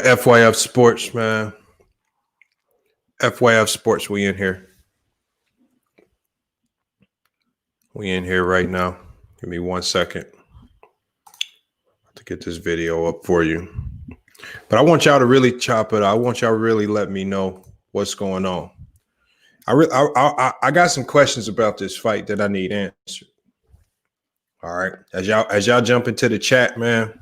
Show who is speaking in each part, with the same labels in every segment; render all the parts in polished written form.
Speaker 1: got FYF Sports, man. FYF Sports, we in here. We in here right now. Give me 1 second to get this video up for you. But I want y'all to really chop it. I want y'all to really let me know what's going on. I got some questions about this fight that I need answered. All right. As y'all jump into the chat, man.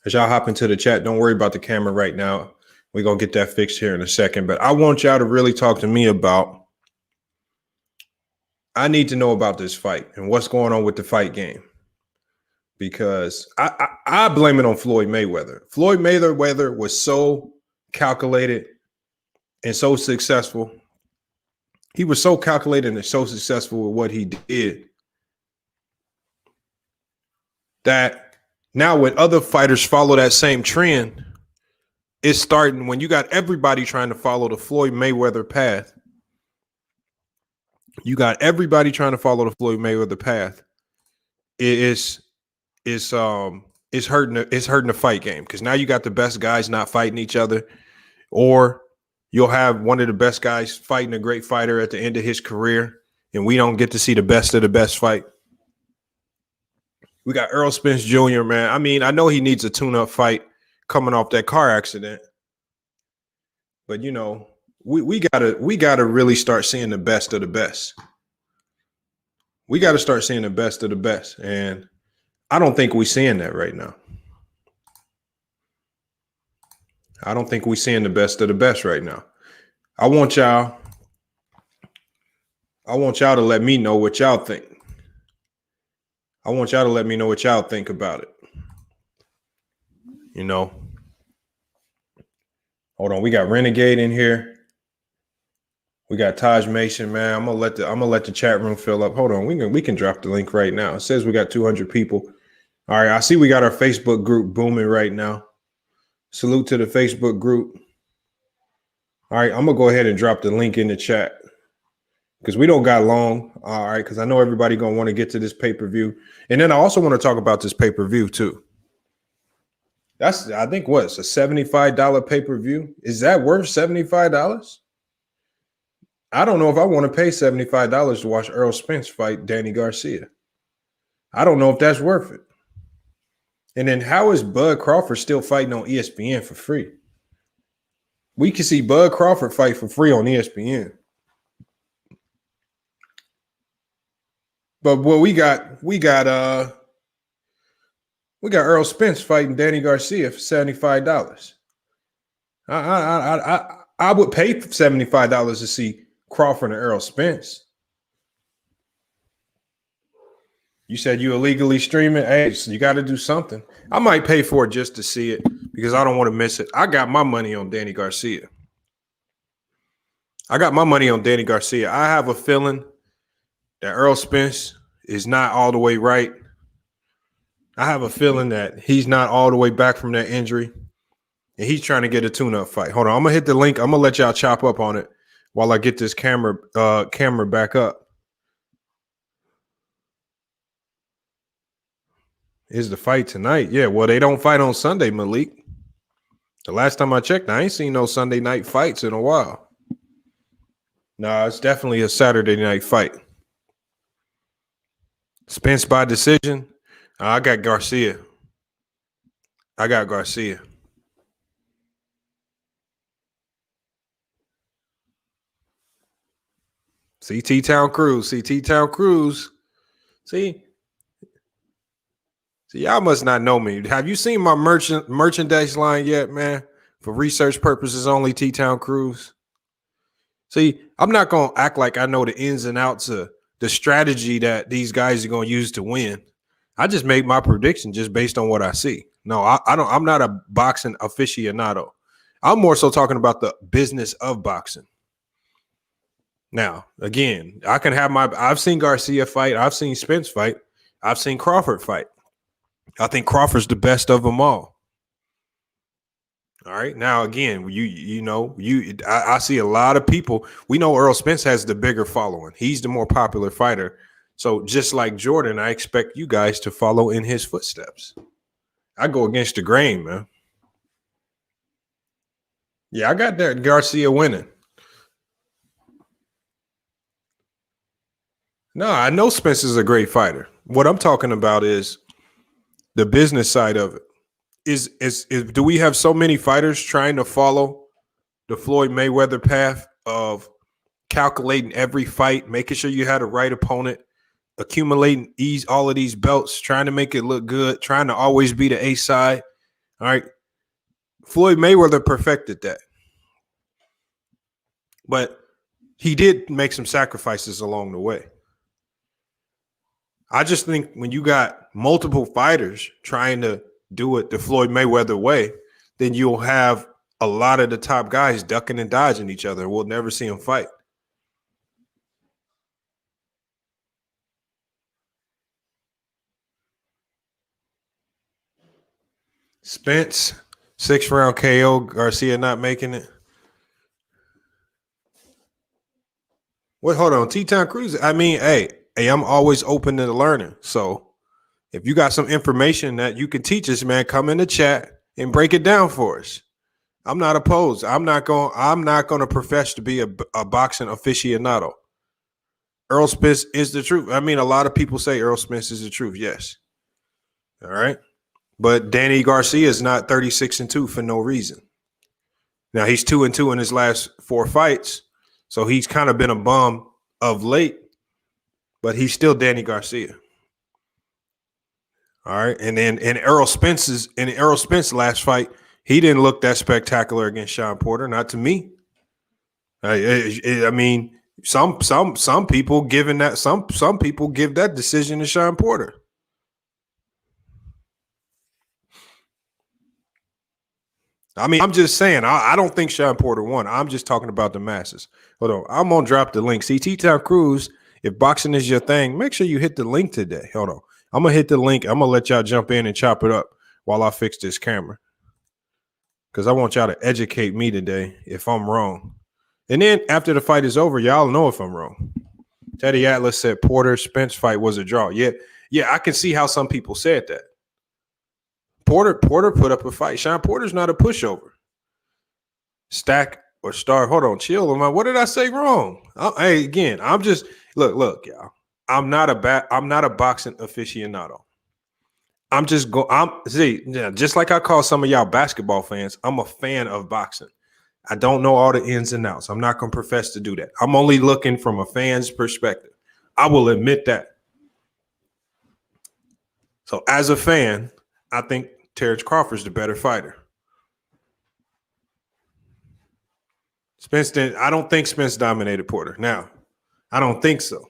Speaker 1: As y'all hop into the chat, don't worry about the camera right now. We're going to get that fixed here in a second. But I want y'all to really talk to me about, I need to know about this fight and what's going on with the fight game. Because I blame it on Floyd Mayweather. Floyd Mayweather was so calculated and so successful. He was so calculated and so successful with what he did that now when other fighters follow that same trend, it's starting when you got everybody trying to follow the Floyd Mayweather path. You got everybody trying to follow the Floyd Mayweather path. It's hurting the fight game because now you got the best guys not fighting each other, or you'll have one of the best guys fighting a great fighter at the end of his career, and we don't get to see the best of the best fight. We got Errol Spence Jr., man. I mean, I know he needs a tune-up fight coming off that car accident, but you know, we gotta really start seeing the best of the best. We got to start seeing the best of the best, and I don't think we're seeing that right now. I don't think we're seeing the best of the best right now. I want y'all to let me know what y'all think. I want y'all to let me know what y'all think about it. You know. Hold on, we got Renegade in here. We got Taj Mason, man. I'm gonna let the chat room fill up. Hold on, we can drop the link right now. It says we got 200 people. All right, I see we got our Facebook group booming right now. Salute to the Facebook group. All right, I'm gonna go ahead and drop the link in the chat because we don't got long. All right, because I know everybody gonna want to get to this pay-per-view, and then I also want to talk about this pay-per-view too. That's, I think, what's a $75 pay-per-view? Is that worth $75? I don't know if I want to pay $75 to watch Errol Spence fight Danny Garcia. I don't know if that's worth it. And then how is Bud Crawford still fighting on ESPN for free? We can see Bud Crawford fight for free on ESPN. But what we got Errol Spence fighting Danny Garcia for $75. I would pay $75 to see Crawford and Errol Spence. You said you illegally streaming. Hey, so you got to do something. I might pay for it just to see it because I don't want to miss it. I got my money on Danny Garcia. I have a feeling that Errol Spence is not all the way right. I have a feeling that he's not all the way back from that injury, and he's trying to get a tune-up fight. Hold on, I'm gonna hit the link. I'm gonna let y'all chop up on it while I get this camera back up. Is the fight tonight? Yeah, well, they don't fight on Sunday, Malik. The last time I checked, I ain't seen no Sunday night fights in a while. No, it's definitely a Saturday night fight. Spence by decision. I got Garcia. See T-Town Cruz. See, y'all must not know me. Have you seen my merchandise line yet, man? For research purposes only, T-Town Cruz. See, I'm not going to act like I know the ins and outs of the strategy that these guys are going to use to win. I just make my prediction just based on what I see. No, I don't. I'm not a boxing aficionado. I'm more so talking about the business of boxing. Now, again, I can have I've seen Garcia fight. I've seen Spence fight. I've seen Crawford fight. I think Crawford's the best of them all. All right. Now, again, I see a lot of people. We know Errol Spence has the bigger following. He's the more popular fighter. So just like Jordan, I expect you guys to follow in his footsteps. I go against the grain, man. Yeah, I got that Garcia winning. No, I know Spence is a great fighter. What I'm talking about is the business side of it. Is do we have so many fighters trying to follow the Floyd Mayweather path of calculating every fight, making sure you had the right opponent, accumulating all of these belts, trying to make it look good, trying to always be the A side? All right. Floyd Mayweather perfected that. But he did make some sacrifices along the way. I just think when you got multiple fighters trying to do it the Floyd Mayweather way, then you'll have a lot of the top guys ducking and dodging each other. We'll never see them fight. Spence, 6th round KO, Garcia not making it. What? Hold on, T-Town Cruz. I mean, hey, I'm always open to learning. So if you got some information that you can teach us, man, come in the chat and break it down for us. I'm not opposed. I'm not going to profess to be a boxing aficionado. Errol Spence is the truth. I mean, a lot of people say Errol Spence is the truth. Yes. All right. But Danny Garcia is not 36-2 for no reason. Now he's 2-2 in his last 4 fights. So he's kind of been a bum of late, but he's still Danny Garcia. All right. And then in Errol Spence's last fight, he didn't look that spectacular against Sean Porter, not to me. I mean, some people giving that some people give that decision to Sean Porter. I mean, I'm just saying, I don't think Sean Porter won. I'm just talking about the masses. Hold on. I'm going to drop the link. See, T-Town Cruz, if boxing is your thing, make sure you hit the link today. Hold on. I'm going to hit the link. I'm going to let y'all jump in and chop it up while I fix this camera. Because I want y'all to educate me today if I'm wrong. And then after the fight is over, y'all know if I'm wrong. Teddy Atlas said Porter Spence fight was a draw. Yeah, I can see how some people said that. Porter put up a fight. Sean Porter's not a pushover. Stack or Star. Hold on, chill. What did I say wrong? Hey, again, I'm just look, y'all. I'm not a boxing aficionado. Just like I call some of y'all basketball fans, I'm a fan of boxing. I don't know all the ins and outs. I'm not going to profess to do that. I'm only looking from a fan's perspective. I will admit that. So as a fan, I think Terrence Crawford's the better fighter. I don't think Spence dominated Porter. Now, I don't think so.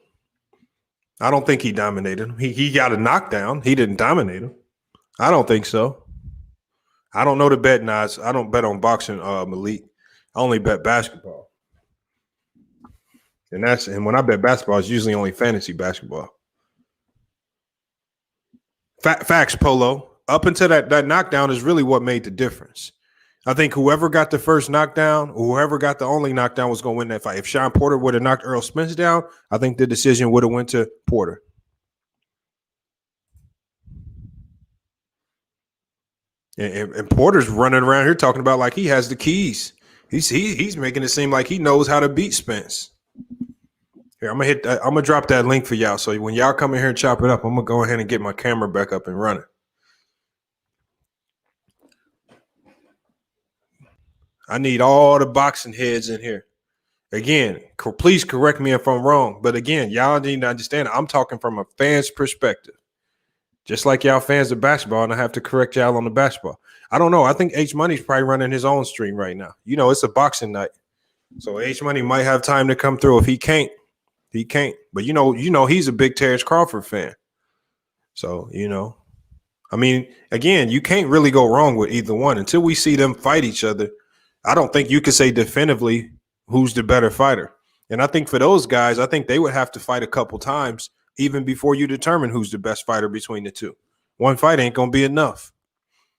Speaker 1: I don't think he dominated him. He got a knockdown. He didn't dominate him. I don't think so. I don't know the bet odds. I don't bet on boxing, Malik. I only bet basketball. And when I bet basketball, it's usually only fantasy basketball. Facts, Polo. Up until that knockdown is really what made the difference. I think whoever got the first knockdown, or whoever got the only knockdown was going to win that fight. If Sean Porter would have knocked Errol Spence down, I think the decision would have went to Porter. And Porter's running around here talking about like he has the keys. He's making it seem like he knows how to beat Spence. Here, I'm gonna drop that link for y'all. So when y'all come in here and chop it up, I'm gonna go ahead and get my camera back up and running. I need all the boxing heads in here. Again, please correct me if I'm wrong. But again, y'all need to understand, I'm talking from a fan's perspective. Just like y'all fans of basketball, and I have to correct y'all on the basketball. I don't know. I think H Money's probably running his own stream right now. You know, it's a boxing night. So H Money might have time to come through. If he can't, he can't. But you know, he's a big Terrence Crawford fan. So, I mean, again, you can't really go wrong with either one. Until we see them fight each other, I don't think you can say definitively who's the better fighter. And I think for those guys, I think they would have to fight a couple times even before you determine who's the best fighter between the two. One fight ain't going to be enough.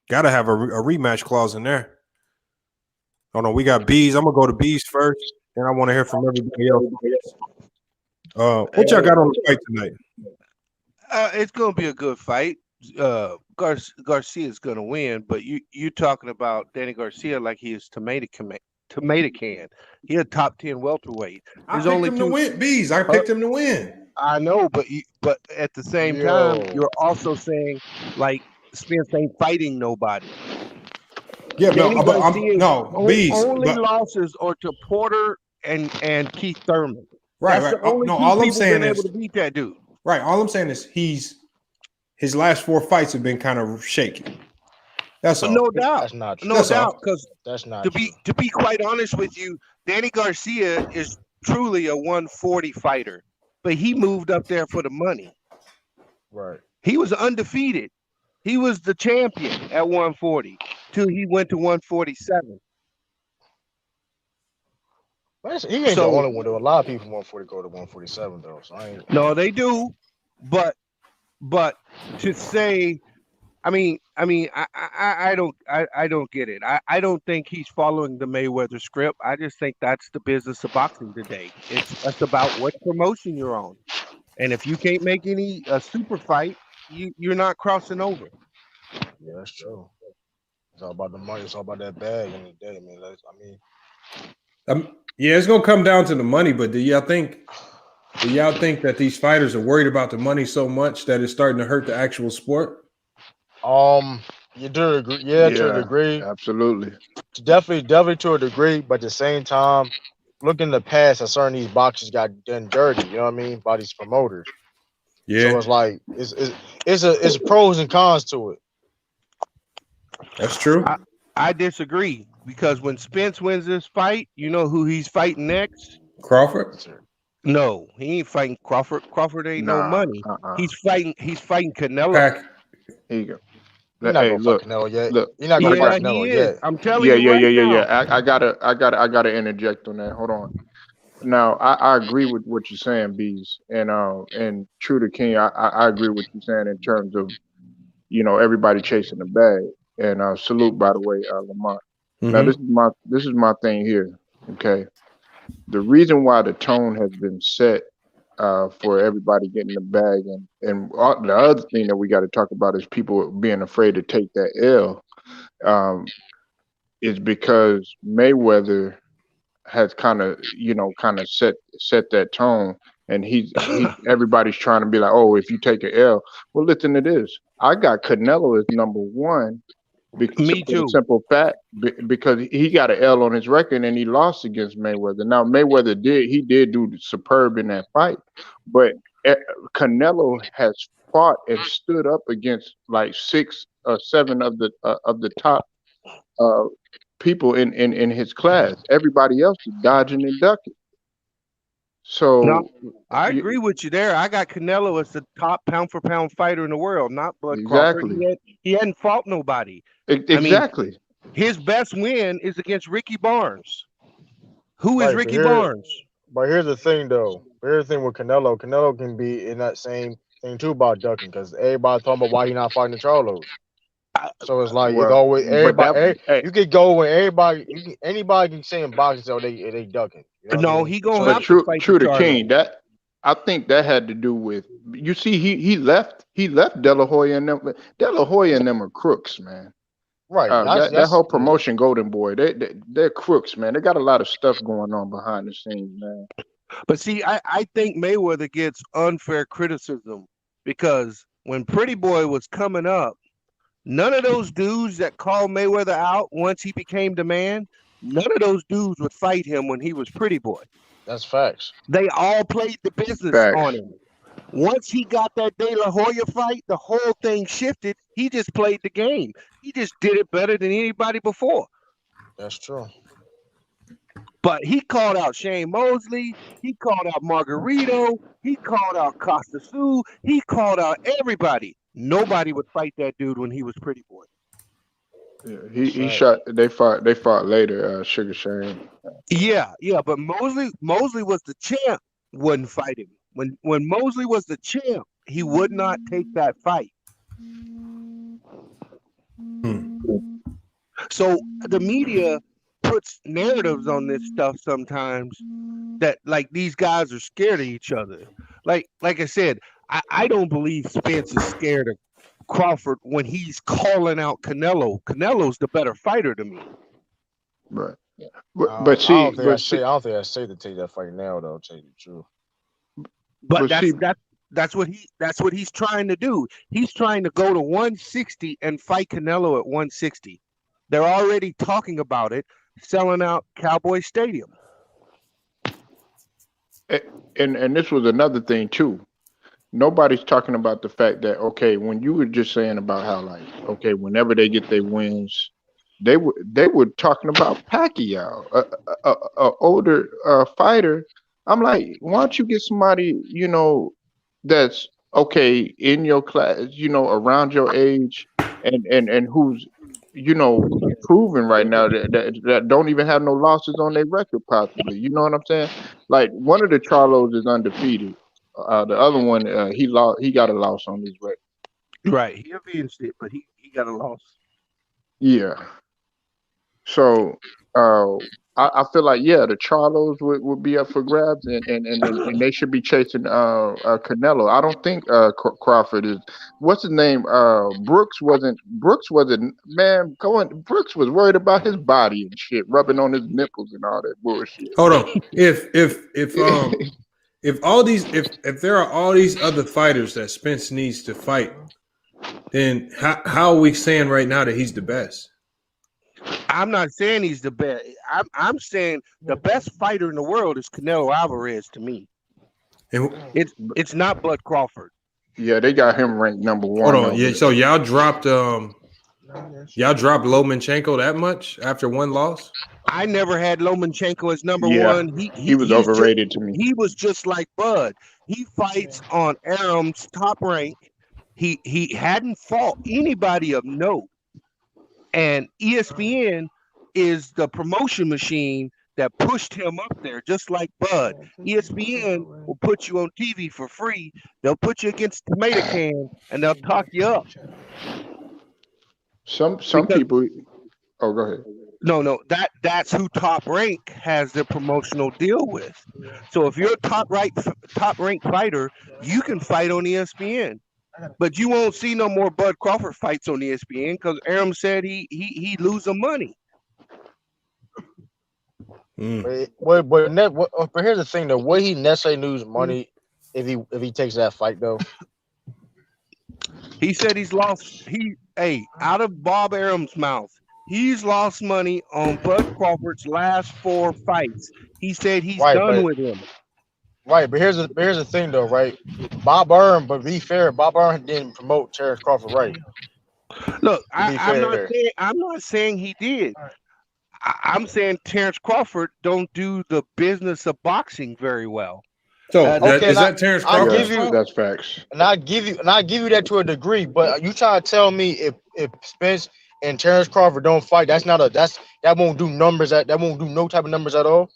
Speaker 1: Got to have a rematch clause in there. Hold on, we got Bees. I'm going to go to Bees first, and I want to hear from everybody else. What y'all got on the fight tonight?
Speaker 2: It's going to be a good fight. Garcia is going to win, but you talking about Danny Garcia like he is tomato tomato can. He a top 10 welterweight.
Speaker 1: I
Speaker 2: There's
Speaker 1: picked
Speaker 2: only
Speaker 1: him
Speaker 2: two.
Speaker 1: to win. Bees. I picked him to win.
Speaker 2: I know, but at the same time, you're also saying like Spence ain't fighting nobody.
Speaker 1: Yeah,
Speaker 2: Danny
Speaker 1: no, but
Speaker 2: Garcia's
Speaker 1: Bees.
Speaker 2: only
Speaker 1: But
Speaker 2: losses are to Porter and Keith Thurman.
Speaker 1: right.
Speaker 2: That's the
Speaker 1: Oh,
Speaker 2: only
Speaker 1: no,
Speaker 2: two
Speaker 1: all I'm
Speaker 2: people
Speaker 1: saying
Speaker 2: been
Speaker 1: is
Speaker 2: able to beat that dude.
Speaker 1: right. All I'm saying is his last 4 fights have been kind of shaky. That's all.
Speaker 2: No doubt.
Speaker 3: That's not true.
Speaker 2: No
Speaker 1: That's
Speaker 2: doubt.
Speaker 1: all.
Speaker 2: Because
Speaker 3: That's not
Speaker 2: to
Speaker 3: true.
Speaker 2: be quite honest with you, Danny Garcia is truly a 140 fighter, but he moved up there for the money.
Speaker 3: Right.
Speaker 2: He was undefeated. He was the champion at 140 till he went to 147.
Speaker 3: He ain't the only one though. A lot of people from 140 go to 147 though. So
Speaker 2: no, they do, but to say, I don't get it. I don't think he's following the Mayweather script. I just think that's the business of boxing today. It's about what promotion you're on, and if you can't make a super fight, you're not crossing over.
Speaker 3: Yeah, that's true. It's all about the money. It's all about that bag in the day.
Speaker 1: Yeah, it's gonna come down to the money. But do y'all think that these fighters are worried about the money so much that it's starting to hurt the actual sport?
Speaker 3: You do agree? Yeah, to a degree.
Speaker 4: Absolutely.
Speaker 3: Definitely to a degree. But at the same time, look in the past, certain these boxers got done dirty. You know what I mean? By these promoters.
Speaker 1: Yeah.
Speaker 3: So it's like it's pros and cons to it.
Speaker 1: That's true.
Speaker 2: I disagree because when Spence wins this fight, you know who he's fighting next?
Speaker 1: Crawford?
Speaker 2: No, he ain't fighting Crawford. Crawford ain't no money. He's fighting Canelo.
Speaker 4: Here you go.
Speaker 3: You're not gonna fight Canelo yet. You're not gonna fight Canelo yet.
Speaker 2: I'm telling you right now.
Speaker 4: I gotta interject on that. Hold on. Now I agree with what you're saying, Bees, and true to King, I agree with you saying in terms of everybody chasing the bag. And salute, by the way, Lamont.
Speaker 1: Mm-hmm.
Speaker 4: Now this is my thing here. Okay, the reason why the tone has been set for everybody getting the bag, and the other thing that we got to talk about is people being afraid to take that L, is because Mayweather has kind of set that tone, and he's everybody's trying to be like, oh, if you take an L, well, listen to this. I got Canelo as number one.
Speaker 2: Me too.
Speaker 4: Simple fact, because he got an L on his record and he lost against Mayweather. Now Mayweather did do superb in that fight, but Canelo has fought and stood up against like 6 or 7 of the top people in his class. Everybody else is dodging and ducking. So
Speaker 2: no, I agree with you there. I got Canelo as the top pound for pound fighter in the world, not Bud Crawford. He hadn't fought nobody.
Speaker 4: Exactly.
Speaker 2: I mean, his best win is against Ricky Barnes. Who is Ricky Barnes?
Speaker 3: But here's the thing, though. Here's the thing with Canelo. Canelo can be in that same thing too about ducking, because everybody talking about why he not fighting the Charlos. So it's like you go with everybody. You could go with everybody. Anybody can say in boxing, so they ducking. You know
Speaker 2: no, he gonna have to fight
Speaker 4: true to King. That I think that had to do with, you see, he left De La Hoya and them. De La Hoya and them are crooks, man.
Speaker 3: Right.
Speaker 4: That whole promotion, Golden Boy, they're crooks, man. They got a lot of stuff going on behind the scenes, man.
Speaker 2: But see, I think Mayweather gets unfair criticism because when Pretty Boy was coming up, none of those dudes that called Mayweather out once he became the man, none of those dudes would fight him when he was Pretty Boy.
Speaker 3: That's facts.
Speaker 2: They all played the business on him. Once he got that De La Hoya fight, the whole thing shifted. He just played the game. He just did it better than anybody before.
Speaker 3: That's true.
Speaker 2: But he called out Shane Mosley. He called out Margarito. He called out Costa Sioux. He called out everybody. Nobody would fight that dude when he was Pretty Boy.
Speaker 4: Yeah, he shot. They fought later. Sugar Shane.
Speaker 2: Yeah. But Mosley was the champ. Wouldn't fight him. When Mosley was the champ, he would not take that fight. So the media puts narratives on this stuff sometimes that like these guys are scared of each other. Like I said, I don't believe Spence is scared of Crawford when he's calling out Canelo. Canelo's the better fighter to me.
Speaker 4: Right. But
Speaker 3: I
Speaker 4: see,
Speaker 3: don't think I don't think I say to take that fight now though. Tell you the truth.
Speaker 2: But
Speaker 4: see,
Speaker 2: that's what he's trying to do. He's trying to go to 160 and fight Canelo at 160. They're already talking about it, selling out Cowboy Stadium.
Speaker 4: and this was another thing too. Nobody's talking about the fact that, okay, when you were just saying about how, like, okay, whenever they get their wins, they were talking about Pacquiao, a older fighter. I'm like, why don't you get somebody, that's okay in your class, around your age, and who's, proven right now that don't even have no losses on their record, possibly. You know what I'm saying? Like, one of the Charlos is undefeated. The other one, he lost. He got a loss on his record.
Speaker 2: Right. He avenged it, but he got a loss.
Speaker 4: Yeah. So I feel like, yeah, the Charlos would be up for grabs, and they should be chasing Canelo. I don't think Crawford is. What's his name? Brooks wasn't, man. Brooks was worried about his body and shit, rubbing on his nipples and all that bullshit.
Speaker 1: Hold on. If there are all these other fighters that Spence needs to fight, then how are we saying right now that he's the best?
Speaker 2: I'm not saying he's the best. I'm saying the best fighter in the world is Canelo Alvarez to me.
Speaker 1: And
Speaker 2: It's not Bud Crawford.
Speaker 4: Yeah, they got him ranked number one.
Speaker 1: hold on. Yeah, so y'all dropped Lomachenko that much after one loss?
Speaker 2: I never had Lomachenko as number
Speaker 4: Yeah,
Speaker 2: one.
Speaker 4: he was overrated to me.
Speaker 2: He was just like Bud. He fights on Aram's top rank. He hadn't fought anybody of note. And ESPN is the promotion machine that pushed him up there, just like Bud. ESPN will put you on TV for free. They'll put you against tomato can, and they'll talk you up.
Speaker 4: Some people. Oh, go ahead.
Speaker 2: No, that's who Top Rank has their promotional deal with. So if you're a top rank fighter, you can fight on ESPN. But you won't see no more Bud Crawford fights on ESPN because Aram said he lose some money.
Speaker 3: But here's the thing though: would he necessarily lose money if he takes that fight though?
Speaker 2: He said he's lost. Out of Bob Aram's mouth, he's lost money on Bud Crawford's last 4 fights. He said he's done with him.
Speaker 3: Right, but here's the thing though, right? Bob Arum, but be fair, Bob Arum didn't promote Terrence Crawford, right?
Speaker 2: Look, I'm not saying he did. I'm saying Terrence Crawford don't do the business of boxing very well.
Speaker 1: So is that Terrence Crawford?
Speaker 4: That's facts.
Speaker 3: And I give you that to a degree, but you trying to tell me if Spence and Terrence Crawford don't fight, that won't do numbers, that won't do no type of numbers at all?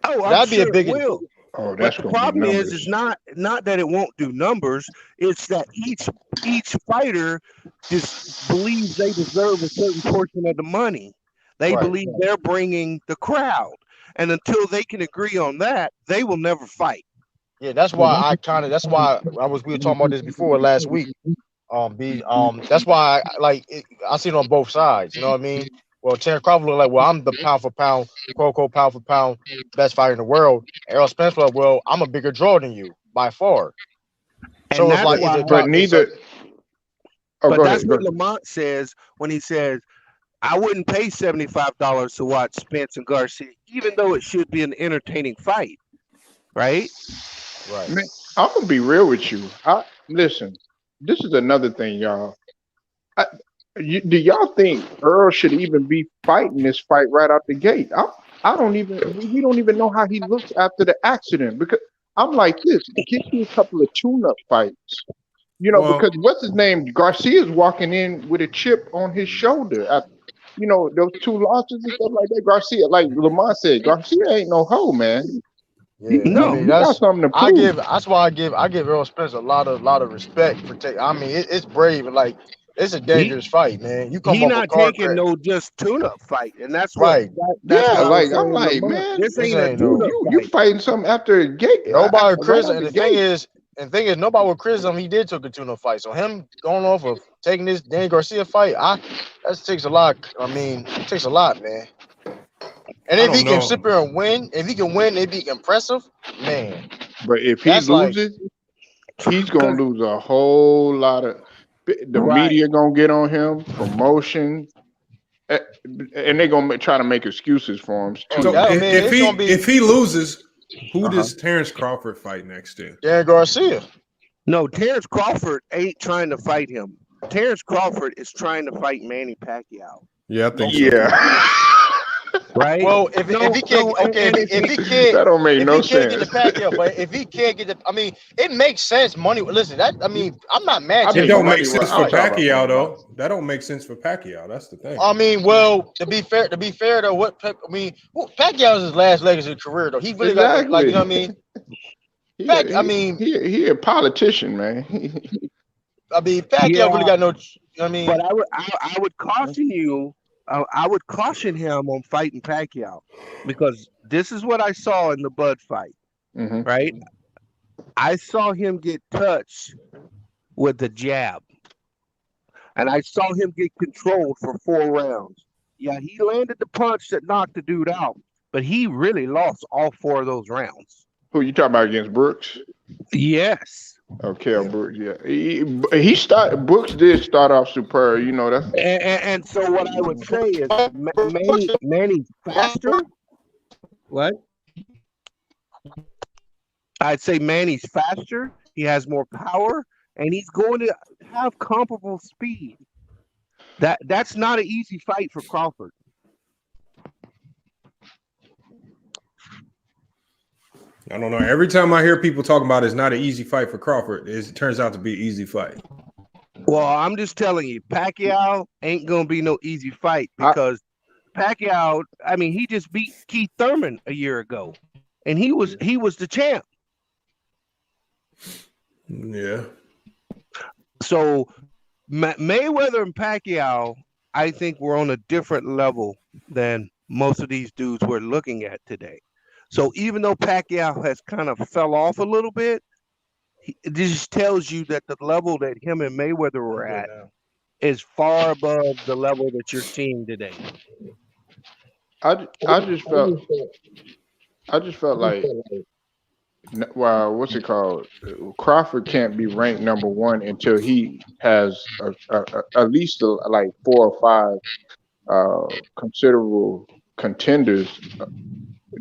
Speaker 2: Oh,
Speaker 3: that'd be a big
Speaker 2: will.
Speaker 4: Oh, that's
Speaker 2: but the problem is not that it won't do numbers. It's that each fighter just believes they deserve a certain portion of the money. They believe they're bringing the crowd, and until they can agree on that, they will never fight.
Speaker 3: Yeah, that's why we were talking about this before last week. That's why I see it on both sides. You know what I mean? Well, Terrence Crawford look like, well, I'm the pound for pound, quote unquote, pound for pound best fighter in the world. Errol Spence like, well, I'm a bigger draw than you by far.
Speaker 2: And so it's like, that's what Lamont says when he says, I wouldn't pay $75 to watch Spence and Garcia, even though it should be an entertaining fight, right?
Speaker 3: Right.
Speaker 4: Man, I'm gonna be real with you. Listen, this is another thing, y'all. Do y'all think Earl should even be fighting this fight right out the gate? We don't even know how he looks after the accident, because I'm like this. Give me a couple of tune-up fights, because what's his name? Garcia's walking in with a chip on his shoulder. Those 2 losses and stuff like that. Garcia, like Lamont said, Garcia ain't no hoe, man.
Speaker 3: Yeah,
Speaker 2: no,
Speaker 3: I mean,
Speaker 4: that's something to prove.
Speaker 3: That's why I give Errol Spence a lot of respect for taking. I mean, it's brave and like. It's a dangerous fight, man. You come
Speaker 2: he
Speaker 3: off
Speaker 2: not
Speaker 3: a car
Speaker 2: taking
Speaker 3: crash.
Speaker 2: no just tune-up fight, and that's
Speaker 3: right.
Speaker 4: I'm like, man,
Speaker 2: this ain't a tune-up
Speaker 4: you fighting something after a gate.
Speaker 3: Nobody would criticize, and the thing is, nobody would criticize him. He did took a tune-up fight, so him going off of taking this Danny Garcia fight, that takes a lot. I mean, it takes a lot, man. And if he can sit there and win, if he can win, it'd be impressive, man.
Speaker 4: But if he loses, he's gonna lose a whole lot of. The media gonna get on him, promotion, and they're gonna try to make excuses for him.
Speaker 1: So if he loses, who does Terrence Crawford fight next to?
Speaker 3: Dan Garcia.
Speaker 2: No, Terrence Crawford ain't trying to fight him. Terrence Crawford is trying to fight Manny Pacquiao.
Speaker 1: Yeah, I think so.
Speaker 4: Yeah.
Speaker 2: Right.
Speaker 3: Well, if he can't, if he can't,
Speaker 4: that don't make no sense.
Speaker 3: Get the Pacquiao, but if he can't get the, I mean, it makes sense. Money. Listen, I'm not mad.
Speaker 1: It don't make sense for Pacquiao though. That don't make sense for Pacquiao. That's the thing.
Speaker 3: I mean, well, to be fair though, Pacquiao is his last leg of his career though. He really got you know what I mean.
Speaker 4: He a politician, man.
Speaker 3: I mean, Pacquiao really got no.
Speaker 2: But I would caution you. I would caution him on fighting Pacquiao because this is what I saw in the Bud fight, right? I saw him get touched with the jab, and I saw him get controlled for 4 rounds. Yeah, he landed the punch that knocked the dude out, but he really lost all 4 of those rounds.
Speaker 4: Who you talking about against Brooks?
Speaker 2: Yes.
Speaker 4: Okay, Brooks. Yeah, Brooks did start off superb. You know that.
Speaker 2: And so what I would say is Manny's faster. What? I'd say Manny's faster. He has more power, and he's going to have comparable speed. That's not an easy fight for Crawford.
Speaker 1: I don't know. Every time I hear people talking about it's not an easy fight for Crawford, it turns out to be an easy fight.
Speaker 2: Well, I'm just telling you, Pacquiao ain't gonna be no easy fight because Pacquiao, I mean, he just beat Keith Thurman a year ago, and he was the champ.
Speaker 1: Yeah.
Speaker 2: So Mayweather and Pacquiao, I think we're on a different level than most of these dudes we're looking at today. So even though Pacquiao has kind of fell off a little bit, it just tells you that the level that him and Mayweather were at is far above the level that you're seeing today.
Speaker 4: I just felt like, well, what's it called? Crawford can't be ranked number 1 until he has at least like 4 or 5 considerable contenders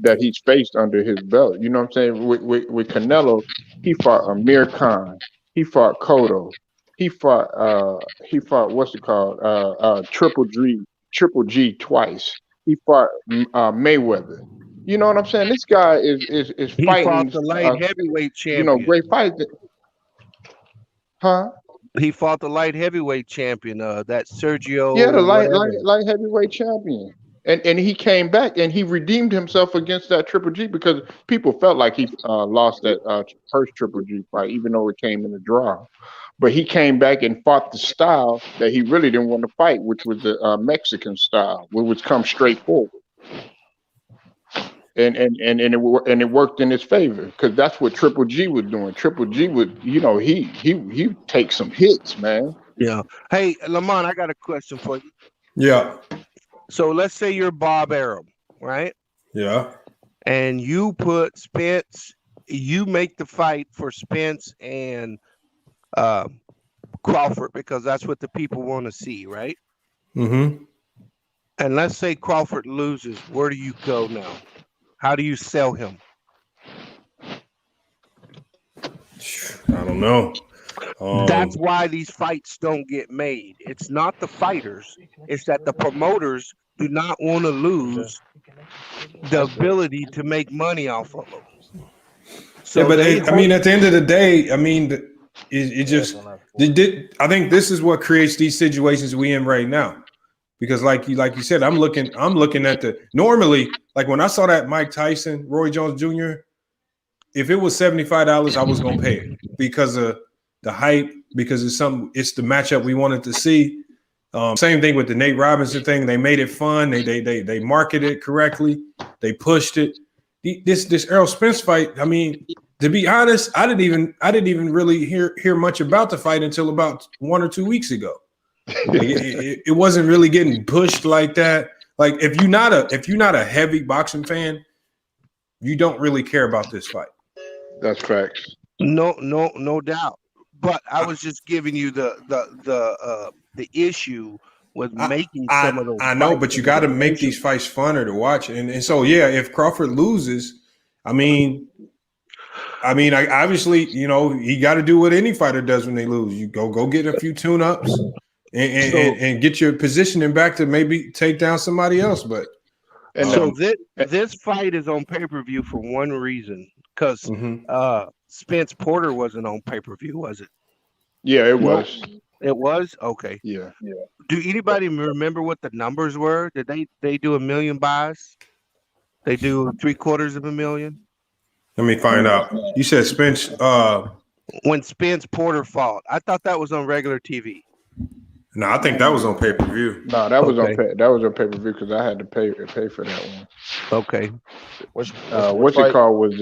Speaker 4: that he's faced under his belt. You know what I'm saying? With Canelo, he fought Amir Khan, he fought Cotto, he fought what's it called? Triple G twice. He fought Mayweather. You know what I'm saying? This guy is
Speaker 2: he
Speaker 4: fighting.
Speaker 2: He fought the light heavyweight champion.
Speaker 4: You know, great fight. Huh?
Speaker 2: He fought the light heavyweight champion. That Sergio.
Speaker 4: Yeah, the light heavyweight champion. And he came back and he redeemed himself against that Triple G because people felt like he lost that first Triple G fight, even though it came in a draw. But he came back and fought the style that he really didn't want to fight, which was the Mexican style, which was come straight forward. And it worked in his favor because that's what Triple G was doing. Triple G would, you know, he take some hits, man.
Speaker 2: Yeah. Hey, Lamont, I got a question for you.
Speaker 1: Yeah.
Speaker 2: So let's say you're Bob Arum, right?
Speaker 1: Yeah.
Speaker 2: And you put Spence, you make the fight for Spence and Crawford because that's what the people want to see, right?
Speaker 1: Mm-hmm.
Speaker 2: And let's say Crawford loses. Where do you go now? How do you sell him?
Speaker 1: I don't know.
Speaker 2: That's why these fights don't get made. It's not the fighters. It's that the promoters do not want to lose the ability to make money off of them. So
Speaker 1: yeah, but I mean, at the end of the day, I mean, it just I think this is what creates these situations we in right now. Because like you said, I'm looking at normally, like when I saw that Mike Tyson, Roy Jones Jr., if it was $75, I was gonna pay it because of the hype, because it's the matchup we wanted to see. Same thing with the Nate Robinson thing. They made it fun. They marketed it correctly. They pushed it. This Errol Spence fight, I mean, to be honest, I didn't even really hear much about the fight until about 1 or 2 weeks ago. Like it wasn't really getting pushed like that. like if you're not a heavy boxing fan, you don't really care about this fight.
Speaker 4: That's facts.
Speaker 2: No doubt. But I was just giving you the issue with making some of those.
Speaker 1: I know, but you got to make these fights funner to watch, and so yeah, if Crawford loses, I mean, I obviously, he got to do what any fighter does when they lose. You go get a few tune-ups and get your positioning back to maybe take down somebody else. But
Speaker 2: so this fight is on pay-per-view for one reason, because Spence Porter wasn't on pay-per-view, was it?
Speaker 4: Yeah, it was.
Speaker 2: It was? Okay.
Speaker 4: Yeah.
Speaker 2: Do anybody remember what the numbers were? Did they do 1 million buys? They do 750,000?
Speaker 1: Let me find out. You said Spence
Speaker 2: when Spence Porter fought. I thought that was on regular TV.
Speaker 1: No, I think that was on pay-per-view.
Speaker 4: No, that was on pay-per-view because I had to pay for that one.
Speaker 2: Okay.
Speaker 4: What's it called was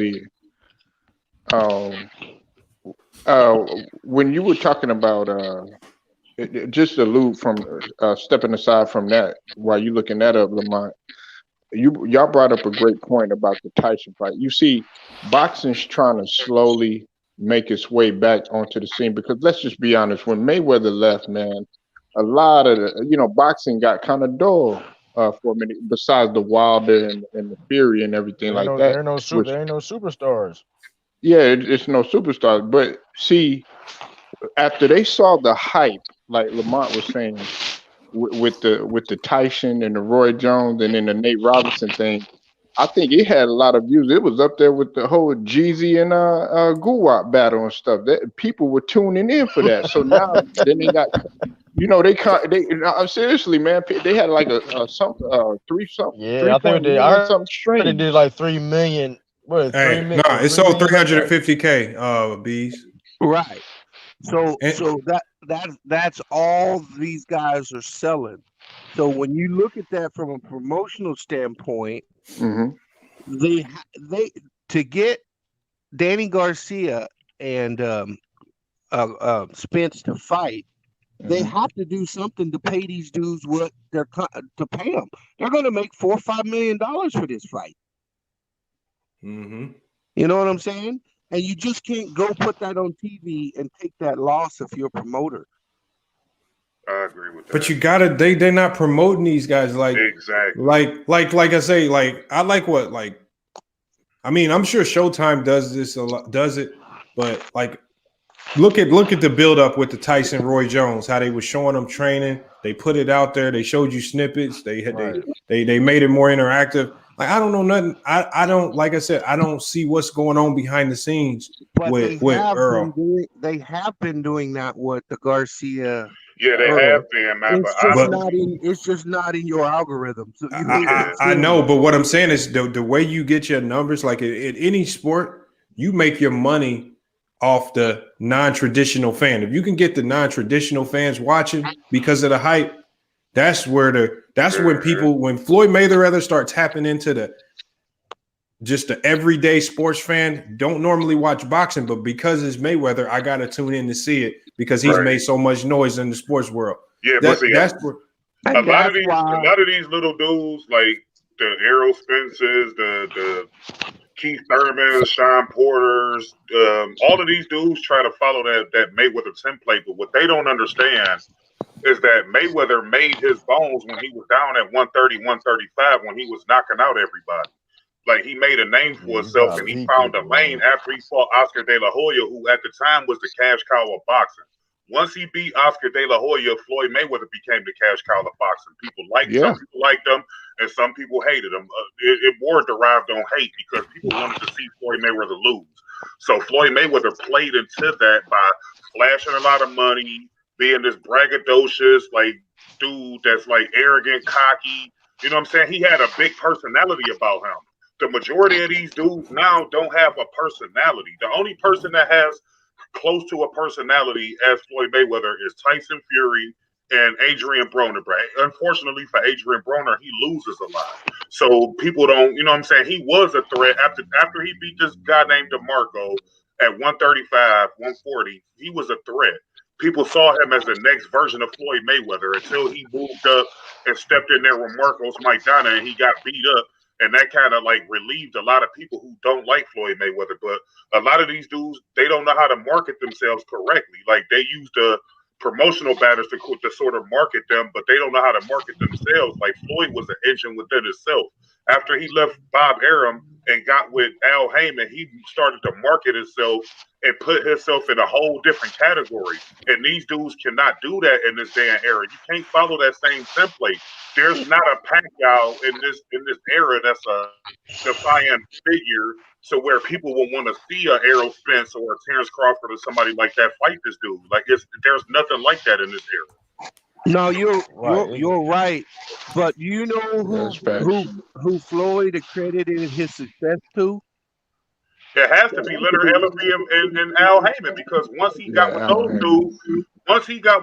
Speaker 4: when you were talking about just allude from stepping aside from that while you looking that up, Lamont. Y'all brought up a great point about the Tyson fight. You see, boxing's trying to slowly make its way back onto the scene because let's just be honest, when Mayweather left, man, a lot of boxing got kind of dull for a minute. Besides the Wilder and the Fury and everything like that,
Speaker 3: there ain't no superstars.
Speaker 4: Yeah, it's no superstars. But see, after they saw the hype, like Lamont was saying, with the Tyson and the Roy Jones and then the Nate Robinson thing, I think it had a lot of views. It was up there with the whole Jeezy and Guwap battle and stuff. That people were tuning in for that. So now then they got, seriously, man, they had like a something three something.
Speaker 3: Yeah, I think they
Speaker 4: something strange.
Speaker 3: They did like 3 million. What?
Speaker 1: Hey,
Speaker 3: 3 million?
Speaker 1: no, it sold 350K. Bees.
Speaker 2: Right. So that's all these guys are selling. So when you look at that from a promotional standpoint, they to get Danny Garcia and Spence to fight, they have to do something to pay these dudes what they're to pay them. They're going to make $4 or $5 million for this fight. You know what I'm saying? And you just can't go put that on TV and take that loss if you're a promoter.
Speaker 5: I agree with that.
Speaker 1: But you gotta, they're not promoting these guys
Speaker 5: exactly.
Speaker 1: Like I say, I like what, I'm sure Showtime does this a lot, but look at the build up with the Tyson Roy Jones, how they were showing them training. They put it out there. They showed you snippets. They made it more interactive. I don't know nothing. I don't, like I said, I don't see what's going on behind the scenes with Earl.
Speaker 2: They have been doing that with the Garcia.
Speaker 5: Yeah, they have been, man.
Speaker 2: It's just not in your algorithm. So
Speaker 1: I know, but what I'm saying is the way you get your numbers, like in any sport, you make your money off the non-traditional fan. If you can get the non-traditional fans watching because of the hype, that's when Floyd Mayweather starts tapping into the everyday sports fan, don't normally watch boxing, but because it's Mayweather, I got to tune in to see it because he's made so much noise in the sports world.
Speaker 5: Yeah, but see, a lot of these little dudes, like the Errol Spences, the Keith Thurmans, Sean Porters, all of these dudes try to follow that Mayweather template, but what they don't understand is that Mayweather made his bones when he was down at 130, 135, when he was knocking out everybody. Like, he made a name for himself, and he found a lane after he fought Oscar De La Hoya, who at the time was the cash cow of boxing. Once he beat Oscar De La Hoya, Floyd Mayweather became the cash cow of boxing. Some people liked him, and some people hated him. It more derived on hate because people wanted to see Floyd Mayweather lose. So Floyd Mayweather played into that by flashing a lot of money, being this braggadocious, dude that's arrogant, cocky. You know what I'm saying? He had a big personality about him. The majority of these dudes now don't have a personality. The only person that has close to a personality as Floyd Mayweather is Tyson Fury and Adrian Broner. Unfortunately for Adrian Broner, he loses a lot. So people don't, you know what I'm saying? He was a threat after he beat this guy named DeMarco at 135, 140. He was a threat. people saw him as the next version of Floyd Mayweather until he moved up and stepped in there with Marcos Maidana and he got beat up. And that kind of like relieved a lot of people who don't like Floyd Mayweather. But a lot of these dudes, they don't know how to market themselves correctly. Like they use the promotional banners to sort of market them, but they don't know how to market themselves. Like Floyd was an engine within itself. After he left Bob Arum and got with Al Heyman, he started to market himself and put himself in a whole different category. And these dudes cannot do that in this day and era. You can't follow that same template. There's not a Pacquiao in this era that's a defiant figure, so where people will want to see a Errol Spence or a Terrence Crawford or somebody like that fight this dude. Like there's nothing like that in this era.
Speaker 2: No, you're right, but you know who Floyd accredited his success to?
Speaker 5: It has to be Leonard Ellerby and Al Heyman, because once he got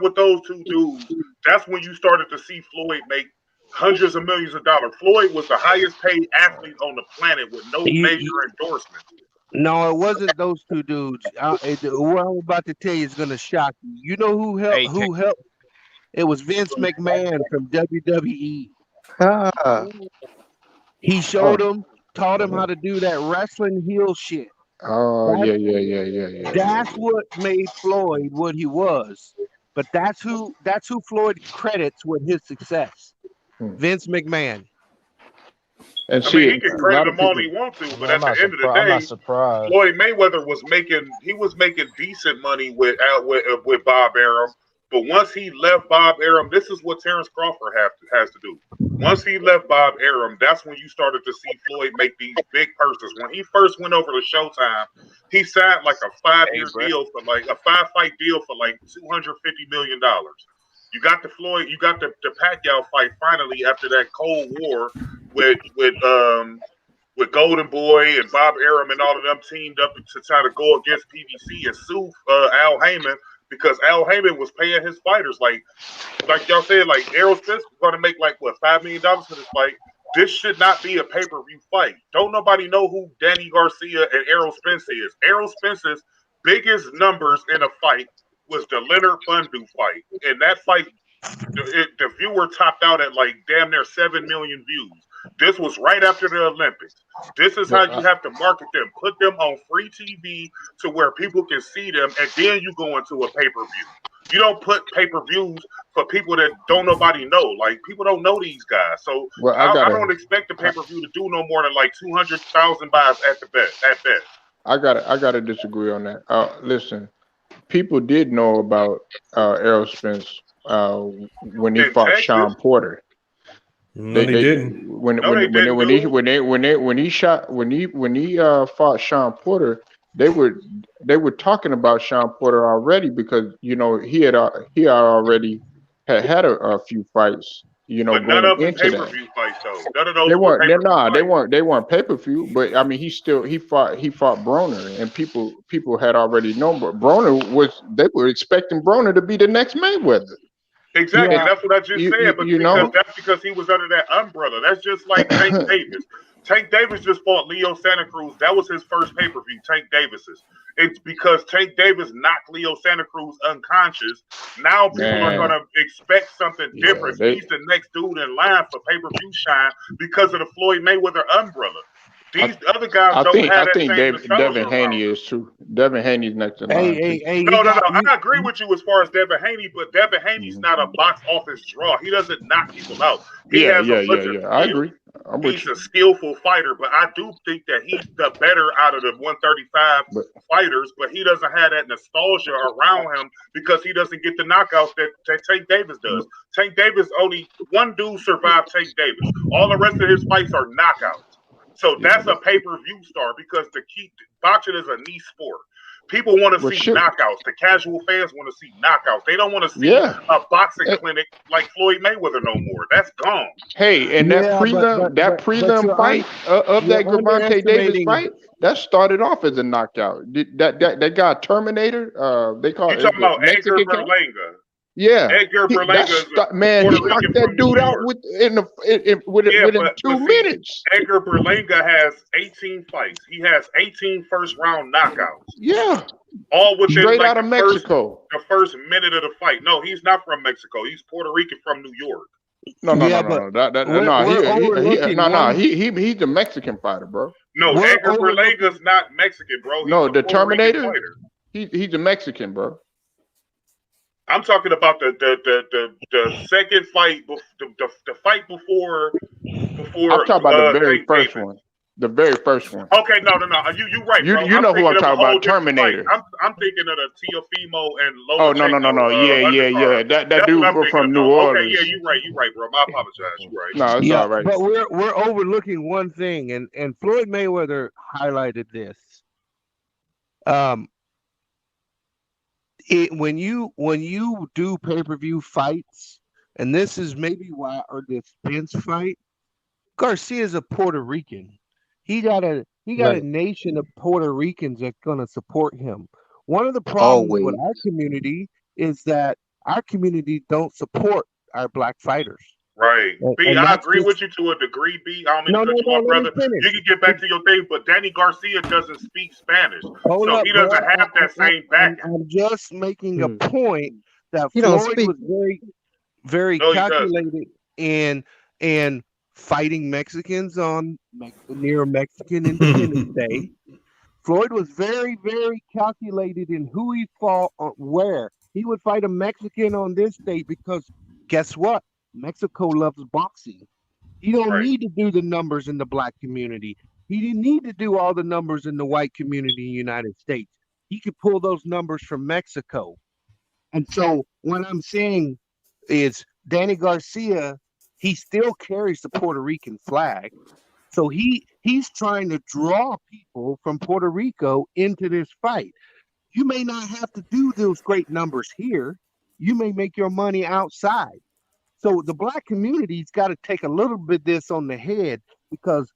Speaker 5: with those two dudes, that's when you started to see Floyd make hundreds of millions of dollars. Floyd was the highest paid athlete on the planet with no major endorsement.
Speaker 2: No, it wasn't those two dudes. What I'm about to tell you is going to shock you. You know who helped? Who helped? It was Vince McMahon from WWE. He showed him, taught him how to do that wrestling heel shit.
Speaker 4: Yeah.
Speaker 2: That's what made Floyd what he was. But that's who Floyd credits with his success. Vince McMahon.
Speaker 4: And
Speaker 5: I mean, he can credit him all he wants to, but at the end of the day, Floyd Mayweather was making decent money with Bob Arum. But once he left Bob Arum, this is what Terrence Crawford has to do. Once he left Bob Arum, that's when you started to see Floyd make these big purses. When he first went over to Showtime, he signed like a 5-year deal for like a 5-fight deal for like $250 million. You got the Pacquiao fight finally after that Cold War with Golden Boy and Bob Arum and all of them teamed up to try to go against PBC and sue Al Heyman, because Al Heyman was paying his fighters like y'all said, like Errol Spence was going to make like what $5 million for this fight. This should not be a pay-per-view fight. Don't nobody know who Danny Garcia and Errol Spence is. Errol Spence's biggest numbers in a fight was the Leonard Bundu fight, and that fight, the viewer topped out at like damn near 7 million views. This was right after the Olympics. This is how you have to market them. Put them on free TV to where people can see them, and then you go into a pay-per-view. You don't put pay-per-views for people that don't nobody know. Like, people don't know these guys. So I don't expect the pay-per-view to do no more than like 200,000 buys at best.
Speaker 4: I gotta disagree on that. Listen, people did know about Errol Spence when he fought Sean Porter.
Speaker 1: They didn't.
Speaker 4: When he fought Sean Porter, they were talking about Sean Porter already, because you know he had already had a few fights. You know,
Speaker 5: but none of them pay-per-view fights though. None of those
Speaker 4: they weren't pay-per-view. But I mean, he fought Broner, and people had already known. But they were expecting Broner to be the next Mayweather.
Speaker 5: Exactly, that's what I just said. But that's because he was under that umbrella. That's just like Tank Davis. Tank Davis just fought Leo Santa Cruz. That was his first pay-per-view, Tank Davis's. It's because Tank Davis knocked Leo Santa Cruz unconscious. Now people are going to expect something different. He's the next dude in line for pay-per-view shine because of the Floyd Mayweather umbrella. These other guys don't have that same
Speaker 4: Devin Haney is too. Devin Haney's next in line.
Speaker 5: No. I agree with you as far as Devin Haney, but Devin Haney's not a box office draw. He doesn't knock people out.
Speaker 4: I agree.
Speaker 5: He's a skillful fighter, but I do think that he's the better out of the 135 fighters, but he doesn't have that nostalgia around him because he doesn't get the knockouts that Tank Davis does. Tank Davis, only one dude survived Tank Davis. All the rest of his fights are knockouts. So that's a pay-per-view star, because boxing is a niche sport. People want to see knockouts. The casual fans want to see knockouts. They don't want to see a boxing clinic like Floyd Mayweather no more. That's gone.
Speaker 4: Hey, and that prelim fight of that Gervonta Davis fight, that started off as a knockout. That guy Terminator, they call it.
Speaker 5: You talking about Edgar Berlanga?
Speaker 4: Yeah,
Speaker 5: Edgar Berlanga.
Speaker 4: He knocked that dude out within 2 minutes.
Speaker 5: Edgar Berlanga has 18 fights. He has 18 first-round knockouts.
Speaker 4: Yeah,
Speaker 5: all within
Speaker 4: Straight
Speaker 5: like
Speaker 4: out of Mexico.
Speaker 5: the first minute of the fight. No, he's not from Mexico. He's Puerto Rican from New York.
Speaker 4: No. He's the Mexican fighter, bro.
Speaker 5: No, Edgar Berlega's not Mexican, bro.
Speaker 4: He's the Terminator. He's a Mexican, bro.
Speaker 5: I'm talking about the second fight, the fight before.
Speaker 4: I'm talking about the very first one. The very first one.
Speaker 5: Okay, no. You right. Bro.
Speaker 4: You know who I'm talking about? Terminator.
Speaker 5: I'm thinking of the Teofimo and Lomachenko.
Speaker 4: Oh no. Yeah. That dude from New Orleans.
Speaker 5: Okay, yeah, you're right, bro. I apologize. You're right.
Speaker 4: No, it's all right.
Speaker 2: But we're overlooking one thing, and Floyd Mayweather highlighted this. When you do pay-per-view fights, and this is maybe why, or the Spence fight, Garcia's a Puerto Rican. He got a nation of Puerto Ricans that's gonna support him. One of the problems with our community is that our community don't support our black fighters.
Speaker 5: Right. B, I agree with you to a degree, B. I don't mean to cut you off, brother. You can get back to your thing, but Danny Garcia doesn't speak Spanish. He doesn't have that same background.
Speaker 2: I'm just making a point that Floyd was very, very calculated in fighting Mexicans on near Mexican Independence Day. Floyd was very, very calculated in who he fought on where. He would fight a Mexican on this day because guess what? Mexico loves boxing. He don't need to do the numbers in the black community. He didn't need to do all the numbers in the white community in the United States. He could pull those numbers from Mexico. And so what I'm saying is Danny Garcia, he still carries the Puerto Rican flag. So he's trying to draw people from Puerto Rico into this fight. You may not have to do those great numbers here. You may make your money outside. So the black community's got to take a little bit this on the head because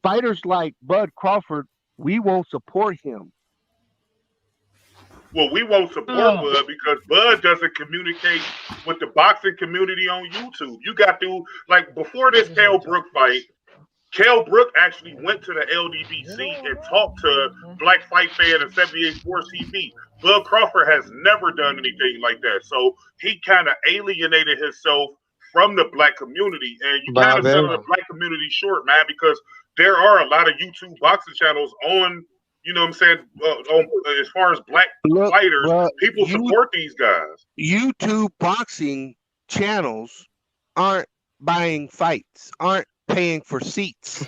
Speaker 2: fighters like Bud Crawford, we won't support him.
Speaker 5: Well, we won't support Bud because Bud doesn't communicate with the boxing community on YouTube. You got to, like, before this Kell Brook fight, Kell Brook actually went to the LDBC and talked to Black Fight Fan and 78 Sports TV. Bud Crawford has never done anything like that. So he kind of alienated himself from the black community. And you kind of sell the black community short, man, because there are a lot of YouTube boxing channels on, you know what I'm saying, as far as black fighters, people support these guys.
Speaker 2: YouTube boxing channels aren't buying fights, aren't paying for seats.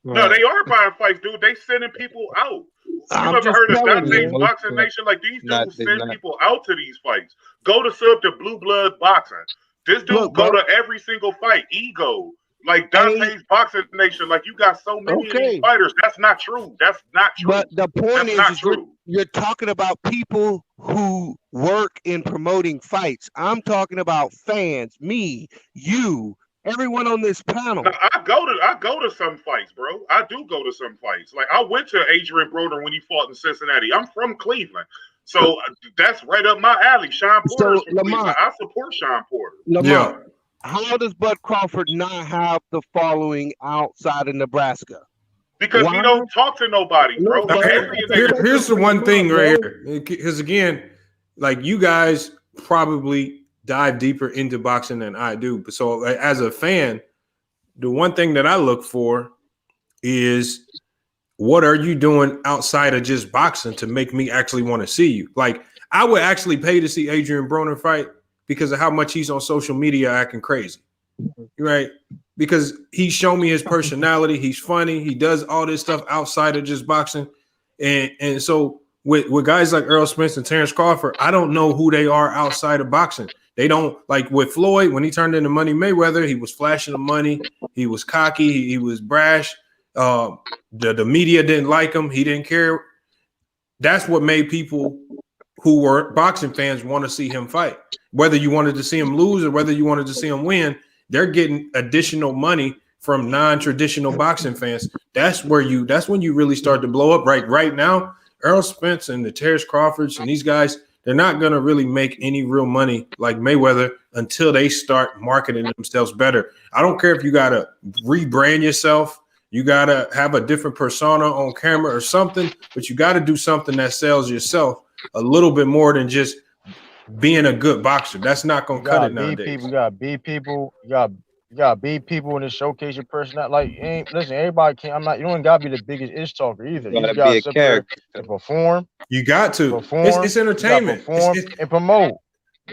Speaker 5: No, they are buying fights, dude. They sending people out. You ever heard of Dante's Boxing Nation? Like, these dudes send people out to these fights. Go to sub to Blue Blood Boxing. This dude go to every single fight. Ego. Like Dante's Boxing Nation. Like, you got so many of these fighters. That's not true. That's not true.
Speaker 2: But the point is you're talking about people who work in promoting fights. I'm talking about fans, me, you, everyone on this panel.
Speaker 5: Now, I go to some fights, bro. I do go to some fights. Like, I went to Adrian Broner when he fought in Cincinnati. I'm from Cleveland. So that's right up my alley. Sean Porter. I support Sean Porter.
Speaker 2: Lamar, how does Bud Crawford not have the following outside of Nebraska?
Speaker 5: Because he don't talk to nobody, bro.
Speaker 1: Here's the one thing right here. Because again, like, you guys probably dive deeper into boxing than I do. So as a fan, the one thing that I look for is, what are you doing outside of just boxing to make me actually want to see you? Like, I would actually pay to see Adrian Broner fight because of how much he's on social media acting crazy, right? Because he's shown me his personality. He's funny. He does all this stuff outside of just boxing. And so with guys like Errol Spence and Terrence Crawford, I don't know who they are outside of boxing. They don't, like with Floyd, when he turned into Money Mayweather, he was flashing the money. He was cocky. He was brash. The media didn't like him. He didn't care. That's what made people who were boxing fans want to see him fight. Whether you wanted to see him lose or whether you wanted to see him win, they're getting additional money from non-traditional boxing fans. That's when you really start to blow up. Right now, Errol Spence and the Terrence Crawfords and these guys, they're not going to really make any real money like Mayweather until they start marketing themselves better. I don't care if you got to rebrand yourself. You got to have a different persona on camera or something, but you got to do something that sells yourself a little bit more than just being a good boxer. That's not gonna cut it nowadays.
Speaker 3: You gotta beat people. You gotta beat people and showcase your personality. Like, listen, everybody can't. You don't gotta be the biggest ish talker either. You just gotta sit there and perform.
Speaker 1: You got to
Speaker 3: perform.
Speaker 1: It's entertainment.
Speaker 3: Perform and promote.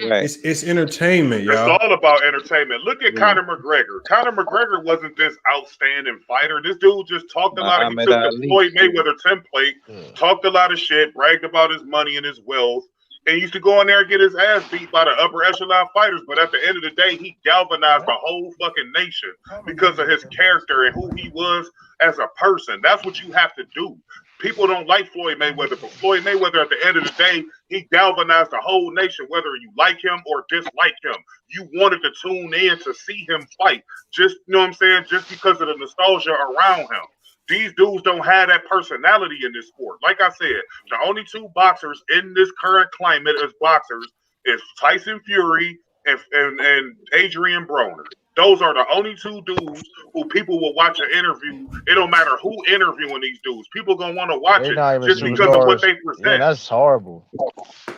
Speaker 1: Right. It's entertainment, y'all.
Speaker 5: It's all about entertainment. Look at Conor McGregor. Conor McGregor wasn't this outstanding fighter. This dude just talked a lot. He took the Floyd Mayweather template, talked a lot of shit, bragged about his money and his wealth, and used to go in there and get his ass beat by the upper echelon fighters. But at the end of the day, he galvanized the whole fucking nation because of his character and who he was as a person. That's what you have to do. People don't like Floyd Mayweather, but Floyd Mayweather, at the end of the day, he galvanized the whole nation, whether you like him or dislike him. You wanted to tune in to see him fight, just, you know what I'm saying, just because of the nostalgia around him. These dudes don't have that personality in this sport. Like I said, the only two boxers in this current climate as boxers is Tyson Fury and Adrian Broner. Those are the only two dudes who people will watch an interview. It don't matter who interviewing these dudes. People gonna want to watch it just because of what they present.
Speaker 3: Yeah, that's horrible.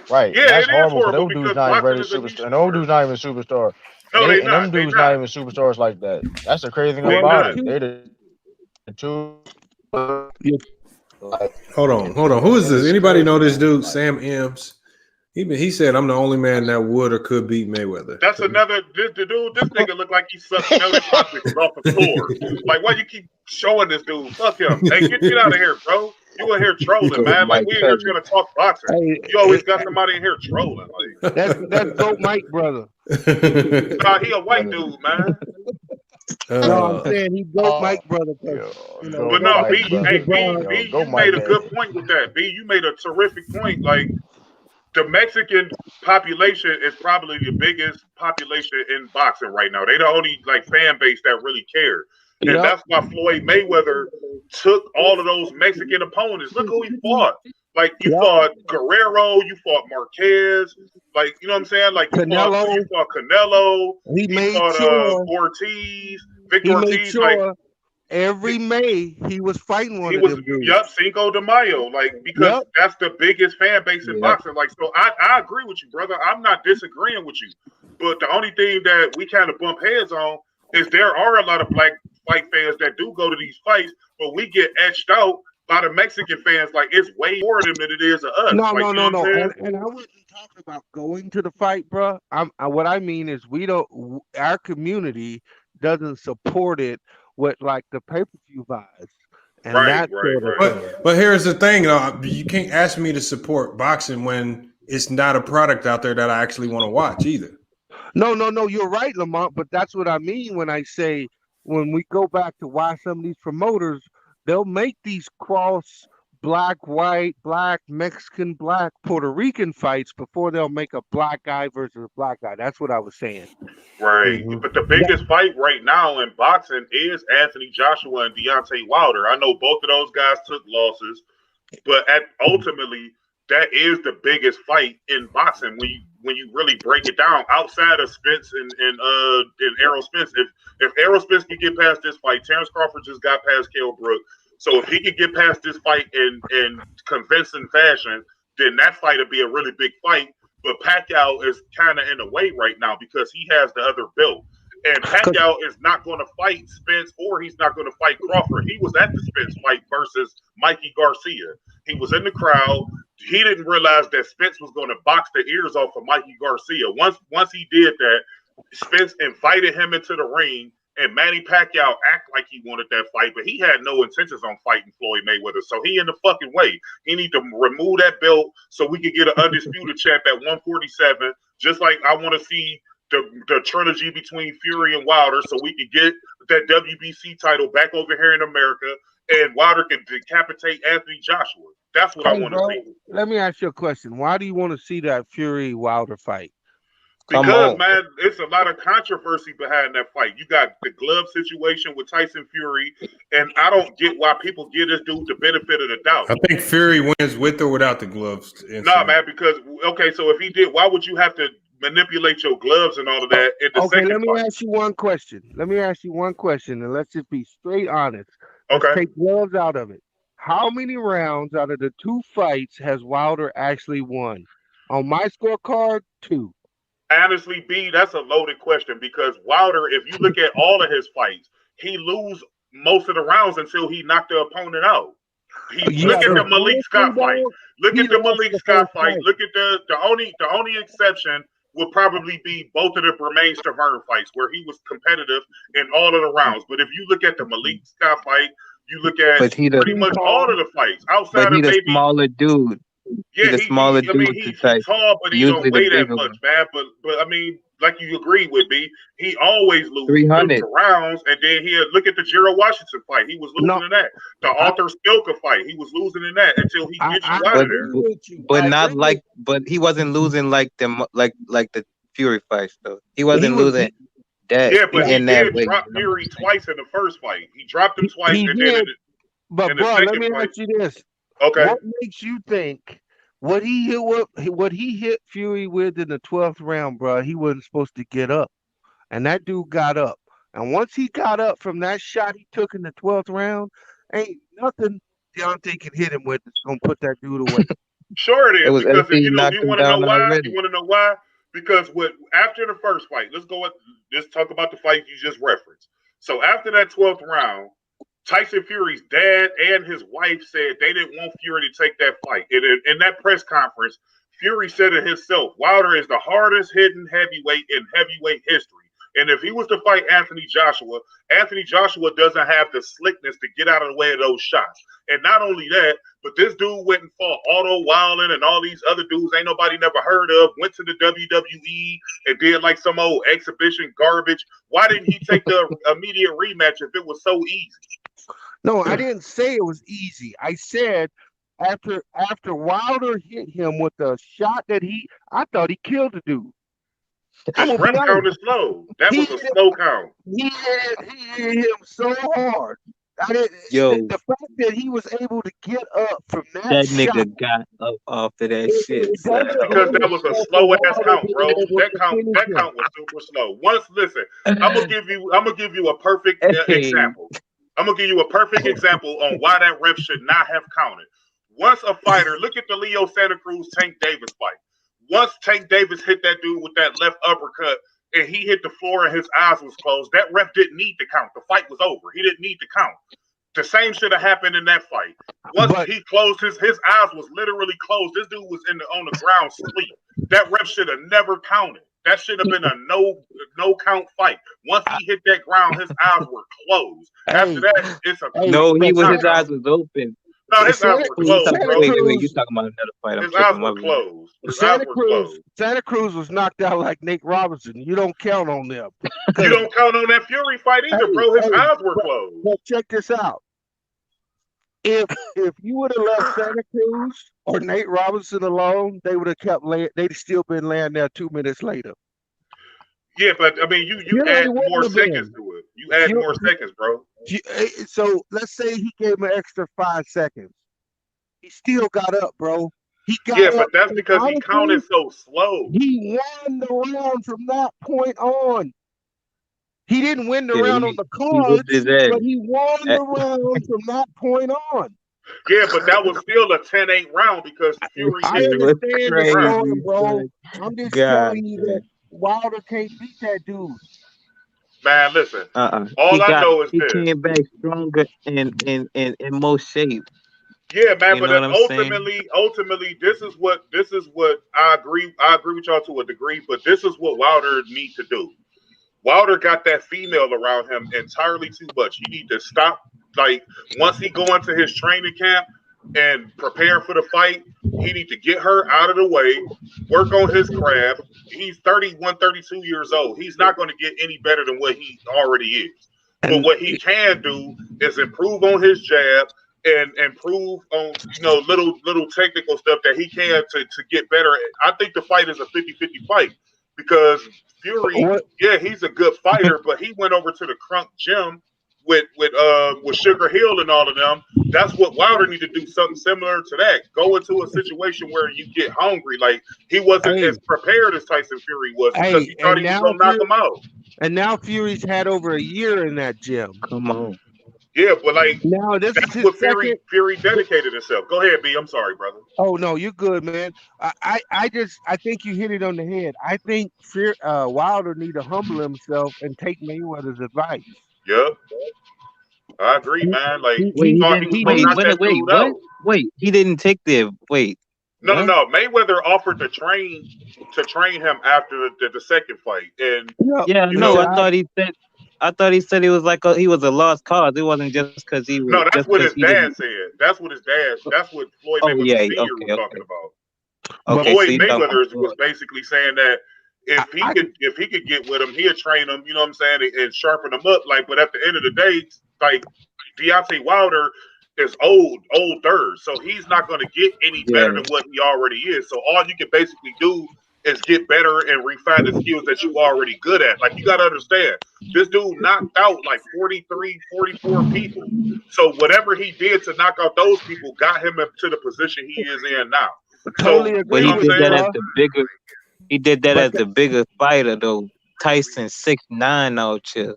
Speaker 3: Right.
Speaker 5: Yeah,
Speaker 3: that's
Speaker 5: it
Speaker 3: horrible.
Speaker 5: is horrible.
Speaker 3: Those dudes not even ready to superstar. And those dudes not even superstar.
Speaker 5: No, they
Speaker 3: not. And them dudes not even superstars like that. That's the crazy thing about it. They the two.
Speaker 1: Hold on. Who is this? Anybody know this dude? Sam Ems. He said, I'm the only man that would or could beat Mayweather.
Speaker 5: That's another. This nigga look like he's sucking Nelly Poppins off the floor. Like, why you keep showing this dude? Fuck him. Hey, get out of here, bro. You in here trolling, man. Like, we in here trying to talk boxing. You always got somebody in here trolling. Like,
Speaker 2: that's Goat Mike, brother.
Speaker 5: Nah, he a white dude, man.
Speaker 2: No, I'm saying he Goat Mike, brother.
Speaker 5: But no, B, you made a good point with that. B, you made a terrific point. Like, the Mexican population is probably the biggest population in boxing right now. They the only fan base that really care. And that's why Floyd Mayweather took all of those Mexican opponents. Look who he fought. Like, you fought Guerrero, you fought Marquez, like, you know what I'm saying? Like, you fought Canelo, he fought Ortiz, Victor Ortiz. Sure
Speaker 2: every May he was fighting one of them dudes.
Speaker 5: Cinco de Mayo, because that's the biggest fan base in boxing. Like, so I agree with you, brother. I'm not disagreeing with you. But the only thing that we kind of bump heads on is there are a lot of black fight fans that do go to these fights, but we get etched out by the Mexican fans. Like, it's way more of them than it is of us.
Speaker 2: No. And I wouldn't talk about going to the fight, bro. What I mean is our community doesn't support it with the pay-per-view vibes. And
Speaker 5: right.
Speaker 1: But here's the thing, you can't ask me to support boxing when it's not a product out there that I actually want to watch either.
Speaker 2: No, you're right, Lamont, but that's what I mean when I say, when we go back to why some of these promoters, they'll make these cross black, white, black, Mexican, black, Puerto Rican fights before they'll make a black guy versus a black guy. That's what I was saying.
Speaker 5: Right. Mm-hmm. But the biggest fight right now in boxing is Anthony Joshua and Deontay Wilder. I know both of those guys took losses, but ultimately that is the biggest fight in boxing when you really break it down. Outside of Spence and Errol Spence, if Errol Spence can get past this fight, Terrence Crawford just got past Kell Brook. So if he could get past this fight in convincing fashion, then that fight would be a really big fight. But Pacquiao is kind of in the way right now because he has the other belt. And Pacquiao is not going to fight Spence or he's not going to fight Crawford. He was at the Spence fight versus Mikey Garcia. He was in the crowd. He didn't realize that Spence was going to box the ears off of Mikey Garcia. Once he did that, Spence invited him into the ring, and Manny Pacquiao act like he wanted that fight, but he had no intentions on fighting Floyd Mayweather. So he in the fucking way. He need to remove that belt so we can get an undisputed champ at 147. Just like I want to see the trilogy between Fury and Wilder, so we can get that WBC title back over here in America, and Wilder can decapitate Anthony Joshua. That's what I want to see.
Speaker 2: Let me ask you a question. Why do you want to see that Fury Wilder fight?
Speaker 5: Because, man, it's a lot of controversy behind that fight. You got the glove situation with Tyson Fury, and I don't get why people give this dude the benefit of the doubt.
Speaker 1: I think Fury wins with or without the gloves.
Speaker 5: No, man, because, so if he did, why would you have to manipulate your gloves and all of that in the second
Speaker 2: let me
Speaker 5: fight?
Speaker 2: ask you one question. And let's just be straight honest.
Speaker 5: Okay.
Speaker 2: Let's take gloves out of it. how many rounds out of the 2 fights has Wilder actually won? On my scorecard, 2.
Speaker 5: Honestly, B, that's a loaded question because Wilder, if you look at all of his fights, he lose most of the rounds until he knocked the opponent out. Look at the Malik Scott fight. Look at the Malik Scott fight. Look at the only exception would probably be both of the Bermain Stavern fights where he was competitive in all of the rounds. But if you look at the Malik Scott fight, you look at pretty much all of the fights outside of maybe
Speaker 6: smaller dude.
Speaker 5: Yeah, he's tall, but he don't weigh that much, man. But I mean, like you agree with me, he always loses the rounds, and then look at the Gerald Washington fight. He was losing in that. The Arthur Skilka fight, he was losing in that until he gets you out of there.
Speaker 6: But he wasn't losing like the Fury fights though. He wasn't losing that.
Speaker 5: Yeah, but he did drop Fury twice in the first fight. He dropped him twice, and then
Speaker 2: but bro, let me ask you this.
Speaker 5: Okay.
Speaker 2: What makes you think what he hit Fury with in the 12th round, bro? He wasn't supposed to get up, and that dude got up. And once he got up from that shot he took in the 12th round, ain't nothing Deontay can hit him with that's gonna put that dude away.
Speaker 5: Sure it is, because you want to know why? You want to know why? Because after the first fight, let's talk about the fight you just referenced. So after that 12th round, Tyson Fury's dad and his wife said they didn't want Fury to take that fight. In that press conference, Fury said it himself, Wilder is the hardest hitting heavyweight in heavyweight history. And if he was to fight Anthony Joshua doesn't have the slickness to get out of the way of those shots. And not only that, but this dude went and fought Otto Wildin and all these other dudes ain't nobody never heard of, went to the WWE and did like some old exhibition garbage. Why didn't he take the immediate rematch if it was so easy?
Speaker 2: No, I didn't say it was easy. I said after Wilder hit him with the shot that I thought he killed the dude.
Speaker 5: His rep count is slow. That was a slow count.
Speaker 2: He hit him so hard. The fact that he was able to get up from that shot,
Speaker 6: nigga got up off of that shit.
Speaker 5: Because that was a slow ass count, bro. That count was super slow. Listen, I'm gonna give you a perfect example. I'm gonna give you a perfect example on why that ref should not have counted. Once a fighter, look at the Leo Santa Cruz Tank Davis fight. Once Tank Davis hit that dude with that left uppercut and he hit the floor and his eyes was closed, that ref didn't need to count. The fight was over. He didn't need to count. The same should have happened in that fight. Once he closed, his eyes was literally closed. This dude was on the ground sleep. That ref should have never counted. That should have been a no count fight. Once he hit that ground, his eyes were closed. After that, it's a
Speaker 6: his eyes was open.
Speaker 5: No, his eyes were closed, bro.
Speaker 6: Wait, you talking about another fight?
Speaker 5: His eyes were closed.
Speaker 2: Santa Cruz was knocked out like Nate Robinson. You don't count on them.
Speaker 5: You don't count on that Fury fight either, bro. His eyes were closed.
Speaker 2: But check this out. If you would have left Santa Cruz or Nate Robinson alone, they would have kept laying. They'd still been laying there 2 minutes later.
Speaker 5: Yeah, but I mean, you add more seconds to it. You add more seconds, bro.
Speaker 2: So let's say he gave him an extra 5 seconds. He still got up, bro.
Speaker 5: But that's because he counted so slow.
Speaker 2: He won the round from that point on. He didn't win the round on the card, but he won the round from that point on.
Speaker 5: Yeah, but that was still a 10-8 round because Fury
Speaker 2: did the round, bro. I'm just telling you that Wilder can't beat that dude.
Speaker 5: Man, listen. All I know is this.
Speaker 6: He came back stronger and in most shape.
Speaker 5: Yeah, man, but ultimately, this is what I agree with y'all to a degree, but this is what Wilder needs to do. Wilder got that female around him entirely too much. He need to stop. Like, once he go into his training camp and prepare for the fight, he need to get her out of the way, work on his craft. He's 31, 32 years old. He's not going to get any better than what he already is. But what he can do is improve on his jab and improve on, little technical stuff that he can to get better. I think the fight is a 50-50 fight because Fury, he's a good fighter, but he went over to the Crunk Gym with Sugar Hill and all of them. That's what Wilder need to do, something similar to that. Go into a situation where you get hungry. Like, he wasn't as prepared as Tyson Fury was because he thought he was going to knock him out.
Speaker 2: And now Fury's had over a year in that gym.
Speaker 6: Come on.
Speaker 5: Yeah, but like
Speaker 2: now this is
Speaker 5: that's
Speaker 2: his
Speaker 5: what
Speaker 2: second.
Speaker 5: Fury dedicated himself. Go ahead, B. I'm sorry, brother.
Speaker 2: Oh no, you're good, man. I think you hit it on the head. I think Wilder need to humble himself and take Mayweather's advice.
Speaker 5: Yep. I agree, man. Like
Speaker 6: Wait,
Speaker 5: he
Speaker 6: he
Speaker 5: thought he
Speaker 6: didn't.
Speaker 5: was gonna
Speaker 6: Wait,
Speaker 5: knock that
Speaker 6: wait,
Speaker 5: dude
Speaker 6: what?
Speaker 5: out.
Speaker 6: Wait, he didn't take the. Wait,
Speaker 5: No,
Speaker 6: what?
Speaker 5: no. Mayweather offered to train him after the second fight, and
Speaker 6: Yeah,
Speaker 5: you
Speaker 6: no,
Speaker 5: know,
Speaker 6: I thought he said he was like he was a lost cause. It wasn't just because he was
Speaker 5: no, that's
Speaker 6: just
Speaker 5: what
Speaker 6: because
Speaker 5: his
Speaker 6: he
Speaker 5: dad
Speaker 6: didn't.
Speaker 5: said. That's what his dad. That's what Floyd
Speaker 6: Oh
Speaker 5: Mayweather
Speaker 6: yeah,
Speaker 5: Sr. was
Speaker 6: okay,
Speaker 5: talking about.
Speaker 6: okay. So
Speaker 5: Floyd
Speaker 6: you talking
Speaker 5: Mayweather
Speaker 6: about
Speaker 5: was basically saying that if he could get with him, he'd train him. You know what I'm saying, and sharpen him up. Like, but at the end of the day, like Deontay Wilder is older, so he's not going to get any better than what he already is. So all you can basically do is get better and refine the skills that you already good at. Like, you got to understand, this dude knocked out like 43, 44 people. So whatever he did to knock out those people got him up to the position he is in now.
Speaker 2: Totally
Speaker 5: So,
Speaker 2: agree
Speaker 5: you know
Speaker 6: he
Speaker 5: what
Speaker 2: with
Speaker 5: I'm
Speaker 6: did that
Speaker 5: saying?
Speaker 6: as the bigger. He did that
Speaker 2: But
Speaker 6: as the bigger fighter though. Tyson 6'9" out here.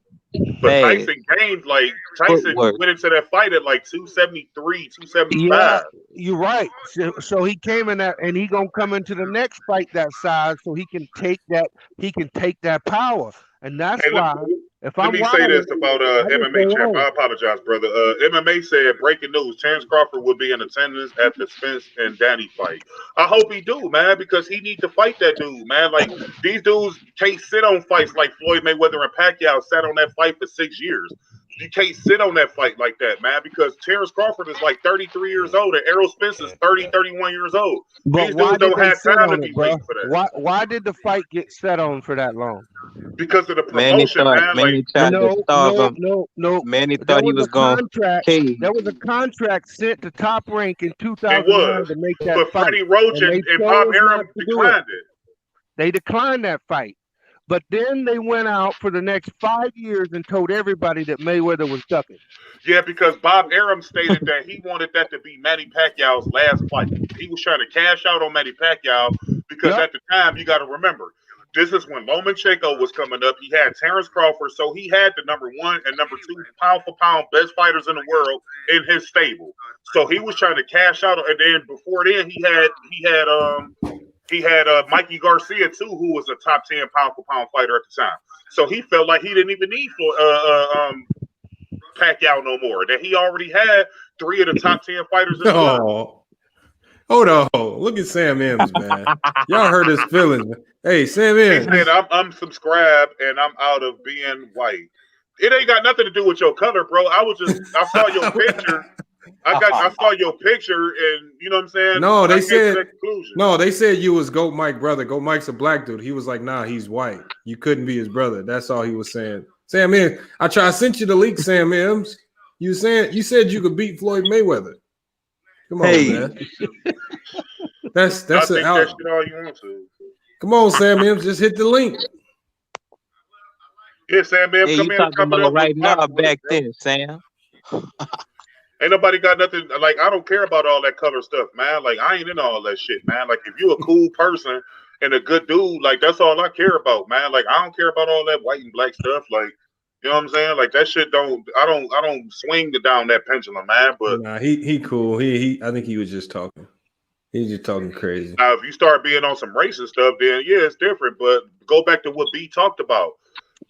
Speaker 5: But
Speaker 6: Bad
Speaker 5: Tyson
Speaker 6: footwork.
Speaker 5: went into that fight at like 273, 275.
Speaker 2: yeah, you're right. So he came in that, and he gonna come into the next fight that size, so he can take that. He can take that power, and that's
Speaker 5: Hey,
Speaker 2: why. If
Speaker 5: let
Speaker 2: I'm
Speaker 5: me say
Speaker 2: Wilder,
Speaker 5: this about
Speaker 2: I would
Speaker 5: MMA
Speaker 2: say,
Speaker 5: champ.
Speaker 2: hey,
Speaker 5: I apologize, brother. MMA said breaking news: Terrence Crawford will be in attendance at the Spence and Danny fight. I hope he do, man, because he need to fight that dude, man. Like, these dudes can't sit on fights like Floyd Mayweather and Pacquiao sat on that fight for 6 years. You can't sit on that fight like that, man, because Terrence Crawford is like 33 years old and Errol Spence is 30, 31 years old.
Speaker 2: but
Speaker 5: These
Speaker 2: why
Speaker 5: dudes
Speaker 2: did
Speaker 5: don't
Speaker 2: they
Speaker 5: have
Speaker 2: sit
Speaker 5: time to
Speaker 2: on
Speaker 5: be
Speaker 2: it, bro?
Speaker 5: waiting for that
Speaker 2: Why did the fight get set on for that long?
Speaker 5: because of the
Speaker 6: Manny
Speaker 5: promotion,
Speaker 6: thought
Speaker 5: man. Like,
Speaker 6: Manny tried to starve him.
Speaker 2: No.
Speaker 6: Manny
Speaker 2: There
Speaker 6: thought he
Speaker 2: was
Speaker 6: was
Speaker 2: a
Speaker 6: going
Speaker 2: contract.
Speaker 6: cage.
Speaker 2: There was a contract sent to Top Rank in
Speaker 5: it
Speaker 2: 2009
Speaker 5: was.
Speaker 2: to make that
Speaker 5: But
Speaker 2: fight,
Speaker 5: Freddie Roach
Speaker 2: and they
Speaker 5: and Bob
Speaker 2: chose not
Speaker 5: Arum
Speaker 2: to do it.
Speaker 5: declined it.
Speaker 2: They declined that fight. But then they went out for the next 5 years and told everybody that Mayweather was ducking.
Speaker 5: Yeah, because Bob Arum stated that he wanted that to be Manny Pacquiao's last fight. He was trying to cash out on Manny Pacquiao because
Speaker 2: Yep.
Speaker 5: at the time, you got to remember, this is when Lomachenko was coming up. He had Terrence Crawford, so he had the number 1 and number 2 pound for pound best fighters in the world in his stable. So he was trying to cash out, and then before then, he had Mikey Garcia too, who was a top 10 pound for pound fighter at the time. So he felt like he didn't even need Pacquiao no more. That he already had 3 of the top 10 fighters in the world.
Speaker 1: Hold on. Look at Sam M's, man. Y'all hurt his feelings. Hey, Sam M's.
Speaker 5: He said, I'm subscribed and I'm out of being white. It ain't got nothing to do with your color, bro. I saw your picture. I saw your picture, and you know what I'm saying?
Speaker 1: No, they said
Speaker 5: that conclusion.
Speaker 1: no, they said you was Goat Mike brother. Goat Mike's a black dude. He was like, nah, he's white. You couldn't be his brother. That's all he was saying. Sam M, I sent you the leak, Sam M's. You said you could beat Floyd Mayweather. Come on, man. That's
Speaker 5: I think
Speaker 1: out.
Speaker 5: that shit all you want to.
Speaker 1: Come on, Sam M's. Just hit the link.
Speaker 5: Yeah, Sam M,
Speaker 6: Hey,
Speaker 5: come
Speaker 6: you
Speaker 5: in.
Speaker 6: talking about right now, back then, Sam?
Speaker 5: Ain't nobody got nothing. Like, I don't care about all that color stuff, man. Like, I ain't into all that shit, man. Like, if you a cool person and a good dude, like, that's all I care about, man. Like, I don't care about all that white and black stuff. Like, you know what I'm saying? Like, that shit I don't swing down that pendulum, man. But
Speaker 1: nah, he cool. I think he was just talking. He's just talking crazy.
Speaker 5: Now, if you start being on some racist stuff, then yeah, it's different. But go back to what B talked about.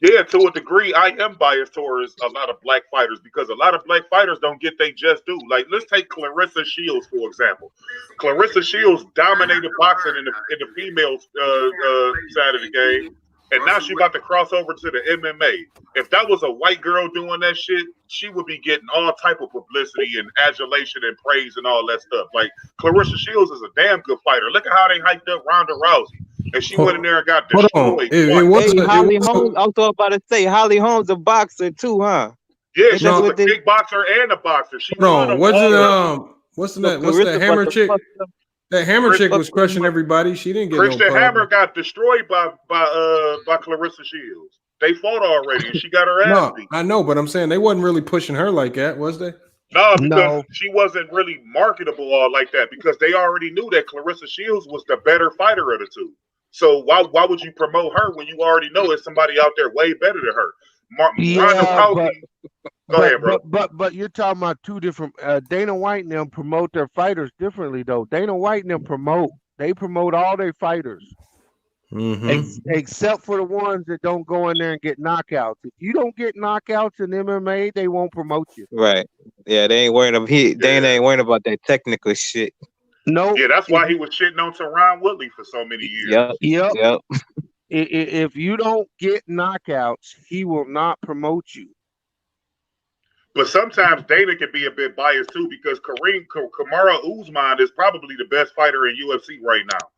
Speaker 5: Yeah, to a degree, I am biased towards a lot of black fighters because a lot of black fighters don't get they just due. Like, let's take Clarissa Shields, for example. Clarissa Shields dominated boxing in the female side of the game, and now she's about to cross over to the MMA. If that was a white girl doing that shit, she would be getting all type of publicity and adulation and praise and all that stuff. Like, Clarissa Shields is a damn good fighter. Look at how they hyped up Ronda Rousey. And she went in there and got destroyed.
Speaker 6: Holly Holmes, I was about to say, Holly Holmes a boxer too, huh?
Speaker 5: Yeah, she's a kickboxer and a boxer. She
Speaker 1: what's the hammer chick? That hammer chick was crushing everybody. She didn't get
Speaker 5: Christian
Speaker 1: no
Speaker 5: Hammer got destroyed by Clarissa Shields. They fought already, and she got her ass beat.
Speaker 1: I know, but I'm saying they wasn't really pushing her like that, was they?
Speaker 5: No, because she wasn't really marketable all like that because they already knew that Clarissa Shields was the better fighter of the two. So why would you promote her when you already know it's somebody out there way better than her? Go ahead, bro.
Speaker 2: But you're talking about two different. Dana White and them promote their fighters differently, though. Dana White and them promote all their fighters, except for the ones that don't go in there and get knockouts. If you don't get knockouts in MMA, they won't promote you.
Speaker 6: Right. Yeah, they ain't worrying about Dana ain't worrying about that technical shit.
Speaker 2: No.
Speaker 5: Yeah, that's why he was shitting on Teron Woodley for so many years.
Speaker 2: Yep. If you don't get knockouts, he will not promote you.
Speaker 5: But sometimes Dana can be a bit biased too, because Kamaru Usman is probably the best fighter in UFC right now.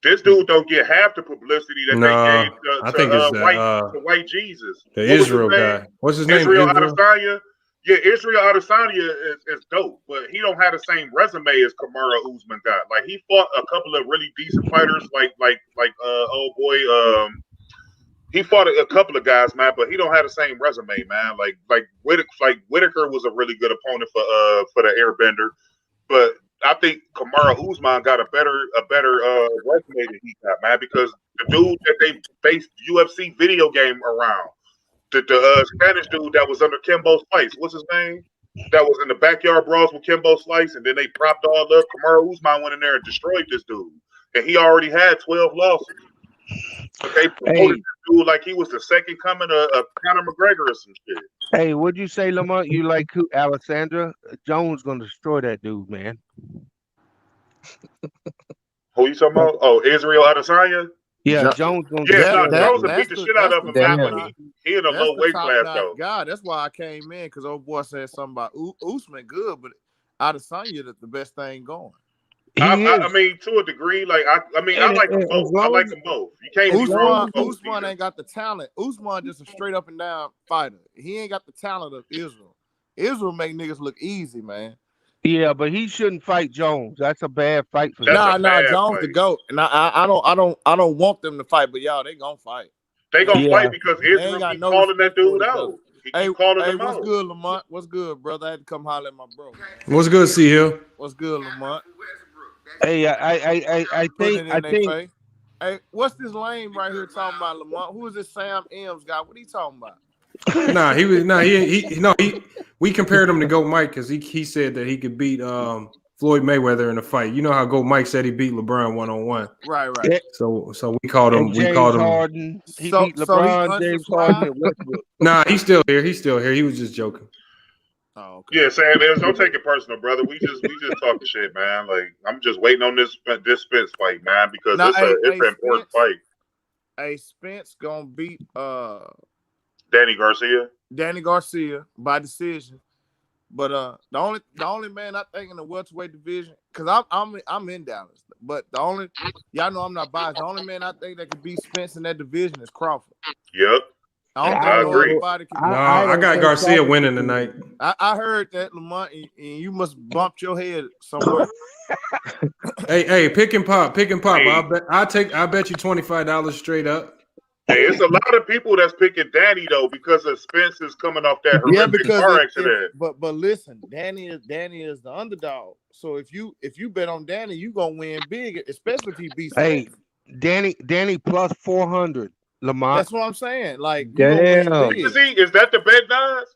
Speaker 5: This dude don't get half the publicity that they gave to White Jesus.
Speaker 1: The Israel guy. What's his name?
Speaker 5: Israel Adesanya. Yeah, Israel Adesanya is dope, but he don't have the same resume as Kamaru Usman got. Like, he fought a couple of really decent fighters, he fought a couple of guys, man, but he don't have the same resume, man. Like Whitaker was a really good opponent for the Airbender, but I think Kamaru Usman got a better resume than he got, man, because the dude that they based UFC video game around, the Spanish dude that was under Kimbo Slice, what's his name? That was in the backyard brawls with Kimbo Slice, and then they propped all up. Kamaru Usman went in there and destroyed this dude, and he already had 12 losses. But they promoted this dude like he was the second coming of Conor McGregor or some shit.
Speaker 2: Hey, what'd you say, Lamont? You like Alexandra? Jones gonna destroy that dude, man.
Speaker 5: Who you talking about? Oh, Israel Adesanya?
Speaker 2: Yeah, Jones gonna
Speaker 5: Jones will beat the shit out of him, but he in a low weight class though.
Speaker 7: God, that's why I came in, because old boy said something about Usman good, but Adesanya the best thing going.
Speaker 5: I mean, to a degree, like I like them both. I like them both. You can't be wrong.
Speaker 7: Usman ain't got the talent. Usman just a straight up and down fighter. He ain't got the talent of Israel. Israel make niggas look easy, man.
Speaker 2: Yeah, but he shouldn't fight Jones. That's a bad fight for him.
Speaker 7: Nah, Jones the GOAT. And I don't want them to fight, but y'all, they gonna fight.
Speaker 5: They gonna fight because Israel keep calling that dude out.
Speaker 7: Hey, what's good, Lamont? What's good, brother? I had to come holler at my bro.
Speaker 1: What's good, C Hill?
Speaker 7: What's good, Lamont?
Speaker 2: Hey, I think.
Speaker 7: Hey, what's this lame right here talking about, Lamont? Who is this Sam M's guy? What he talking about? We compared him to Goat Mike because he said that he could beat Floyd Mayweather in a fight. You know how Goat Mike said he beat LeBron 1-on-1. Right.
Speaker 1: So we called him.
Speaker 2: Harden. He beat LeBron. James Harden.
Speaker 1: Nah, he's still here. He was just joking.
Speaker 7: Oh, okay.
Speaker 5: Yeah, Sam, don't take it personal, brother. We just talking shit, man. Like, I'm just waiting on this Spence fight, man, because it's an important fight.
Speaker 7: Hey, Spence gonna beat
Speaker 5: Danny Garcia
Speaker 7: by decision. But the only man I think in the welterweight division, because I'm in Dallas, but y'all know I'm not biased. The only man I think that could beat Spence in that division is Crawford.
Speaker 5: Yep.
Speaker 7: I
Speaker 5: agree.
Speaker 1: I got Garcia winning tonight.
Speaker 7: I heard that, Lamont, and you must bump your head somewhere.
Speaker 1: Hey, pick and pop. Hey. I bet you $25 straight up.
Speaker 5: Hey, it's a lot of people that's picking Danny though because of Spence is coming off that horrific car accident.
Speaker 7: But listen, Danny is the underdog. So if you bet on Danny, you gonna win big, especially if he beats.
Speaker 2: Hey, Danny plus 400. Lamont.
Speaker 7: That's what I'm saying. Like,
Speaker 6: damn.
Speaker 5: Is that the bet, guys?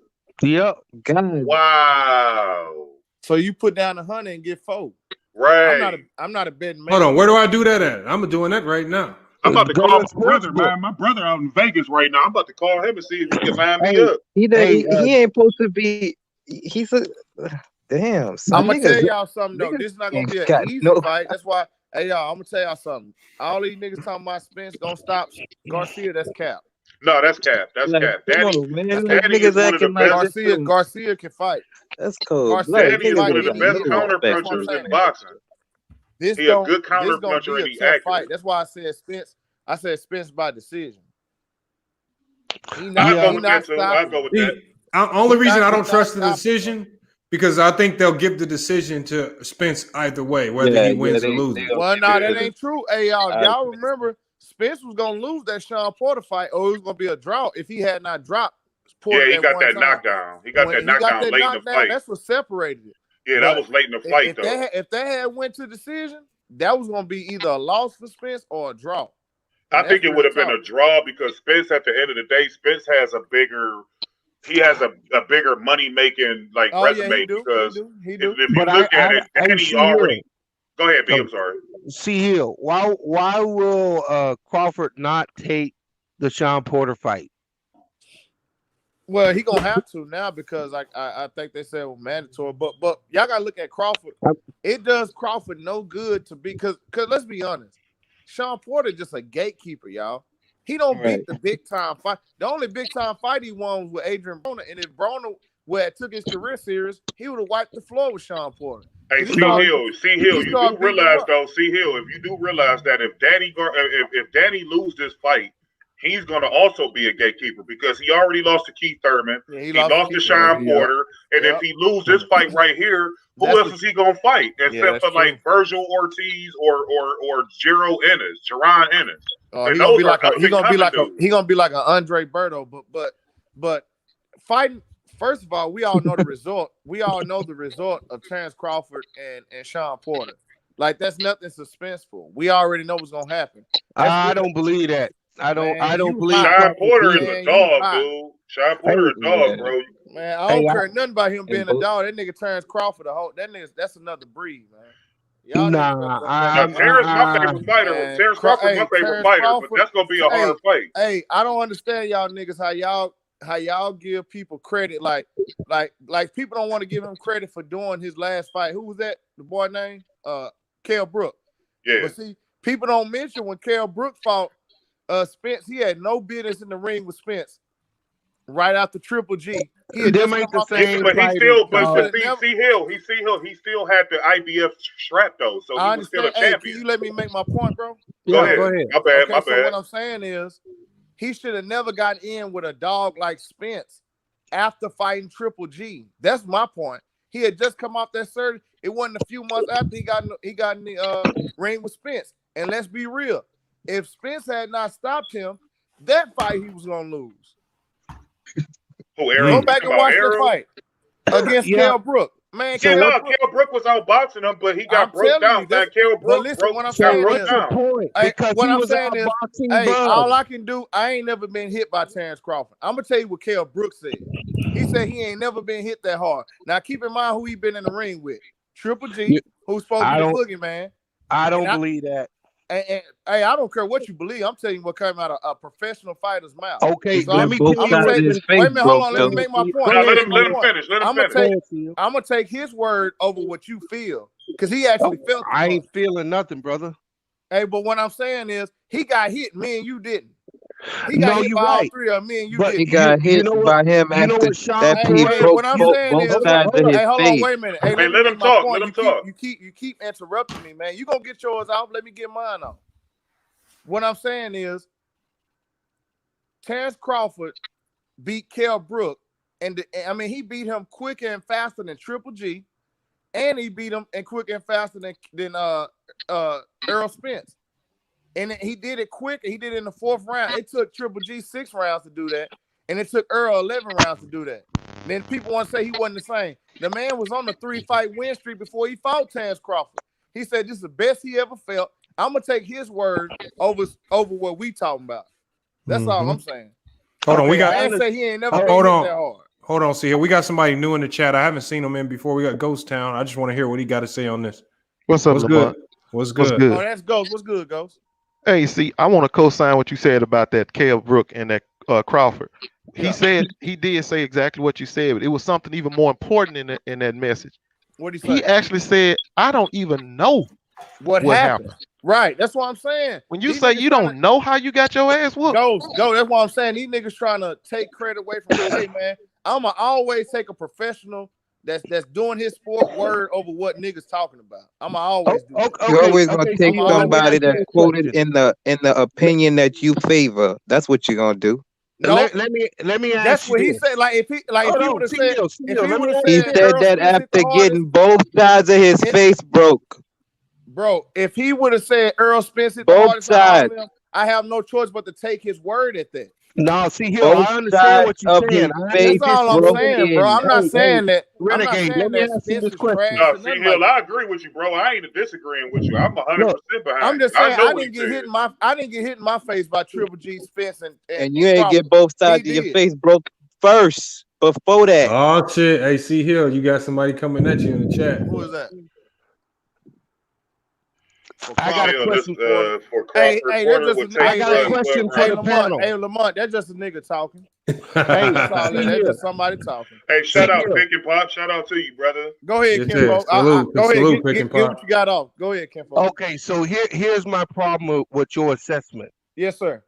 Speaker 2: Yep.
Speaker 6: God.
Speaker 5: Wow.
Speaker 7: So you put down 100 and get 4.
Speaker 5: Right.
Speaker 7: I'm not a betting man.
Speaker 1: Hold on. Where do I do that at? I'm doing that right now.
Speaker 5: I'm about to call my brother, man. My brother out in Vegas right now. I'm about to call him and see if he can line me up.
Speaker 6: He ain't supposed to be. He's a damn.
Speaker 7: I'm gonna tell y'all something though. This is not gonna be an easy fight. That's why. Hey y'all, I'm gonna tell y'all something. All these niggas talking about Spence gonna stop Garcia. That's cap.
Speaker 5: No, that's cap. That's cap. Danny is one of the best.
Speaker 7: Garcia can fight.
Speaker 6: That's cool.
Speaker 5: Danny is one of the best counter punchers in boxing. He's a good counter puncher and he's accurate.
Speaker 7: That's why I said Spence. I said Spence by decision.
Speaker 5: I'll go with that.
Speaker 1: Only reason I don't trust the decision because I think they'll give the decision to Spence either way, whether he wins or loses.
Speaker 7: Well, no, that ain't true. Hey, y'all remember Spence was gonna lose that Sean Porter fight, or it was gonna be a draw if he had not dropped Porter.
Speaker 5: Yeah, he got that knockdown. He got that knockdown late in the fight.
Speaker 7: That's what separated it.
Speaker 5: Yeah, that was late in the fight, though.
Speaker 7: If they had went to decision, that was gonna be either a loss for Spence or a draw.
Speaker 5: I think it would have been a draw because Spence, at the end of the day, Spence has a bigger he has a bigger money making resume because
Speaker 2: he do.
Speaker 5: if you look at it, Danny already. Go ahead, B. I'm sorry.
Speaker 2: C Hill, why will Crawford not take the Sean Porter fight?
Speaker 7: Well, he gonna have to now because I think they said it was mandatory. But y'all gotta look at Crawford. It does Crawford no good to be because let's be honest, Sean Porter just a gatekeeper, y'all. He don't beat the big time fight. The only big time fight he won was with Adrian Broner, and if Broner took his career serious, he would have wiped the floor with Sean Porter.
Speaker 5: Hey, C Hill, you do realize though, C Hill, if you do realize that if Danny lose this fight, he's going to also be a gatekeeper because he already lost to Keith Thurman. Yeah, he lost to Sean Porter. And if he loses this fight right here, who else is he going to fight except for like Virgil Ortiz or Jaron Ennis?
Speaker 7: He's gonna be like an Andre Berto, but fighting. First of all, we all know the result. We all know the result of Terrence Crawford and Sean Porter. Like that's nothing suspenseful. We already know what's gonna happen.
Speaker 2: I don't believe that. I don't believe
Speaker 5: Sean Porter is a dog, dude. Sean Porter a dog, bro.
Speaker 7: Man, I don't care nothing about him being a dog. That nigga Terrence Crawford, that's another breed, man.
Speaker 5: Terrence my favorite fighter. Terrence Crawford my favorite fighter, but that's gonna be a hard fight.
Speaker 7: Hey, I don't understand y'all niggas how y'all give people credit like people don't want to give him credit for doing his last fight. Who was that? The boy name? Kell Brook.
Speaker 5: Yeah.
Speaker 7: But see, people don't mention when Kell Brook fought Spence, he had no business in the ring with Spence. Right after Triple G, he had
Speaker 2: them ain't the same.
Speaker 5: But he still had the IBF strap though, so he was still a champion.
Speaker 7: Can you let me make my point, bro?
Speaker 5: Go ahead. My bad.
Speaker 7: So what I'm saying is, he should have never gotten in with a dog like Spence after fighting Triple G. That's my point. He had just come off that surgery. It wasn't a few months after he got in the ring with Spence. And let's be real, if Spence had not stopped him, that fight he was gonna lose. Go back and watch the fight against Kell Brook. Man,
Speaker 5: Kell Brook was outboxing him, but he got broke down. Kell Brook
Speaker 7: what I'm saying is, all I can do, I ain't never been hit by Terrence Crawford. I'm gonna tell you what Kell Brook said. He said he ain't never been hit that hard. Now keep in mind who he been in the ring with. Triple G, who's supposed to be the boogeyman.
Speaker 2: I don't believe that.
Speaker 7: And hey, I don't care what you believe. I'm telling you what came out of a professional fighter's mouth.
Speaker 2: Okay,
Speaker 7: so let me wait a minute, hold on. Let me make my point.
Speaker 5: No, let him finish.
Speaker 7: I'm gonna take his word over what you feel because he actually felt.
Speaker 2: I ain't feeling nothing, brother.
Speaker 7: Hey, but what I'm saying is he got hit. Me and you didn't. He got hit by all three of me and you didn't.
Speaker 6: He got hit by him after that he broke both sides of his face.
Speaker 7: Hold on, wait a minute.
Speaker 5: Hey, let him talk. Let him talk.
Speaker 7: You keep interrupting me, man. You gonna get yours off? Let me get mine off. What I'm saying is, Terrence Crawford beat Kell Brook, and he beat him quicker and faster than Triple G, and he beat him and quicker and faster than Errol Spence. And he did it quick. He did it in the fourth round. It took Triple G 6 rounds to do that. And it took Earl 11 rounds to do that. Then people want to say he wasn't the same. The man was on the 3-fight win streak before he fought Terrence Crawford. He said this is the best he ever felt. I'm going to take his word over what we talking about. That's all I'm saying.
Speaker 1: Hold on.
Speaker 7: I ain't say he ain't never been hit that hard.
Speaker 1: Hold on, see here. We got somebody new in the chat. I haven't seen him in before. We got Ghost Town. I just want to hear what he got to say on this.
Speaker 8: What's up,
Speaker 1: Lamont? What's good?
Speaker 7: Oh, that's Ghost. What's good, Ghost?
Speaker 8: Hey, see, I want to co-sign what you said about that Kell Brook and that Crawford. He did say exactly what you said, but it was something even more important in that message.
Speaker 7: What did he say?
Speaker 8: He actually said, "I don't even know
Speaker 7: what happened." Right, that's what I'm saying.
Speaker 8: When you say you don't know how you got your ass whooped,
Speaker 7: go. That's what I'm saying. These niggas trying to take credit away from me. Hey, man, I'ma always take a professional that's doing his sport word over what niggas talking about. I'ma always do that.
Speaker 6: You're always gonna take somebody that's quoted in the opinion that you favor. That's what you're gonna do.
Speaker 2: No, let me ask.
Speaker 7: That's what he said. Like if he would have said,
Speaker 6: he said that after getting both sides of his face broke.
Speaker 7: Bro, if he would have said Errol Spence hit
Speaker 6: both sides,
Speaker 7: I have no choice but to take his word at that.
Speaker 2: No, see here, I understand what you're saying.
Speaker 7: That's all I'm saying, bro. I'm not saying that.
Speaker 2: Renegade, let me ask you this question.
Speaker 5: No, see, Hill, I agree with you, bro. I ain't disagreeing with you. I'm 100% behind.
Speaker 7: I'm just saying I didn't get hit in my face by Triple G, Spence,
Speaker 6: and you ain't get both sides of your face broke first. before that.
Speaker 1: Oh shit, AC Hill, you got somebody coming at you in the chat.
Speaker 7: Who is that?
Speaker 2: I got a question
Speaker 5: for Crawford.
Speaker 7: Hey,
Speaker 5: Porter would take
Speaker 2: I got a question for the panel.
Speaker 7: Hey, Lamont, that's just a nigga talking.
Speaker 2: Hey,
Speaker 7: That's all. That's just somebody talking.
Speaker 5: Hey, shout out, Pick and Pop. Shout out to you, brother.
Speaker 7: Go ahead,
Speaker 1: Yes,
Speaker 7: Kenfo.
Speaker 1: salute,
Speaker 7: Go ahead,
Speaker 1: salute, Pick
Speaker 7: get
Speaker 1: and Pop.
Speaker 7: what you got off. Go ahead, Kenfo.
Speaker 2: Okay, so here's my problem with your assessment.
Speaker 7: Yes, sir.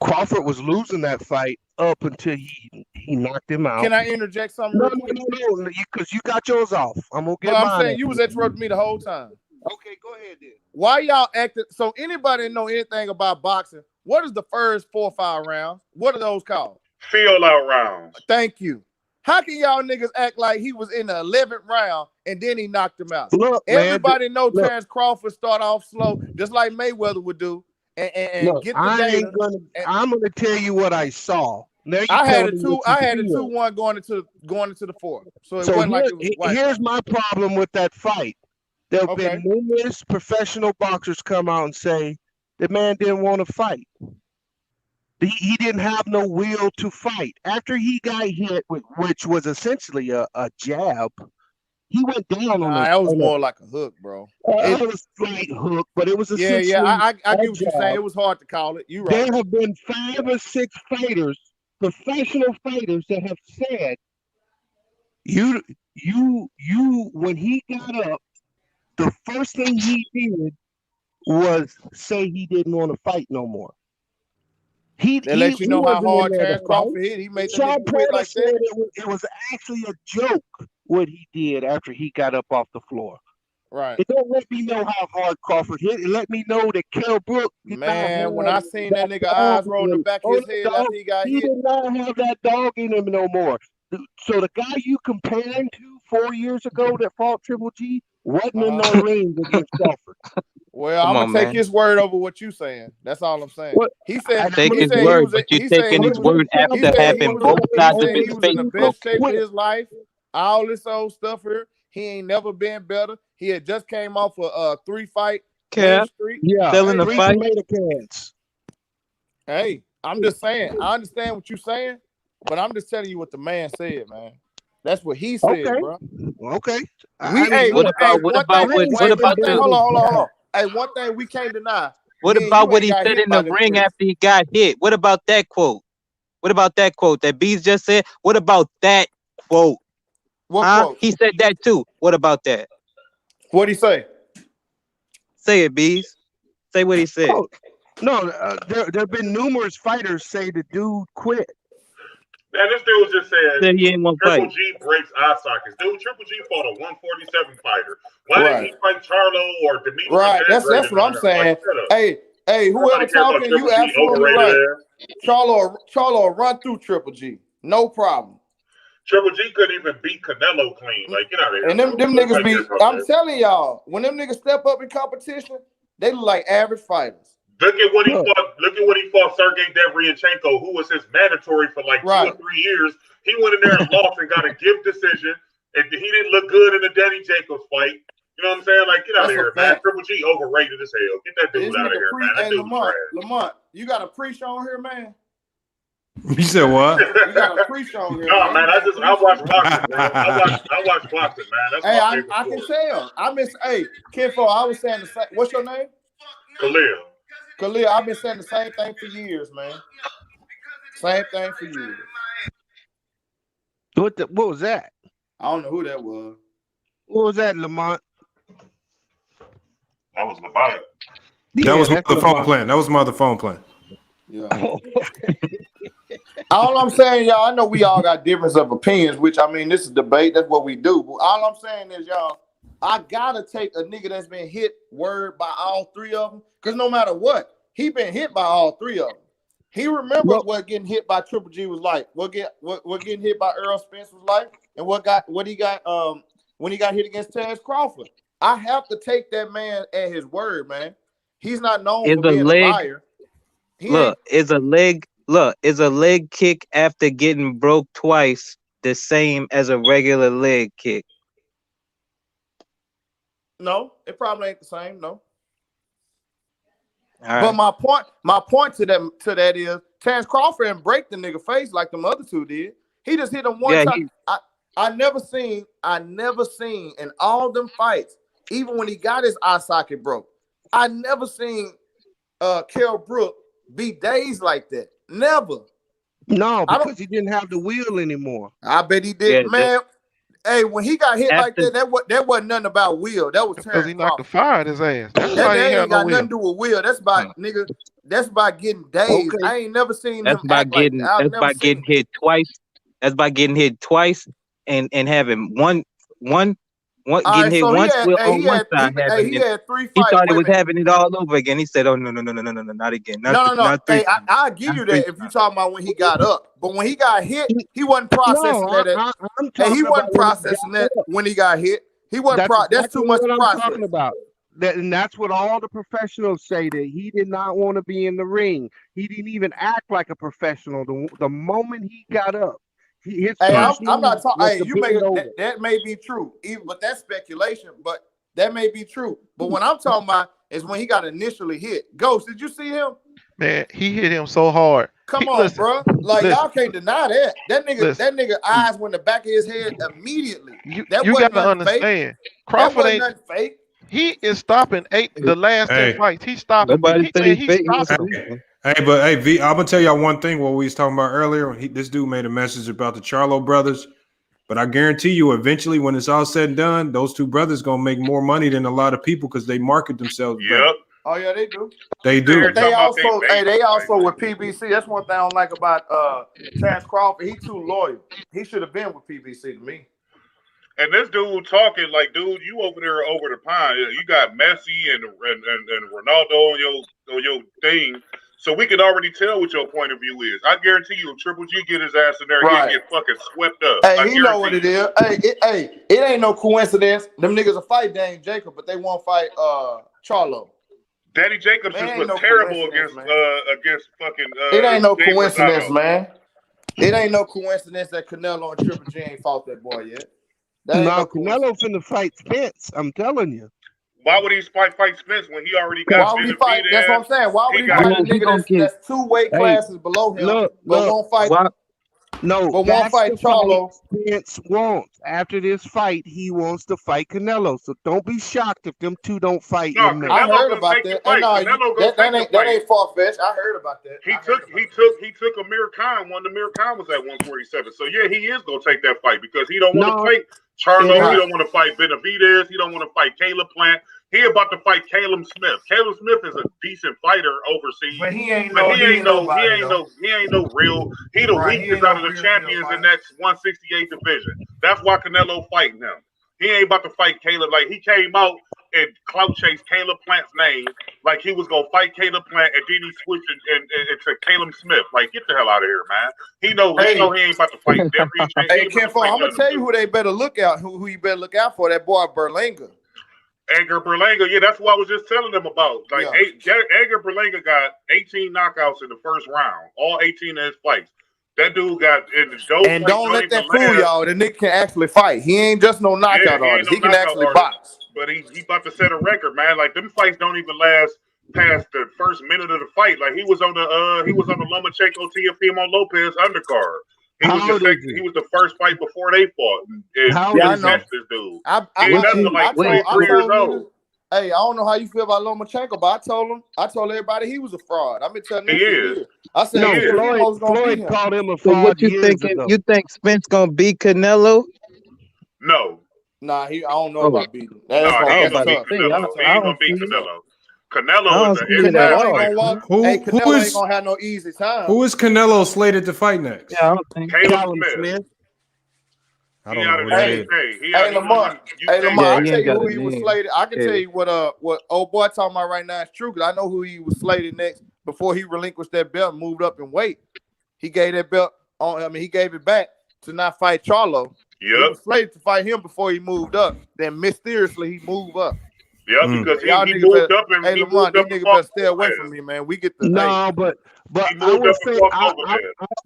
Speaker 2: Crawford was losing that fight up until he knocked him out.
Speaker 7: Can I interject something?
Speaker 2: No,
Speaker 7: real quick?
Speaker 2: no, because you got yours off. I'm gonna get
Speaker 7: But
Speaker 2: mine.
Speaker 7: I'm saying you was interrupting me the whole time.
Speaker 2: Okay, go ahead then.
Speaker 7: Why y'all acting? So anybody know anything about boxing? What is the first 4 or 5 rounds? What are those called?
Speaker 5: Feel out rounds.
Speaker 7: Thank you. How can y'all niggas act like he was in the 11th round and then he knocked him out?
Speaker 2: Look,
Speaker 7: Everybody know
Speaker 2: look.
Speaker 7: Terrence Crawford start off slow, just like Mayweather would do, and
Speaker 2: Look,
Speaker 7: get the data.
Speaker 2: I'm gonna tell you what I saw. Now you
Speaker 7: I had a
Speaker 2: tell me what you
Speaker 7: 2-1 going into the fourth. So it wasn't like it was white.
Speaker 2: here's my problem with that fight. There have been numerous professional boxers come out and say the man didn't want to fight. He didn't have no will to fight. After he got hit, which was essentially a jab, he went down on
Speaker 7: that was more like a hook, bro.
Speaker 2: It was a slight hook, but it was essentially
Speaker 7: I get what you're
Speaker 2: jab.
Speaker 7: saying. It was hard to call it. You right.
Speaker 2: There have been 5 or 6 fighters, professional fighters, that have said, you, when he got up, the first thing he did was say he didn't want to fight no more. They let you know how hard Terrence Crawford hit. He made the nigga quit like that. It was actually a joke what he did after he got up off the floor.
Speaker 7: Right.
Speaker 2: It don't let me know how hard Crawford hit. It let me know that Kell Brook.
Speaker 7: Man, when I seen that nigga eyes roll in the back of his head after he got hit,
Speaker 2: he did not have that dog in him no more. So the guy you comparing to 4 years ago that fought Triple G wasn't in no ring against Crawford.
Speaker 7: Well, I'm gonna take his word over what you saying. That's all I'm saying. He said
Speaker 6: take his word, but you taking his word after having both sides of his
Speaker 7: he was
Speaker 6: face.
Speaker 7: in the best shape of his life. All this old stuff here. He ain't never been better. He had just came off a 3-fight streak.
Speaker 2: Yeah,
Speaker 6: selling the fight.
Speaker 2: Tomato cans.
Speaker 7: Hey, I'm just saying. I understand what you're saying, but I'm just telling you what the man said, man. That's what he said, bro.
Speaker 2: Okay.
Speaker 6: What about
Speaker 7: hold on. Hey, one thing we can't deny.
Speaker 6: What about what he said in the ring after he got hit? What about that quote? What about that quote that Bees just said? What about that quote?
Speaker 7: What quote?
Speaker 6: He said that too. What about that?
Speaker 7: What'd he say?
Speaker 6: Say it, Bees. Say what he said.
Speaker 2: Oh, no, there have been numerous fighters say the dude quit.
Speaker 5: Man, this dude just said
Speaker 6: he ain't want
Speaker 5: Triple
Speaker 6: fight.
Speaker 5: G breaks eye sockets. Dude, Triple G fought a 147 fighter. Why didn't he fight Charlo or Dimitri?
Speaker 7: Right, that's what I'm saying. Hey, whoever talking, you absolutely right. Charlo run through Triple G, no problem.
Speaker 5: Triple G couldn't even beat Canelo clean. Like, get out of here.
Speaker 7: And them niggas be. I'm telling y'all, when them niggas step up in competition, they look like average fighters.
Speaker 5: Look at what he fought. Look at what he fought Sergey Devryanchenko, who was his mandatory for like 2 or 3 years. He went in there and lost and got a gift decision, and he didn't look good in the Danny Jacobs fight. You know what I'm saying? Like, get out of here, man. Triple G overrated as hell. Get that dude out of here, man. That dude's trash.
Speaker 7: Lamont, you got a pre-show on here, man?
Speaker 1: You said what?
Speaker 7: You got a pre-show on here.
Speaker 5: No, man. I watch boxing, bro. I watch boxing, man. That's my favorite
Speaker 7: I can tell. I miss. Hey, Kenfo, I was saying the same. What's your name? Khalil, I've been saying the same thing for years, man. Same thing for years.
Speaker 2: What was that?
Speaker 7: I don't know who that was.
Speaker 2: What was that, Lamont?
Speaker 5: That was Lamont.
Speaker 1: That was the phone plan. That was my other phone plan.
Speaker 7: Yeah. All I'm saying, y'all, I know we all got difference of opinions, which I mean, this is debate. That's what we do. But all I'm saying is, y'all, I gotta take a nigga that's been hit word by all 3 of them, because no matter what, he been hit by all 3 of them. He remembered what getting hit by Triple G was like, what getting hit by Errol Spence was like, and what he got when he got hit against Terrence Crawford. I have to take that man at his word, man. He's not known for being a liar.
Speaker 6: Is a leg kick after getting broke twice the same as a regular leg kick?
Speaker 7: No, it probably ain't the same. No.
Speaker 6: All right.
Speaker 7: But my point to that is Terrence Crawford didn't break the nigga face like them other 2 did. He just hit him one
Speaker 6: Yeah,
Speaker 7: time. I never seen in all them fights, even when he got his eye socket broke, I never seen Kell Brook be dazed like that. Never.
Speaker 2: No, because he didn't have the wheel anymore.
Speaker 7: I bet he did, man. Hey, when he got hit like that, that wasn't nothing about Will. That was
Speaker 8: because he
Speaker 7: Terrence
Speaker 8: knocked the
Speaker 7: Crawford.
Speaker 8: fire out his ass. That's
Speaker 7: That
Speaker 8: why he
Speaker 7: ain't
Speaker 8: had
Speaker 7: got
Speaker 8: no
Speaker 7: nothing to
Speaker 8: will.
Speaker 7: do with Will. That's about nigga. That's about getting dazed.
Speaker 2: Okay.
Speaker 7: I ain't never seen
Speaker 6: that's
Speaker 7: him
Speaker 6: by
Speaker 7: act like
Speaker 6: getting
Speaker 7: that.
Speaker 6: that's by getting hit twice. That's by getting hit twice and having one getting hit once on one side.
Speaker 7: He had 3 fights.
Speaker 6: He thought he was having it all over again. He said, "Oh no, not again. Not three
Speaker 7: Hey, I'll give you that if you talking about when he got up. But when he got hit, he wasn't processing that. He wasn't processing that when he got hit. He wasn't. That's too much to process.
Speaker 2: Talking about. And that's what all the professionals say, that he did not want to be in the ring. He didn't even act like a professional. The moment he got up,
Speaker 7: I'm not talking. Hey, you make that may be true, but that's speculation. But that may be true. But what I'm talking about is when he got initially hit. Ghost, did you see him?
Speaker 8: Man, he hit him so hard.
Speaker 7: Come on, bro. Like y'all can't deny that. That nigga eyes went in the back of his head immediately.
Speaker 8: You gotta understand.
Speaker 7: Fake.
Speaker 8: Crawford ain't
Speaker 7: nothing fake.
Speaker 8: He is stopping the last 10 fights. He's stopping.
Speaker 6: Nobody said he's
Speaker 8: stopping.
Speaker 1: Hey, V, I'm gonna tell y'all one thing. What we was talking about earlier. This dude made a message about the Charlo brothers, but I guarantee you, eventually, when it's all said and done, those two brothers gonna make more money than a lot of people because they market themselves.
Speaker 5: Yep.
Speaker 7: Oh yeah, they do.
Speaker 1: They do.
Speaker 7: They also with PBC. That's one thing I don't like about Terrence Crawford. He too loyal. He should have been with PBC to me.
Speaker 5: And this dude talking like, dude, you over there over the pond. You got Messi and Ronaldo on your thing, so we can already tell what your point of view is. I guarantee you, if Triple G get his ass in there, he'll get fucking swept up.
Speaker 7: Hey, he know what it is. It ain't no coincidence. Them niggas will fight Dane Jacob, but they won't fight Charlo.
Speaker 5: Danny Jacobs was terrible against fucking.
Speaker 7: It ain't no coincidence, man. It ain't no coincidence that Canelo and Triple G ain't fought that boy yet.
Speaker 2: No, Canelo finna fight Spence. I'm telling you.
Speaker 5: Why would he fight Spence when he already got?
Speaker 7: Why would he fight? That's what I'm saying. Why would he fight a nigga that's 2 weight classes below him?
Speaker 2: Look,
Speaker 7: won't fight.
Speaker 2: No,
Speaker 7: won't fight Charlo.
Speaker 2: Spence wants. After this fight, he wants to fight Canelo. So don't be shocked if them two don't fight.
Speaker 5: No,
Speaker 7: I heard about that. That ain't far fetched. I heard about that.
Speaker 5: He took Amir Khan when Amir Khan was at 147. So yeah, he is gonna take that fight because he don't want to fight Charlo. He don't want to fight Benavidez. He don't want to fight Caleb Plant. He about to fight Caleb Smith. Caleb Smith is a decent fighter overseas,
Speaker 7: but he ain't
Speaker 5: no real. He the weakest out of the champions in that 168 division. That's why Canelo fighting him. He ain't about to fight Caleb. Like he came out and clout chased Caleb Plant's name, like he was gonna fight Caleb Plant, and then he switched to Caleb Smith. Like get the hell out of here, man. He know he ain't about to fight.
Speaker 7: Hey, Kenfo, I'm gonna tell you who they better look out. Who you better look out for? That boy Berlanga.
Speaker 5: Edgar Berlanga, yeah, that's what I was just telling them about. Like Edgar Berlanga got 18 knockouts in the first round, all 18 of his fights. That dude got in the dope.
Speaker 7: And don't let that fool y'all. The nigga can actually fight. He ain't just no knockout artist. He can actually box.
Speaker 5: But he about to set a record, man. Like them fights don't even last past the first minute of the fight. Like he was on the Lomachenko Teofimo Lopez undercard. He was the first fight before they fought. And
Speaker 7: I know
Speaker 5: this dude.
Speaker 7: Hey, I don't know how you feel about Lomachenko, but I told everybody he was a fraud. I've been telling him. He is. I said
Speaker 2: Floyd called him a fraud.
Speaker 6: So what you thinking? You think Spence gonna beat Canelo?
Speaker 5: No.
Speaker 7: Nah, I don't know about beating.
Speaker 5: He ain't gonna beat Canelo. He ain't gonna beat Canelo. Canelo
Speaker 7: ain't gonna have no easy time.
Speaker 1: Who is Canelo slated to fight next?
Speaker 6: Yeah, I don't think
Speaker 5: Caleb Smith.
Speaker 1: I don't know who that is.
Speaker 7: Hey, Lamar, I tell you who he was slated. I can tell you what old boy talking about right now is true because I know who he was slated next before he relinquished that belt and moved up in weight. He gave that belt he gave it back to not fight Charlo. He was slated to fight him before he moved up. Then mysteriously he moved up.
Speaker 5: Yeah, because he moved up and
Speaker 7: hey, Lamar, these niggas better stay away from me, man. We get the
Speaker 2: but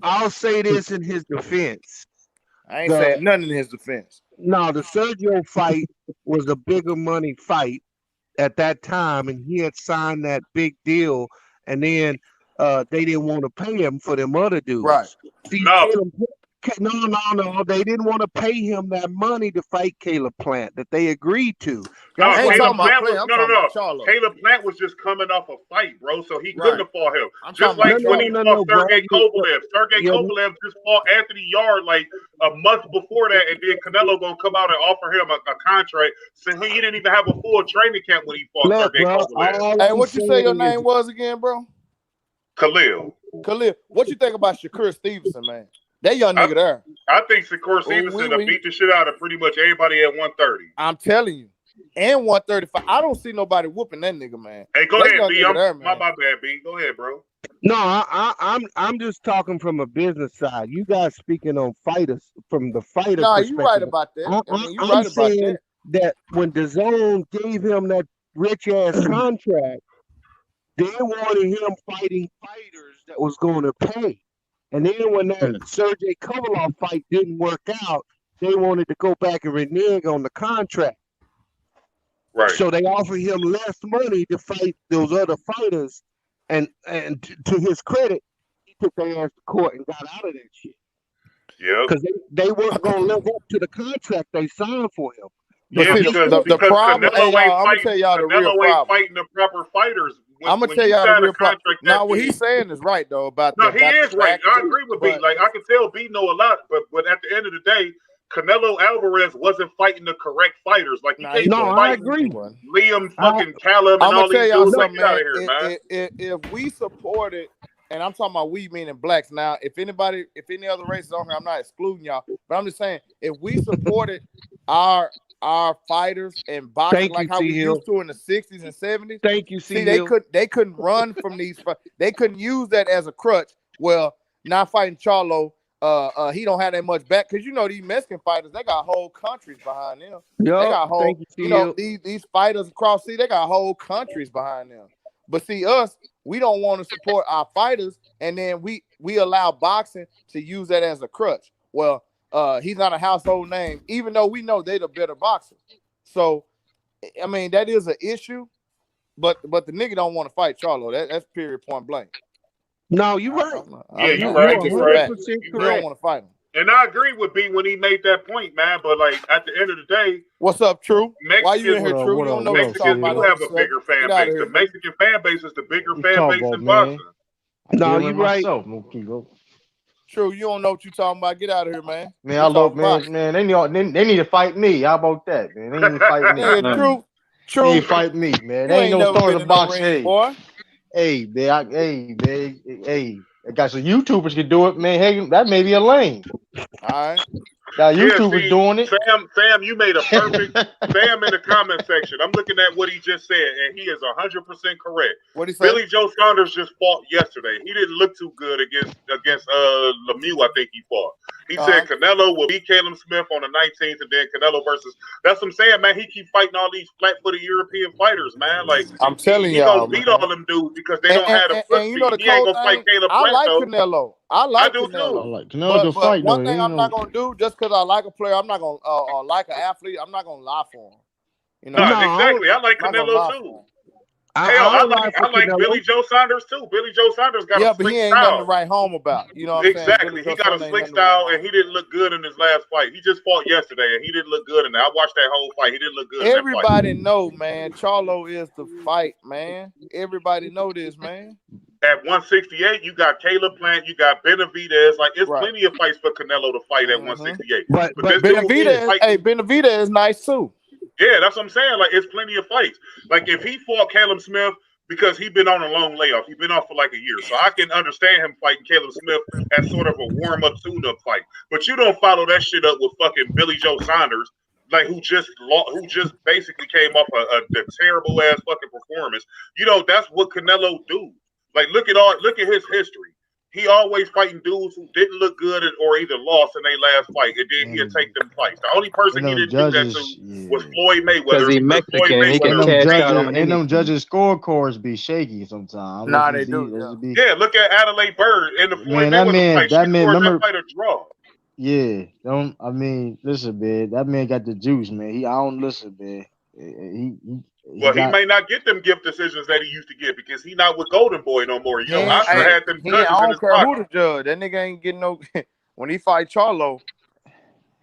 Speaker 2: I'll say this in his defense.
Speaker 7: I ain't saying nothing in his defense.
Speaker 2: No, the Sergio fight was a bigger money fight at that time, and he had signed that big deal, and then they didn't want to pay him for them other dudes.
Speaker 7: Right.
Speaker 2: See, No. They didn't want to pay him that money to fight Caleb Plant that they agreed to.
Speaker 5: No,
Speaker 2: That's why
Speaker 5: Caleb Plant
Speaker 7: Plant,
Speaker 5: was
Speaker 7: I'm talking about Charlo.
Speaker 5: Caleb Plant was just coming off a fight, bro, so he couldn't have fought him.
Speaker 7: I'm
Speaker 5: Just
Speaker 7: talking
Speaker 5: like
Speaker 7: about
Speaker 5: when he fought Sergey Kovalev. Sergey
Speaker 2: Yeah.
Speaker 5: Kovalev just fought Anthony Yard like a month before that, and then Canelo gonna come out and offer him a contract. So he didn't even have a full training camp when he fought Sergey Kovalev.
Speaker 7: Hey, what you say your name was again, bro?
Speaker 5: Khalil.
Speaker 7: What you think about Shakur Stevenson, man? That young nigga there.
Speaker 5: I think Shakur Stevenson beat the shit out of pretty much everybody at 130.
Speaker 7: I'm telling you. And 135. I don't see nobody whooping that nigga, man.
Speaker 5: Hey, go ahead, B.
Speaker 7: My
Speaker 5: bad, B. Go ahead, bro.
Speaker 2: No, I'm just talking from a business side. You guys speaking on fighters from the fighter perspective.
Speaker 7: You right about that.
Speaker 2: I'm saying that when DAZN gave him that rich ass contract, they wanted him fighting fighters that was going to pay. And then when that Sergey Kovalev fight didn't work out, they wanted to go back and renege on the contract.
Speaker 5: Right.
Speaker 2: So they offered him less money to fight those other fighters. And to his credit, he took their ass to court and got out of that shit.
Speaker 5: Yeah.
Speaker 2: Because they weren't going to live up to the contract they signed for him.
Speaker 5: Yeah, because
Speaker 7: problem,
Speaker 5: Canelo
Speaker 7: I'm gonna tell y'all the real problem.
Speaker 5: Fighting the proper fighters.
Speaker 7: I'm gonna tell y'all the real problem. Now, what he's saying is right though about
Speaker 5: no, he is right. I agree with B. Like I can tell B know a lot, but at the end of the day, Canelo Alvarez wasn't fighting the correct fighters. Like
Speaker 2: I agree.
Speaker 5: Liam fucking Callum and all these dudes. Like, get out of here, man.
Speaker 7: If we supported, and I'm talking about we meaning blacks. Now, if any other races on here, I'm not excluding y'all, but I'm just saying if we supported our fighters and boxing like how we used to in the 60s and 70s.
Speaker 2: Thank you,
Speaker 7: see, they couldn't run from these. They couldn't use that as a crutch. Well, not fighting Charlo. He don't have that much back because these Mexican fighters, they got whole countries behind them. They got whole, these fighters across sea, they got whole countries behind them. But see, us, we don't want to support our fighters, and then we allow boxing to use that as a crutch. Well, he's not a household name, even though we know they're the better boxers. So, I mean, that is an issue, but the nigga don't want to fight Charlo. That's period, point blank.
Speaker 2: No, you're right.
Speaker 5: You're right.
Speaker 7: You don't want to fight him.
Speaker 5: And I agree with B when he made that point, man. But like at the end of the day,
Speaker 7: what's up, True?
Speaker 5: Mexicans,
Speaker 7: Why you in here, True? You don't know
Speaker 5: Mexicans do have a bigger fan base. The Mexican fan base is the bigger fan base than boxing.
Speaker 2: No, you're right.
Speaker 7: True, you don't know what you're talking about. Get out of here, man.
Speaker 3: Man, I love man. They need to fight me. How about that, man? They need to fight me.
Speaker 7: Yeah, True.
Speaker 3: They need to fight me, man. They ain't no story to box. Hey, man. I got some YouTubers can do it, man. Hey, that may be a lane.
Speaker 7: All right.
Speaker 3: Now YouTubers doing it.
Speaker 5: Sam, you made a perfect Sam in the comment section. I'm looking at what he just said, and he is 100% correct.
Speaker 7: What he say?
Speaker 5: Billy Joe Saunders just fought yesterday. He didn't look too good against Lemieux. I think he fought. He said Canelo will beat Caleb Smith on the 19th, and then Canelo versus. That's what I'm saying, man. He keep fighting all these flat-footed European fighters, man. Like
Speaker 7: I'm telling
Speaker 5: you,
Speaker 7: y'all,
Speaker 5: he gonna beat all them dudes because they don't have the foot speed. He ain't gonna fight Caleb.
Speaker 7: I like Canelo. I do
Speaker 5: too.
Speaker 3: I like Canelo to fight.
Speaker 7: One thing I'm not gonna do just because I like a player, I'm not gonna like an athlete. I'm not gonna lie for him.
Speaker 5: Exactly. I like Canelo too. I like Billy Joe Saunders too. Billy Joe Saunders got a slick
Speaker 7: but he ain't
Speaker 5: style.
Speaker 7: nothing to write home about. You know what I'm saying?
Speaker 5: Exactly. He got a slick style, and he didn't look good in his last fight. He just fought yesterday, and he didn't look good in that. I watched that whole fight. He didn't look good.
Speaker 7: Everybody know, man. Charlo is the fight, man. Everybody know this, man.
Speaker 5: At 168, you got Caleb Plant, you got Benavidez. Like it's plenty of fights for Canelo to fight at 168.
Speaker 7: But Benavidez is nice too.
Speaker 5: Yeah, that's what I'm saying. Like, it's plenty of fights. Like, if he fought Caleb Smith, because he's been on a long layoff, he's been off for like a year. So I can understand him fighting Caleb Smith as sort of a warm-up, tune-up fight. But you don't follow that shit up with fucking Billy Joe Saunders, like who just basically came off a terrible ass fucking performance. That's what Canelo do. Like, look at his history. He always fighting dudes who didn't look good or either lost in their last fight, and then he'll take them fights. The only person he didn't do that to was Floyd Mayweather.
Speaker 6: Because he's Mexican, he can cash out on
Speaker 3: anything. Them judges' scorecards be shaky sometimes.
Speaker 7: Nah, they do.
Speaker 5: Yeah, look at Adelaide Bird and the Floyd Mayweather fight. That man fight a draw.
Speaker 3: Yeah, listen, man. That man got the juice, man. I don't listen, man.
Speaker 5: He may not get them gift decisions that he used to get because he not with Golden Boy no more. I had them judges
Speaker 7: I
Speaker 5: in
Speaker 7: don't
Speaker 5: his
Speaker 7: care
Speaker 5: pocket.
Speaker 7: who the judge. That nigga ain't getting no. when he fight Charlo,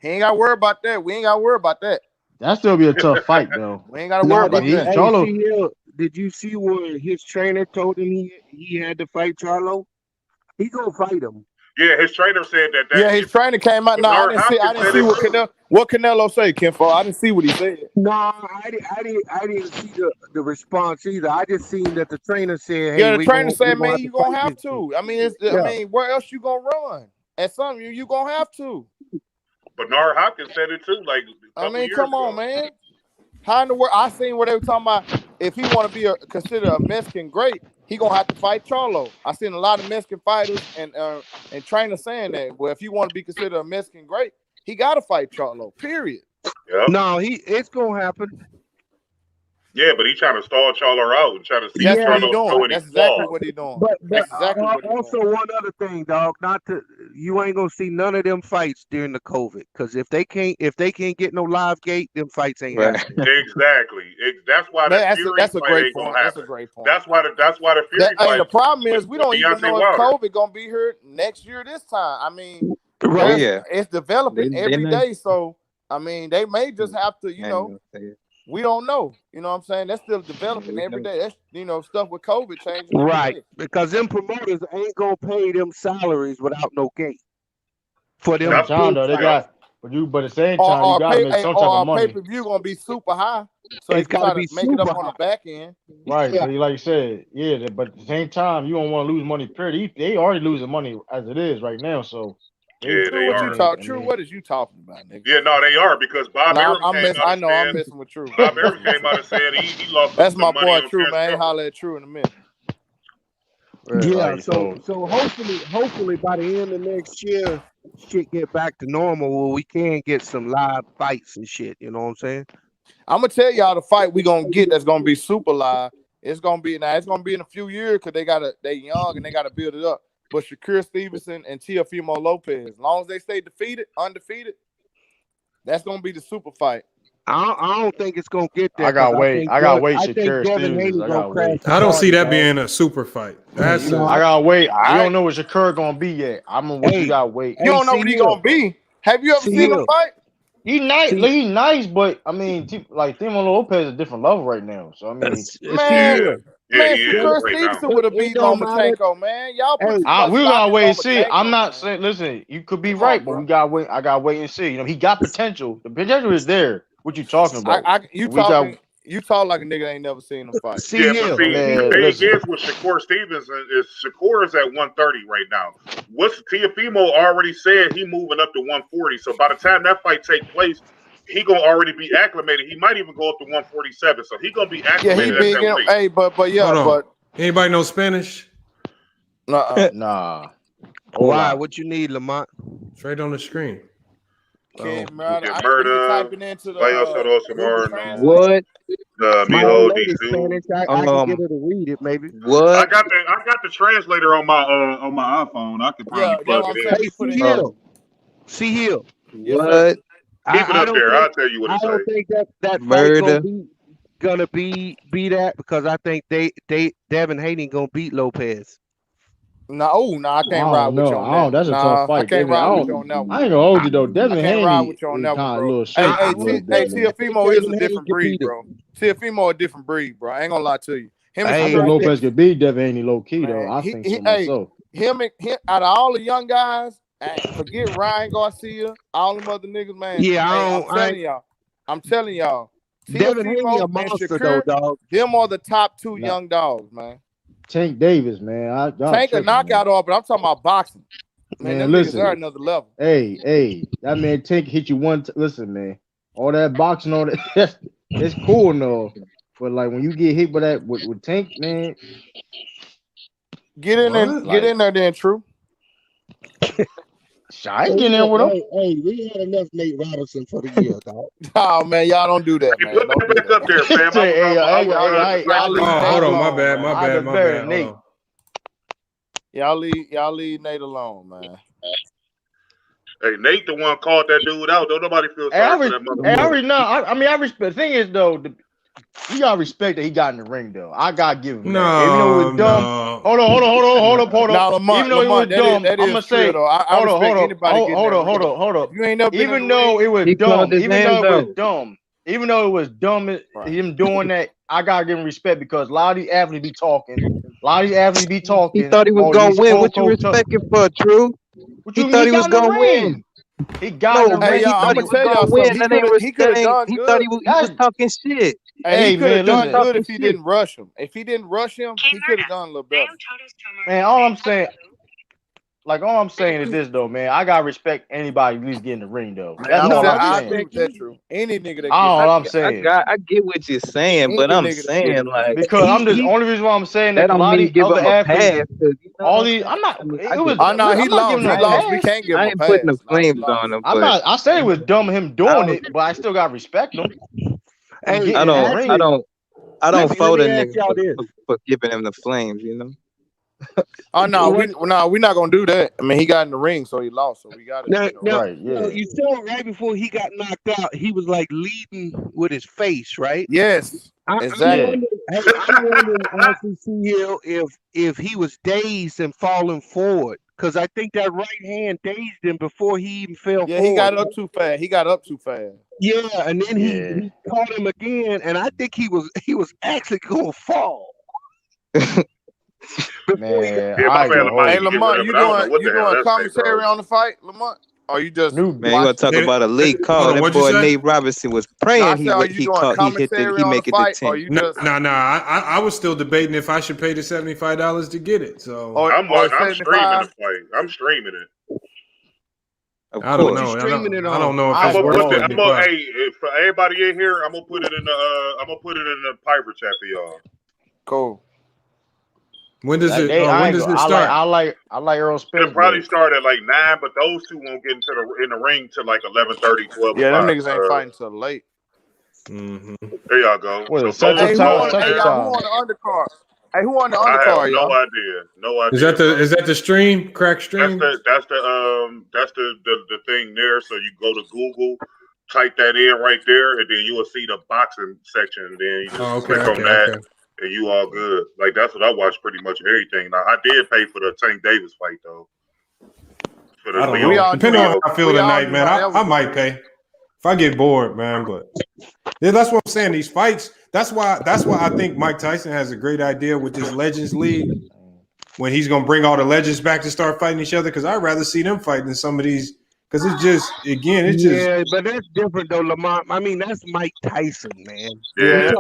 Speaker 7: he ain't got to worry about that. We ain't got to worry about that.
Speaker 3: That still be a tough fight though.
Speaker 7: We ain't got to worry about that.
Speaker 2: Hey,
Speaker 3: Charlo.
Speaker 2: CL, did you see where his trainer told him he had to fight Charlo? He gonna fight him.
Speaker 5: Yeah, his trainer said that.
Speaker 7: Yeah, his trainer came out. No, I didn't see what Canelo say, Kenfo. I didn't see what he said.
Speaker 2: No, I didn't see the response either. I just seen that the trainer said, "Hey,
Speaker 7: Yeah, the trainer said, man, you gonna
Speaker 2: fight
Speaker 7: have
Speaker 2: this
Speaker 7: to. I mean, where else you gonna run? At some you gonna have to.
Speaker 5: Bernard Hopkins said it too. Like,
Speaker 7: I mean, come on, man. How in the world? I seen where they were talking about if he want to be considered a Mexican great, he gonna have to fight Charlo. I seen a lot of Mexican fighters and trainers saying that. Well, if he want to be considered a Mexican great, he got to fight Charlo. Period.
Speaker 5: Yep.
Speaker 2: No, it's gonna happen.
Speaker 5: Yeah, but he trying to stall Charlo out and try to see
Speaker 7: That's
Speaker 5: if
Speaker 7: what he
Speaker 5: Charlo
Speaker 7: doing.
Speaker 5: showing
Speaker 7: That's
Speaker 5: his
Speaker 7: exactly
Speaker 5: flaws.
Speaker 7: what he doing.
Speaker 2: But
Speaker 7: That's exactly what he
Speaker 2: also
Speaker 7: doing.
Speaker 2: one other thing, dog. You ain't gonna see none of them fights during the COVID. Because if they can't get no live gate, them fights ain't happening.
Speaker 5: Exactly. That's why the Fury
Speaker 7: That's a
Speaker 5: fight
Speaker 7: great
Speaker 5: ain't
Speaker 7: point.
Speaker 5: gonna
Speaker 7: That's
Speaker 5: happen.
Speaker 7: a great point.
Speaker 5: That's why the Fury fight.
Speaker 7: The problem is we don't even
Speaker 5: Deontay
Speaker 7: know
Speaker 5: Wilder.
Speaker 7: if COVID gonna be here next year this time. I mean,
Speaker 2: Right.
Speaker 7: it's developing every
Speaker 6: not-
Speaker 7: day. So I mean, they may just have to, we don't know. You know what I'm saying? That's still developing every day. That's stuff with COVID changing. every
Speaker 2: Right.
Speaker 7: day.
Speaker 2: Because them promoters ain't gonna pay them salaries without no gate. For them
Speaker 5: That's
Speaker 3: Time though, they
Speaker 2: fights.
Speaker 3: got, but at the same time, you gotta make some type of money.
Speaker 7: Pay-per-view gonna be super high. So
Speaker 2: It's
Speaker 7: they can
Speaker 2: gotta
Speaker 7: try
Speaker 2: be
Speaker 7: to make it up
Speaker 2: super
Speaker 7: on the
Speaker 2: high.
Speaker 7: back end.
Speaker 3: Right.
Speaker 2: Yeah.
Speaker 3: So like you said, yeah, but at the same time, you don't want to lose money, period. They already losing money as it is right now. So
Speaker 5: Yeah, they are.
Speaker 7: True, what is you talking about, nigga?
Speaker 5: Yeah, no, they are because Bob Arum came out and
Speaker 7: I'm
Speaker 5: said.
Speaker 7: messing with True.
Speaker 5: Bob Arum came out and said he lost
Speaker 7: That's
Speaker 5: some
Speaker 7: my
Speaker 5: money
Speaker 7: boy
Speaker 5: on
Speaker 7: True,
Speaker 5: Chance
Speaker 7: man.
Speaker 5: Crawford.
Speaker 7: Holler at True in a minute.
Speaker 2: Yeah,
Speaker 3: like,
Speaker 2: so hopefully by the end of next year, shit get back to normal where we can get some live fights and shit. You know what I'm saying?
Speaker 7: I'm gonna tell y'all the fight we gonna get that's gonna be super live. It's gonna be in a few years because they young and they gotta build it up. But Shakur Stevenson and Teofimo Lopez, as long as they stay undefeated, that's gonna be the super fight.
Speaker 2: I don't think it's gonna get there.
Speaker 3: I got wait.
Speaker 2: I think
Speaker 3: Shakur
Speaker 2: Devin
Speaker 3: Stevens.
Speaker 2: Haney
Speaker 3: I
Speaker 2: gonna
Speaker 3: got
Speaker 2: crash.
Speaker 3: wait.
Speaker 2: the
Speaker 1: I don't see
Speaker 2: party,
Speaker 1: that
Speaker 2: dog.
Speaker 1: being a super fight. That's
Speaker 2: No,
Speaker 3: I gotta wait. We
Speaker 7: right.
Speaker 3: don't know what Shakur gonna be yet. I'm gonna what you got wait.
Speaker 7: You don't know what he gonna be. Have you ever seen him fight?
Speaker 3: He nice, but I mean, like Timo Lopez is a different level right now. So I mean,
Speaker 7: Man,
Speaker 5: he is
Speaker 7: Shakur
Speaker 5: right
Speaker 7: Stevenson
Speaker 5: now.
Speaker 7: would have beat
Speaker 2: don't matter.
Speaker 7: Lomachenko, man. Y'all put too
Speaker 3: we're
Speaker 7: much stock
Speaker 3: gonna
Speaker 7: in
Speaker 3: wait and see.
Speaker 7: Lomachenko,
Speaker 3: I'm not
Speaker 7: man.
Speaker 3: saying. Listen, you could be
Speaker 7: Come
Speaker 3: right,
Speaker 7: on,
Speaker 3: but
Speaker 7: bro.
Speaker 3: we got wait. I got wait and see. You know, he got potential. The potential is there. What you talking about?
Speaker 7: You talk like a nigga ain't never seen him fight.
Speaker 5: But see, the thing is with Shakur Stevenson is Shakur is at 130 right now. What's Teofimo already said he moving up to 140. So by the time that fight take place, he gonna already be acclimated. He might even go up to 147. So he gonna be acclimated at that weight.
Speaker 7: Hey, but
Speaker 1: anybody know Spanish?
Speaker 3: Nah.
Speaker 2: Why? What you need, Lamont?
Speaker 1: Straight on the screen.
Speaker 7: Typing into the
Speaker 6: what?
Speaker 5: Mijo D2.
Speaker 2: Spanish. I can get her to read it, maybe.
Speaker 6: What?
Speaker 5: I got the translator on my iPhone. I could probably plug it in.
Speaker 2: Hey, see here.
Speaker 6: What?
Speaker 5: Keep it up there. I'll tell you what it says.
Speaker 2: I don't think that
Speaker 6: Murder.
Speaker 2: fight gonna be that because I think Devin Haney gonna beat Lopez.
Speaker 7: No, I can't ride with you on that.
Speaker 3: That's a tough fight.
Speaker 7: I can't ride with you on that one.
Speaker 3: I ain't gonna hold you though. Devin Haney
Speaker 7: ride with you on that one, bro. Teofimo is a different breed, bro. Teofimo a different breed, bro. I ain't gonna lie to you.
Speaker 3: I think Lopez could beat Devin Haney low key though. I think so myself.
Speaker 7: Him out of all the young guys, forget Ryan Garcia, all them other niggas, man.
Speaker 2: Yeah,
Speaker 7: I'm telling y'all.
Speaker 2: Devin Haney a monster though, dog.
Speaker 7: Them are the top two young dogs, man.
Speaker 3: Tank Davis, man.
Speaker 7: Tank a knockout off, but I'm talking about boxing. Man, listen, are another level.
Speaker 3: Hey, that man Tank hit you listen, man. All that boxing, all that, it's cool and all. But like when you get hit by that with Tank, man.
Speaker 7: Get in there, then, True.
Speaker 3: I ain't getting in with him.
Speaker 2: Hey, we had enough Nate Robinson for the year, dog.
Speaker 7: Oh man, y'all don't do that, man.
Speaker 5: Put that back up there, fam.
Speaker 1: Hold on, my bad.
Speaker 7: Y'all leave Nate alone, man.
Speaker 5: Hey, Nate, the one called that dude out. Don't nobody feel sorry for that motherfucker.
Speaker 3: I respect. The thing is, though, you gotta respect that he got in the ring though. I gotta give him that.
Speaker 1: No,
Speaker 3: Even though it was dumb.
Speaker 1: no.
Speaker 3: Hold on.
Speaker 7: Now, Lamont,
Speaker 3: Even though it was dumb,
Speaker 7: that
Speaker 3: I'm
Speaker 7: is
Speaker 3: gonna
Speaker 7: true,
Speaker 3: say,
Speaker 7: though. I respect anybody getting that ring.
Speaker 3: hold up.
Speaker 7: If you ain't never been in
Speaker 3: Even
Speaker 7: the
Speaker 3: though
Speaker 7: ring,
Speaker 3: it was
Speaker 6: He called
Speaker 3: dumb,
Speaker 6: his name though.
Speaker 3: even though it was dumb,
Speaker 7: Right.
Speaker 3: him doing that, I gotta give him respect because a lot of these athletes be talking.
Speaker 6: He thought he was gonna
Speaker 3: these
Speaker 6: win. What you
Speaker 3: Coco
Speaker 6: respect him for, True?
Speaker 3: What
Speaker 6: He
Speaker 3: you mean?
Speaker 6: thought
Speaker 3: He
Speaker 6: he was
Speaker 3: got in the
Speaker 6: gonna win.
Speaker 3: ring. He got in
Speaker 6: No,
Speaker 3: the
Speaker 6: man,
Speaker 3: ring.
Speaker 7: hey,
Speaker 6: he
Speaker 7: y'all,
Speaker 6: thought
Speaker 7: I'm
Speaker 6: he
Speaker 7: gonna
Speaker 6: was
Speaker 7: tell y'all
Speaker 6: gonna win.
Speaker 7: something.
Speaker 6: That
Speaker 7: He could have done
Speaker 6: he
Speaker 7: good.
Speaker 6: thought he was talking shit.
Speaker 7: Hey, he
Speaker 3: Hey
Speaker 7: could have
Speaker 3: man,
Speaker 7: done
Speaker 3: listen.
Speaker 7: good if he
Speaker 6: Shit.
Speaker 7: didn't rush him. If he didn't rush him, he could have done a little better.
Speaker 3: Man, all I'm saying is this though, man. I gotta respect anybody at least get in the ring though.
Speaker 7: Man,
Speaker 3: That's all I'm
Speaker 7: I
Speaker 3: saying.
Speaker 7: agree with that, True. Any nigga that get
Speaker 3: All I'm
Speaker 6: I
Speaker 3: saying.
Speaker 6: get what you're saying,
Speaker 7: any
Speaker 6: but I'm
Speaker 7: nigga that get
Speaker 6: saying
Speaker 7: in the ring.
Speaker 6: like
Speaker 3: Because I'm just
Speaker 2: he
Speaker 3: only reason why I'm saying
Speaker 6: that
Speaker 3: that a
Speaker 6: don't
Speaker 3: lot of
Speaker 6: mean
Speaker 3: these
Speaker 6: give
Speaker 3: other
Speaker 6: him a
Speaker 3: athletes,
Speaker 6: pass. 'Cause, you know
Speaker 3: all
Speaker 6: what I'm
Speaker 3: these,
Speaker 6: saying?
Speaker 3: I'm not.
Speaker 6: I mean, I
Speaker 3: It was.
Speaker 6: get
Speaker 7: Oh
Speaker 6: that.
Speaker 7: no, he
Speaker 3: I'm not
Speaker 7: lost.
Speaker 3: giving
Speaker 7: He
Speaker 3: him a
Speaker 7: lost. We
Speaker 3: pass.
Speaker 7: can't give him
Speaker 6: I
Speaker 7: a
Speaker 6: ain't putting the
Speaker 7: pass. Nah, he
Speaker 6: flames
Speaker 7: lost.
Speaker 6: on him,
Speaker 3: I'm
Speaker 6: but
Speaker 3: not. I say it was dumb of him
Speaker 6: I
Speaker 3: doing
Speaker 6: don't
Speaker 3: it, but I still got to respect him.
Speaker 2: hey,
Speaker 3: Getting
Speaker 6: I
Speaker 3: in the
Speaker 6: don't
Speaker 3: ring.
Speaker 6: I
Speaker 2: let
Speaker 6: don't
Speaker 2: me
Speaker 6: fault a
Speaker 2: ask
Speaker 6: nigga
Speaker 2: y'all this.
Speaker 6: for giving him the flames, you know.
Speaker 7: Oh no,
Speaker 2: What
Speaker 7: we're not gonna do that. I mean, he got in the ring, so he lost. So we got to,
Speaker 2: now,
Speaker 7: you know.
Speaker 2: now,
Speaker 3: Right. Yeah.
Speaker 2: you saw right before he got knocked out, he was like leading with his face, right?
Speaker 7: Yes,
Speaker 2: I'm
Speaker 7: exactly.
Speaker 2: wondering, I'm wondering, RCC Hill, if he was dazed and falling forward, because I think that right hand dazed him before he even fell
Speaker 7: Yeah,
Speaker 2: forward.
Speaker 7: he got up too fast.
Speaker 2: Yeah, and then
Speaker 3: Yeah.
Speaker 2: he caught him again, and I think he was actually gonna fall. Before he got
Speaker 3: Man,
Speaker 5: Yeah, my
Speaker 3: I
Speaker 5: man
Speaker 3: go
Speaker 5: Lamont
Speaker 7: Hey,
Speaker 5: need to
Speaker 3: hold.
Speaker 5: get rid
Speaker 7: Lamont,
Speaker 5: of it. I don't know what
Speaker 7: you
Speaker 5: the hell
Speaker 7: doing
Speaker 5: that snake
Speaker 7: commentary
Speaker 5: dog.
Speaker 7: on the fight, Lamont? Or you just
Speaker 3: New
Speaker 6: Man, you gonna
Speaker 7: watching?
Speaker 6: talk about a late call?
Speaker 1: Hold on,
Speaker 6: That
Speaker 1: what'd you
Speaker 6: boy
Speaker 1: say?
Speaker 6: Nate Robinson was
Speaker 7: No, I
Speaker 6: praying
Speaker 7: said, are you doing commentary
Speaker 6: he
Speaker 7: on the
Speaker 6: make it to
Speaker 7: fight, or
Speaker 6: 10.
Speaker 7: you
Speaker 1: No,
Speaker 7: just
Speaker 1: no. I was still debating if I should pay the $75 to get it. So
Speaker 7: or
Speaker 5: I'm streaming the
Speaker 7: 75?
Speaker 5: fight. I'm streaming it.
Speaker 6: Of
Speaker 1: I don't
Speaker 6: course.
Speaker 2: what you
Speaker 1: know.
Speaker 2: streaming it
Speaker 1: I don't
Speaker 2: on?
Speaker 1: know if
Speaker 3: I
Speaker 1: it's
Speaker 5: I'm gonna
Speaker 3: go
Speaker 1: worth
Speaker 5: put the.
Speaker 3: hold.
Speaker 5: I'm gonna.
Speaker 1: 75.
Speaker 5: Hey, for everybody in here, I'm gonna put it in the. I'm gonna put it in the Piper chat for y'all.
Speaker 7: Cool.
Speaker 1: When does it?
Speaker 3: I
Speaker 1: When
Speaker 3: ain't
Speaker 1: does
Speaker 3: go.
Speaker 1: it start?
Speaker 3: I like Errol
Speaker 5: It'll
Speaker 3: Spence,
Speaker 5: probably
Speaker 3: but
Speaker 5: start at like 9, but those two won't get in the ring till like 11:30, 12
Speaker 7: Yeah, them
Speaker 5: o'clock.
Speaker 7: niggas ain't fighting till late.
Speaker 1: Mm-hmm.
Speaker 5: There y'all go.
Speaker 3: what
Speaker 5: So
Speaker 3: is it, Central
Speaker 7: Hey,
Speaker 3: Time?
Speaker 7: hey
Speaker 3: Central
Speaker 7: y'all, who
Speaker 3: Time.
Speaker 7: on the undercard? Hey, who on the
Speaker 5: I have
Speaker 7: undercard,
Speaker 5: no
Speaker 7: y'all?
Speaker 5: idea. No idea.
Speaker 1: Is that the stream? Crack stream?
Speaker 5: That's the thing there. So you go to Google, type that in right there, and then you will see the boxing section. And then you just click on that, and you all good. Like that's what I watch pretty much everything. Now I did pay for the Tank Davis fight though. For the
Speaker 1: I don't
Speaker 5: Leo.
Speaker 1: know. Depending on
Speaker 5: Leo.
Speaker 1: how I feel tonight, man, I might pay if I get bored, man. But yeah, that's what I'm saying. These fights. That's why I think Mike Tyson has a great idea with this Legends League when he's gonna bring all the legends back to start fighting each other. Because I'd rather see them fight than some of these. Because it's just
Speaker 2: Yeah, but that's different though, Lamont. I mean, that's Mike Tyson, man.
Speaker 7: Yeah,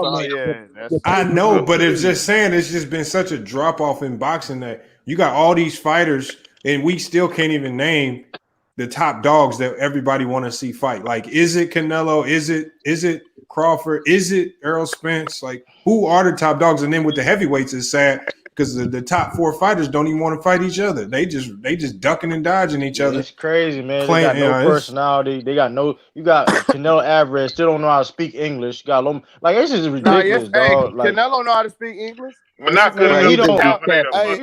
Speaker 2: The
Speaker 1: I
Speaker 2: paper
Speaker 1: know, but it's
Speaker 2: league.
Speaker 1: just saying it's just been such a drop off in boxing that you got all these fighters and we still can't even name the top dogs that everybody want to see fight. Like, is it Canelo? Is it Crawford? Is it Errol Spence? Like, who are the top dogs? And then with the heavyweights, it's sad because the top four fighters don't even want to fight each other. They just ducking and dodging each other.
Speaker 3: It's crazy, man. They got no personality. They got no. You got Canelo Alvarez still don't know how to speak English. Got like it's just ridiculous, dog. Like
Speaker 7: Canelo know how to speak English,
Speaker 5: but not good
Speaker 3: man,
Speaker 5: enough
Speaker 3: he
Speaker 5: to
Speaker 3: don't.
Speaker 5: dominate the audience.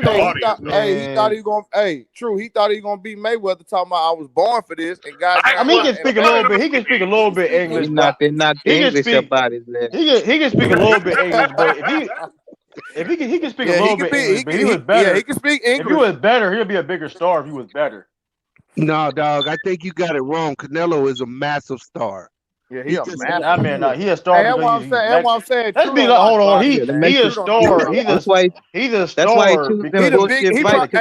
Speaker 7: he thought he was gonna. Hey, true. He thought he was gonna beat Mayweather. Talking about I was born for this, and
Speaker 3: I mean, he can speak a little bit. He can speak a little bit English, but
Speaker 6: He knocked the English about his leg.
Speaker 3: he can speak a little bit English, but if he can speak a little bit English, but he was better.
Speaker 7: Yeah, he can speak English.
Speaker 3: If he was better, he'll be a bigger star. If he was better.
Speaker 2: No, dog. I think you got it wrong. Canelo is a massive star.
Speaker 7: Yeah, he a massive.
Speaker 3: That man, he a star.
Speaker 7: That's what I'm saying. That's what I'm saying.
Speaker 3: Let's be like, hold on. He a star. He's a star.
Speaker 6: That's why he chooses them bullshit fights.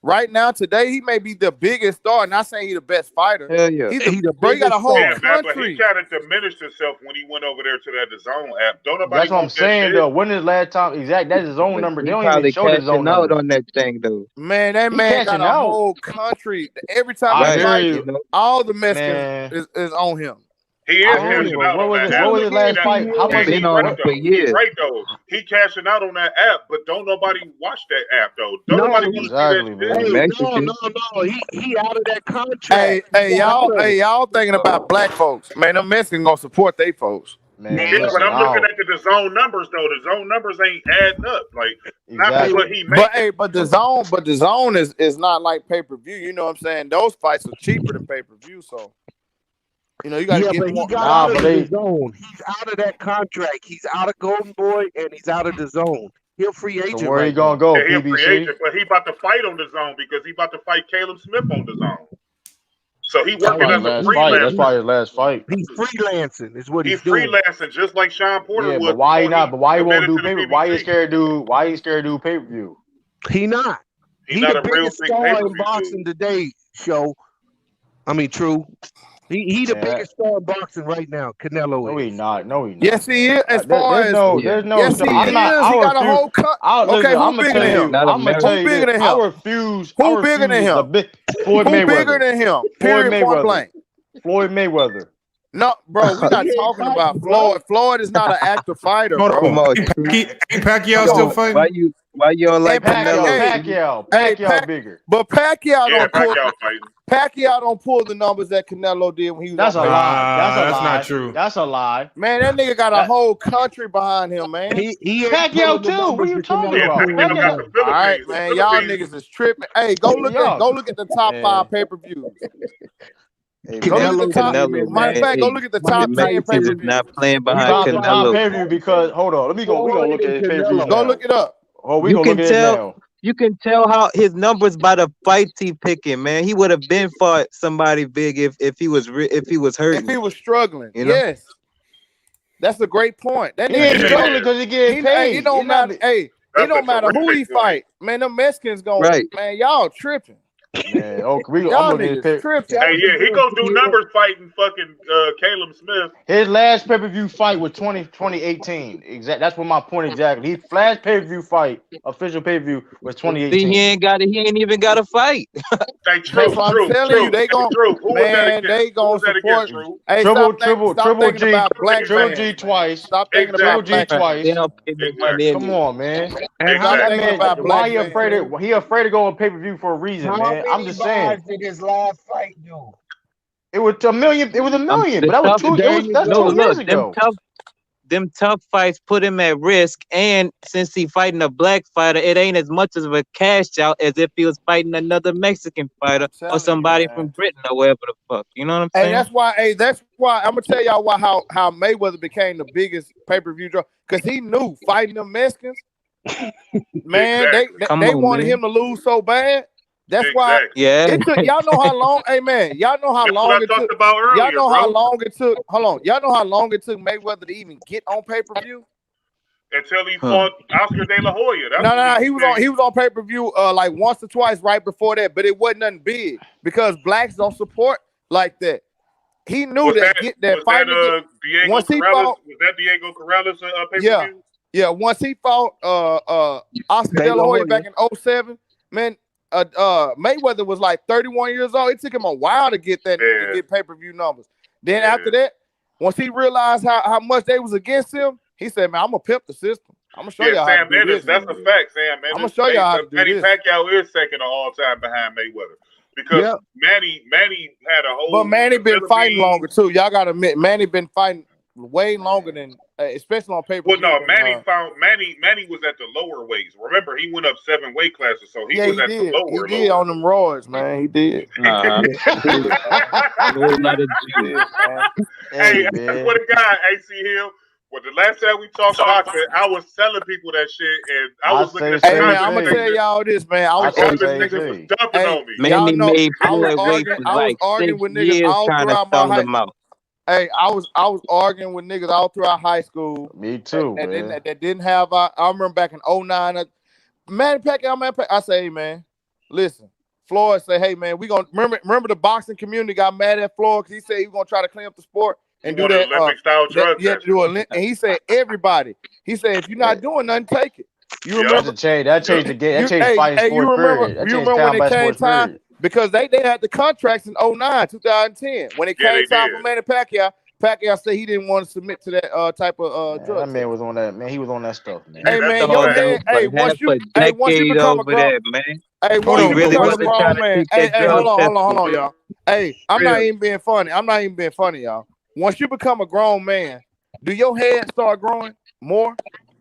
Speaker 7: Right now, today, he may be the biggest star. Not saying he's the best fighter.
Speaker 6: Hell yeah.
Speaker 7: He got a whole country.
Speaker 5: But he kind of diminished himself when he went over there to that DAZN app. Don't nobody.
Speaker 3: That's what I'm saying, though. When is last time? Exact. That's his own number. They don't even show his own
Speaker 6: out
Speaker 3: number
Speaker 6: on that thing, though.
Speaker 7: Man, that man got a whole country. Every time
Speaker 3: I
Speaker 7: he
Speaker 3: hear
Speaker 7: fights, all the Mexicans is on him.
Speaker 5: He is cashing out on that app.
Speaker 3: What was his last fight? How much
Speaker 6: been on him for years?
Speaker 5: He's right though. He cashing out on that app, but don't nobody watch that app though. Don't nobody want to see that shit.
Speaker 2: No. He out of that contract.
Speaker 7: Hey, y'all thinking about black folks? Man, them Mexicans gonna support they folks.
Speaker 3: Man,
Speaker 5: yeah, but I'm looking at the DAZN numbers though. The DAZN numbers ain't adding up. Like not what he made.
Speaker 7: But the zone is not like pay-per-view. You know what I'm saying? Those fights are cheaper than pay-per-view, so. You know, you got to get
Speaker 2: but he
Speaker 7: more.
Speaker 2: got
Speaker 3: Nah,
Speaker 2: out of
Speaker 3: but
Speaker 2: the
Speaker 3: they
Speaker 2: zone. He's out of that contract. He's out of Golden Boy, and he's out of the zone. He's a free
Speaker 3: so
Speaker 2: agent
Speaker 3: where he
Speaker 2: right
Speaker 3: gonna
Speaker 2: now.
Speaker 3: go?
Speaker 5: Yeah, he a free
Speaker 3: PBC.
Speaker 5: agent, but he about to fight on the zone because he about to fight Caleb Smith on the zone. So he
Speaker 3: That's
Speaker 5: working
Speaker 3: probably
Speaker 5: as
Speaker 3: his
Speaker 5: a
Speaker 3: last fight. That's
Speaker 5: freelancer.
Speaker 3: probably his last fight.
Speaker 2: He's freelancing, is what
Speaker 5: He's
Speaker 2: he's doing.
Speaker 5: freelancing just like Sean Porter
Speaker 3: Yeah,
Speaker 5: was.
Speaker 3: but why he
Speaker 5: before
Speaker 3: not? But why he won't
Speaker 5: committed
Speaker 3: do
Speaker 5: to the
Speaker 3: pay? Why he
Speaker 5: PBC.
Speaker 3: scared to do? Why he scared to do pay per view?
Speaker 2: He not.
Speaker 5: He's
Speaker 2: He
Speaker 5: not
Speaker 2: the
Speaker 5: a real
Speaker 2: biggest
Speaker 5: big
Speaker 2: star in
Speaker 5: pay-per-view
Speaker 2: boxing
Speaker 5: dude.
Speaker 2: today. True. He the
Speaker 3: Man,
Speaker 2: biggest star in boxing right now. Canelo
Speaker 3: no, he
Speaker 2: is.
Speaker 3: not. No, he not.
Speaker 7: Yes, he is. As
Speaker 3: There-
Speaker 7: far
Speaker 3: there's
Speaker 7: as
Speaker 3: no,
Speaker 6: Yeah.
Speaker 3: there's no.
Speaker 7: yes, he
Speaker 3: I'm not.
Speaker 7: is. He
Speaker 3: I
Speaker 7: got a
Speaker 3: refuse.
Speaker 7: whole cut.
Speaker 3: Listen,
Speaker 7: Okay, who
Speaker 3: I'm gonna
Speaker 7: bigger
Speaker 3: tell
Speaker 7: than
Speaker 3: you.
Speaker 7: him?
Speaker 6: Not
Speaker 3: I'm gonna
Speaker 6: America.
Speaker 3: tell
Speaker 7: Who
Speaker 3: you
Speaker 7: bigger
Speaker 3: this.
Speaker 7: than
Speaker 3: I
Speaker 7: him?
Speaker 3: refuse.
Speaker 7: Who
Speaker 3: I
Speaker 7: bigger than
Speaker 3: refuse
Speaker 7: him?
Speaker 3: the big Floyd
Speaker 7: Who bigger
Speaker 3: Mayweather.
Speaker 7: than him?
Speaker 3: Floyd
Speaker 7: Period. Point
Speaker 3: Mayweather.
Speaker 7: blank.
Speaker 3: Floyd Mayweather.
Speaker 7: No, bro, we're not
Speaker 2: He ain't
Speaker 7: talking
Speaker 2: fighting,
Speaker 7: about
Speaker 2: bro.
Speaker 7: Floyd. Floyd is not an active fighter,
Speaker 1: Hold
Speaker 7: bro.
Speaker 1: on.
Speaker 6: Come on,
Speaker 1: Ain't Pacquiao
Speaker 7: Come
Speaker 1: still
Speaker 7: on.
Speaker 1: fighting?
Speaker 6: why you don't like
Speaker 7: And
Speaker 3: Pacquiao.
Speaker 6: Canelo?
Speaker 3: Pacquiao bigger.
Speaker 7: But Pacquiao
Speaker 5: Yeah,
Speaker 7: don't pull.
Speaker 5: Pacquiao fighting.
Speaker 7: Pacquiao don't pull the numbers that Canelo did when he was
Speaker 3: That's a
Speaker 7: on.
Speaker 3: lie. That's a
Speaker 1: Nah, that's
Speaker 3: lie.
Speaker 1: not true.
Speaker 3: That's a lie.
Speaker 7: Man, that nigga got a
Speaker 3: That-
Speaker 7: whole country behind him, man.
Speaker 2: He ain't
Speaker 3: Pacquiao
Speaker 2: pulling the
Speaker 3: too. What
Speaker 2: numbers
Speaker 3: are you
Speaker 2: that
Speaker 3: talking
Speaker 5: Yeah,
Speaker 2: Canelo
Speaker 3: about?
Speaker 2: pulling
Speaker 5: Pacquiao got
Speaker 2: now.
Speaker 5: the
Speaker 7: All right,
Speaker 5: Philippines.
Speaker 7: man, y'all niggas is tripping. Hey, go look at the top
Speaker 3: Man.
Speaker 7: 5 pay-per-views.
Speaker 3: Hey,
Speaker 7: Go look at the
Speaker 2: Canelo
Speaker 7: top.
Speaker 6: Canelo,
Speaker 7: Matter of
Speaker 6: man.
Speaker 7: fact, go
Speaker 6: Hey,
Speaker 7: look at the
Speaker 2: Mike
Speaker 7: top
Speaker 6: the
Speaker 7: 10
Speaker 6: Mexicans is
Speaker 2: Tyson,
Speaker 7: pay-per-views.
Speaker 6: not playing behind
Speaker 3: top
Speaker 6: Canelo.
Speaker 3: pay-per-view because hold on. We gonna
Speaker 2: Floyd
Speaker 3: look at
Speaker 2: and
Speaker 3: his pay-per-views
Speaker 2: Canelo.
Speaker 7: Go
Speaker 3: now.
Speaker 7: look it up.
Speaker 3: Oh, we
Speaker 6: You
Speaker 3: gonna look
Speaker 6: can
Speaker 3: at it
Speaker 6: tell.
Speaker 3: now.
Speaker 6: You can tell how his numbers by the fights he picking, man. He would have been fought somebody big if he was if he was
Speaker 7: If
Speaker 6: hurting.
Speaker 7: he was struggling,
Speaker 6: You know?
Speaker 7: yes, that's a great point. That
Speaker 3: He
Speaker 7: nigga
Speaker 3: ain't
Speaker 5: Yeah.
Speaker 3: struggling because he getting paid.
Speaker 7: it don't
Speaker 3: It's not-
Speaker 7: matter. Hey, it
Speaker 5: That's
Speaker 7: don't
Speaker 5: a
Speaker 7: matter who he
Speaker 5: terrific point.
Speaker 7: fight. Man, them Mexicans gon'
Speaker 6: Right.
Speaker 7: man, y'all tripping.
Speaker 3: Man, okay, I'm
Speaker 7: Y'all
Speaker 3: looking at his
Speaker 7: niggas tripping.
Speaker 5: Hey, yeah, he gonna do numbers fighting fucking Caleb Smith.
Speaker 3: his last pay-per-view fight was 2018. Exact. That's what my point exactly. His last pay-per-view fight, official pay-per-view, was
Speaker 6: See,
Speaker 3: 2018.
Speaker 6: he ain't even got to fight.
Speaker 5: Hey, True,
Speaker 7: That's what I'm
Speaker 5: True,
Speaker 7: telling you.
Speaker 5: True,
Speaker 7: They gon'
Speaker 5: True. Who was that
Speaker 7: man,
Speaker 5: against?
Speaker 7: they
Speaker 5: Who
Speaker 7: gon'
Speaker 5: was that
Speaker 7: support.
Speaker 5: against, True?
Speaker 7: Hey,
Speaker 3: Triple
Speaker 7: stop thinking
Speaker 3: G,
Speaker 7: about black
Speaker 3: Triple
Speaker 7: fans,
Speaker 3: G
Speaker 7: man.
Speaker 3: twice.
Speaker 7: Stop thinking
Speaker 3: Triple
Speaker 7: about
Speaker 3: G
Speaker 7: black fans.
Speaker 3: twice.
Speaker 6: They don't pay no money
Speaker 5: Exactly.
Speaker 3: Come
Speaker 6: anyway.
Speaker 3: on, man.
Speaker 2: And how
Speaker 7: Stop
Speaker 3: That
Speaker 7: thinking
Speaker 3: man,
Speaker 7: about
Speaker 3: why
Speaker 7: black
Speaker 3: he
Speaker 7: fans.
Speaker 3: afraid to? He afraid to go on pay-per-view for a reason,
Speaker 2: how
Speaker 3: man. I'm
Speaker 2: many
Speaker 3: just saying.
Speaker 2: buys did his last fight do?
Speaker 3: It was a million. It was a million,
Speaker 6: The
Speaker 3: but that was
Speaker 6: tough,
Speaker 3: two.
Speaker 2: There you
Speaker 3: That's
Speaker 2: go.
Speaker 3: 2 years
Speaker 6: look,
Speaker 3: ago.
Speaker 6: them tough fights put him at risk, and since he fighting a black fighter, it ain't as much of a cash out as if he was fighting another Mexican fighter
Speaker 7: Telling
Speaker 6: or
Speaker 7: you,
Speaker 6: somebody
Speaker 7: man.
Speaker 6: from Britain or wherever the fuck. You know what I'm
Speaker 7: Hey,
Speaker 6: saying?
Speaker 7: that's why I'm gonna tell y'all why how Mayweather became the biggest pay-per-view draw. Because he knew fighting them Mexicans, man,
Speaker 5: Exactly.
Speaker 6: Come
Speaker 7: they
Speaker 6: on,
Speaker 7: wanted
Speaker 6: man.
Speaker 7: him to lose so bad. That's why
Speaker 5: Exactly.
Speaker 6: Yeah.
Speaker 7: it took y'all know how long, hey man, y'all know how
Speaker 5: That's
Speaker 7: long
Speaker 5: what I
Speaker 7: it
Speaker 5: talked
Speaker 7: took.
Speaker 5: about earlier,
Speaker 7: Y'all know
Speaker 5: bro.
Speaker 7: how long it took. Hold on, y'all know how long it took Mayweather to even get on pay-per-view?
Speaker 5: Until he
Speaker 6: Huh.
Speaker 5: fought Oscar De La Hoya. That's
Speaker 7: No,
Speaker 5: when
Speaker 7: he was on pay-per-view like once or twice right before that, but it wasn't nothing big because blacks don't support like that. He knew
Speaker 5: Was
Speaker 7: that
Speaker 5: that
Speaker 7: get that
Speaker 5: was
Speaker 7: fight
Speaker 5: that Diego
Speaker 7: once he
Speaker 5: Corrales?
Speaker 7: fought,
Speaker 5: Was that Diego Corrales pay-per-view?
Speaker 7: yeah, once he fought Oscar
Speaker 2: De
Speaker 7: De La
Speaker 2: La
Speaker 7: Hoya
Speaker 2: Hoya.
Speaker 7: back in 2007, man, Mayweather was like 31 years old. It took him a while to get that to
Speaker 5: Yeah.
Speaker 7: get pay-per-view numbers. Then
Speaker 5: Yeah.
Speaker 7: after that, once he realized how much they was against him, he said, "Man, I'm gonna pimp the system. I'm gonna show
Speaker 5: Yeah,
Speaker 7: y'all how
Speaker 5: Sam
Speaker 7: to do
Speaker 5: Mendes.
Speaker 7: this.
Speaker 5: That's a fact, Sam Mendes.
Speaker 7: I'm gonna show y'all how to do
Speaker 5: Manny
Speaker 7: this."
Speaker 5: Pacquiao is second of all time behind Mayweather because
Speaker 2: Yep.
Speaker 5: Manny had a whole.
Speaker 7: But Manny been fighting
Speaker 5: Philippines-
Speaker 7: longer too. Y'all gotta admit, Manny been fighting way longer than, especially on pay-per-view.
Speaker 5: Well, no,
Speaker 7: than,
Speaker 5: Manny was at the lower weights. Remember, he went up 7 weight classes, so he
Speaker 7: yeah,
Speaker 5: was
Speaker 7: he
Speaker 5: at
Speaker 7: did.
Speaker 5: the
Speaker 7: He
Speaker 5: lower.
Speaker 7: did on them roids, man. He did.
Speaker 6: Uh-huh. Whole lot of juice.
Speaker 5: Hey, I
Speaker 3: man.
Speaker 5: swear to God, AC Hill. Well, the last time we talked boxing, I was telling people that shit, and I was looking at the
Speaker 7: Hey man,
Speaker 5: comment
Speaker 7: I'm gonna
Speaker 5: section.
Speaker 7: tell y'all this, man. I was
Speaker 3: say
Speaker 5: Comment
Speaker 3: same
Speaker 5: section was
Speaker 3: thing.
Speaker 5: dumping
Speaker 7: Hey,
Speaker 5: on me.
Speaker 6: Manny
Speaker 7: y'all know
Speaker 6: made
Speaker 7: I was
Speaker 6: Floyd wait
Speaker 7: arguing.
Speaker 6: for
Speaker 7: I was
Speaker 6: like
Speaker 7: arguing
Speaker 6: 6
Speaker 7: with niggas
Speaker 6: years
Speaker 7: all
Speaker 6: trying to
Speaker 7: throughout my
Speaker 6: sound
Speaker 7: high.
Speaker 6: them out.
Speaker 7: Hey, I was arguing with niggas all throughout high school.
Speaker 3: Me too,
Speaker 7: that
Speaker 3: man.
Speaker 7: didn't have. I remember back in 2009. Man Pacquiao, I say, hey man, listen. Floyd say, hey man, we gonna remember the boxing community got mad at Floyd because he said he was gonna try to clean up the sport and do that.
Speaker 5: Olympic style drug
Speaker 7: Yeah,
Speaker 5: test.
Speaker 7: and he said everybody. He said if you're not doing nothing, take it. You
Speaker 5: Yeah.
Speaker 7: remember?
Speaker 3: That changed the game. That changed
Speaker 7: Hey,
Speaker 3: fighting sports.
Speaker 7: you remember?
Speaker 3: Period. That
Speaker 7: You
Speaker 3: changed
Speaker 7: remember when it
Speaker 3: combat
Speaker 7: came
Speaker 3: sports.
Speaker 7: time
Speaker 3: Period.
Speaker 7: because they had the contracts in 2010. When it
Speaker 5: Yeah,
Speaker 7: came
Speaker 5: they
Speaker 7: time
Speaker 5: did.
Speaker 7: for Manny Pacquiao said he didn't want to submit to that type of
Speaker 3: Man,
Speaker 7: drug.
Speaker 3: that man
Speaker 7: test.
Speaker 3: was on that. Man, he was on that stuff, man.
Speaker 7: Hey
Speaker 5: That's
Speaker 7: man,
Speaker 5: a
Speaker 7: your
Speaker 5: fact.
Speaker 7: head. Hey, once you
Speaker 6: decade
Speaker 7: become a
Speaker 6: over
Speaker 7: grown.
Speaker 6: there, man.
Speaker 7: Hey,
Speaker 1: Hold
Speaker 7: once
Speaker 1: on,
Speaker 7: you
Speaker 1: but
Speaker 7: become a
Speaker 1: what's
Speaker 6: really trying
Speaker 7: grown
Speaker 6: to
Speaker 7: man.
Speaker 6: take
Speaker 7: Hey,
Speaker 6: that
Speaker 7: hold
Speaker 6: drug
Speaker 7: on,
Speaker 6: test.
Speaker 7: y'all. Hey, I'm not even being funny. Y'all. Once you become a grown man, do your head start growing more?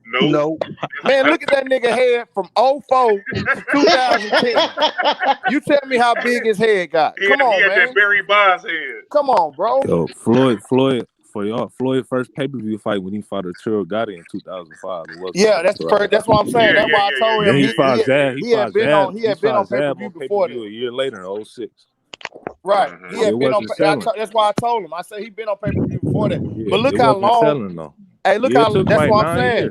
Speaker 5: No.
Speaker 7: Man, look at that nigga head from 04 to 2010. You tell me how big his head got.
Speaker 5: He
Speaker 7: Come
Speaker 5: had
Speaker 7: on, man.
Speaker 5: that Barry Bonds head.
Speaker 7: Come on, bro.
Speaker 9: Yo, Floyd first pay-per-view fight when he fought Arturo Gotti in 2005.
Speaker 7: Yeah, that's the first. That's what I'm saying. That's why I told him
Speaker 9: Then he fought Zab.
Speaker 7: he had been on pay-per-view before
Speaker 9: a year later in 06.
Speaker 7: Right. He had been on. That's why I told him. I said he been on pay-per-view before that. But look how long. Hey, look how. That's what I'm saying.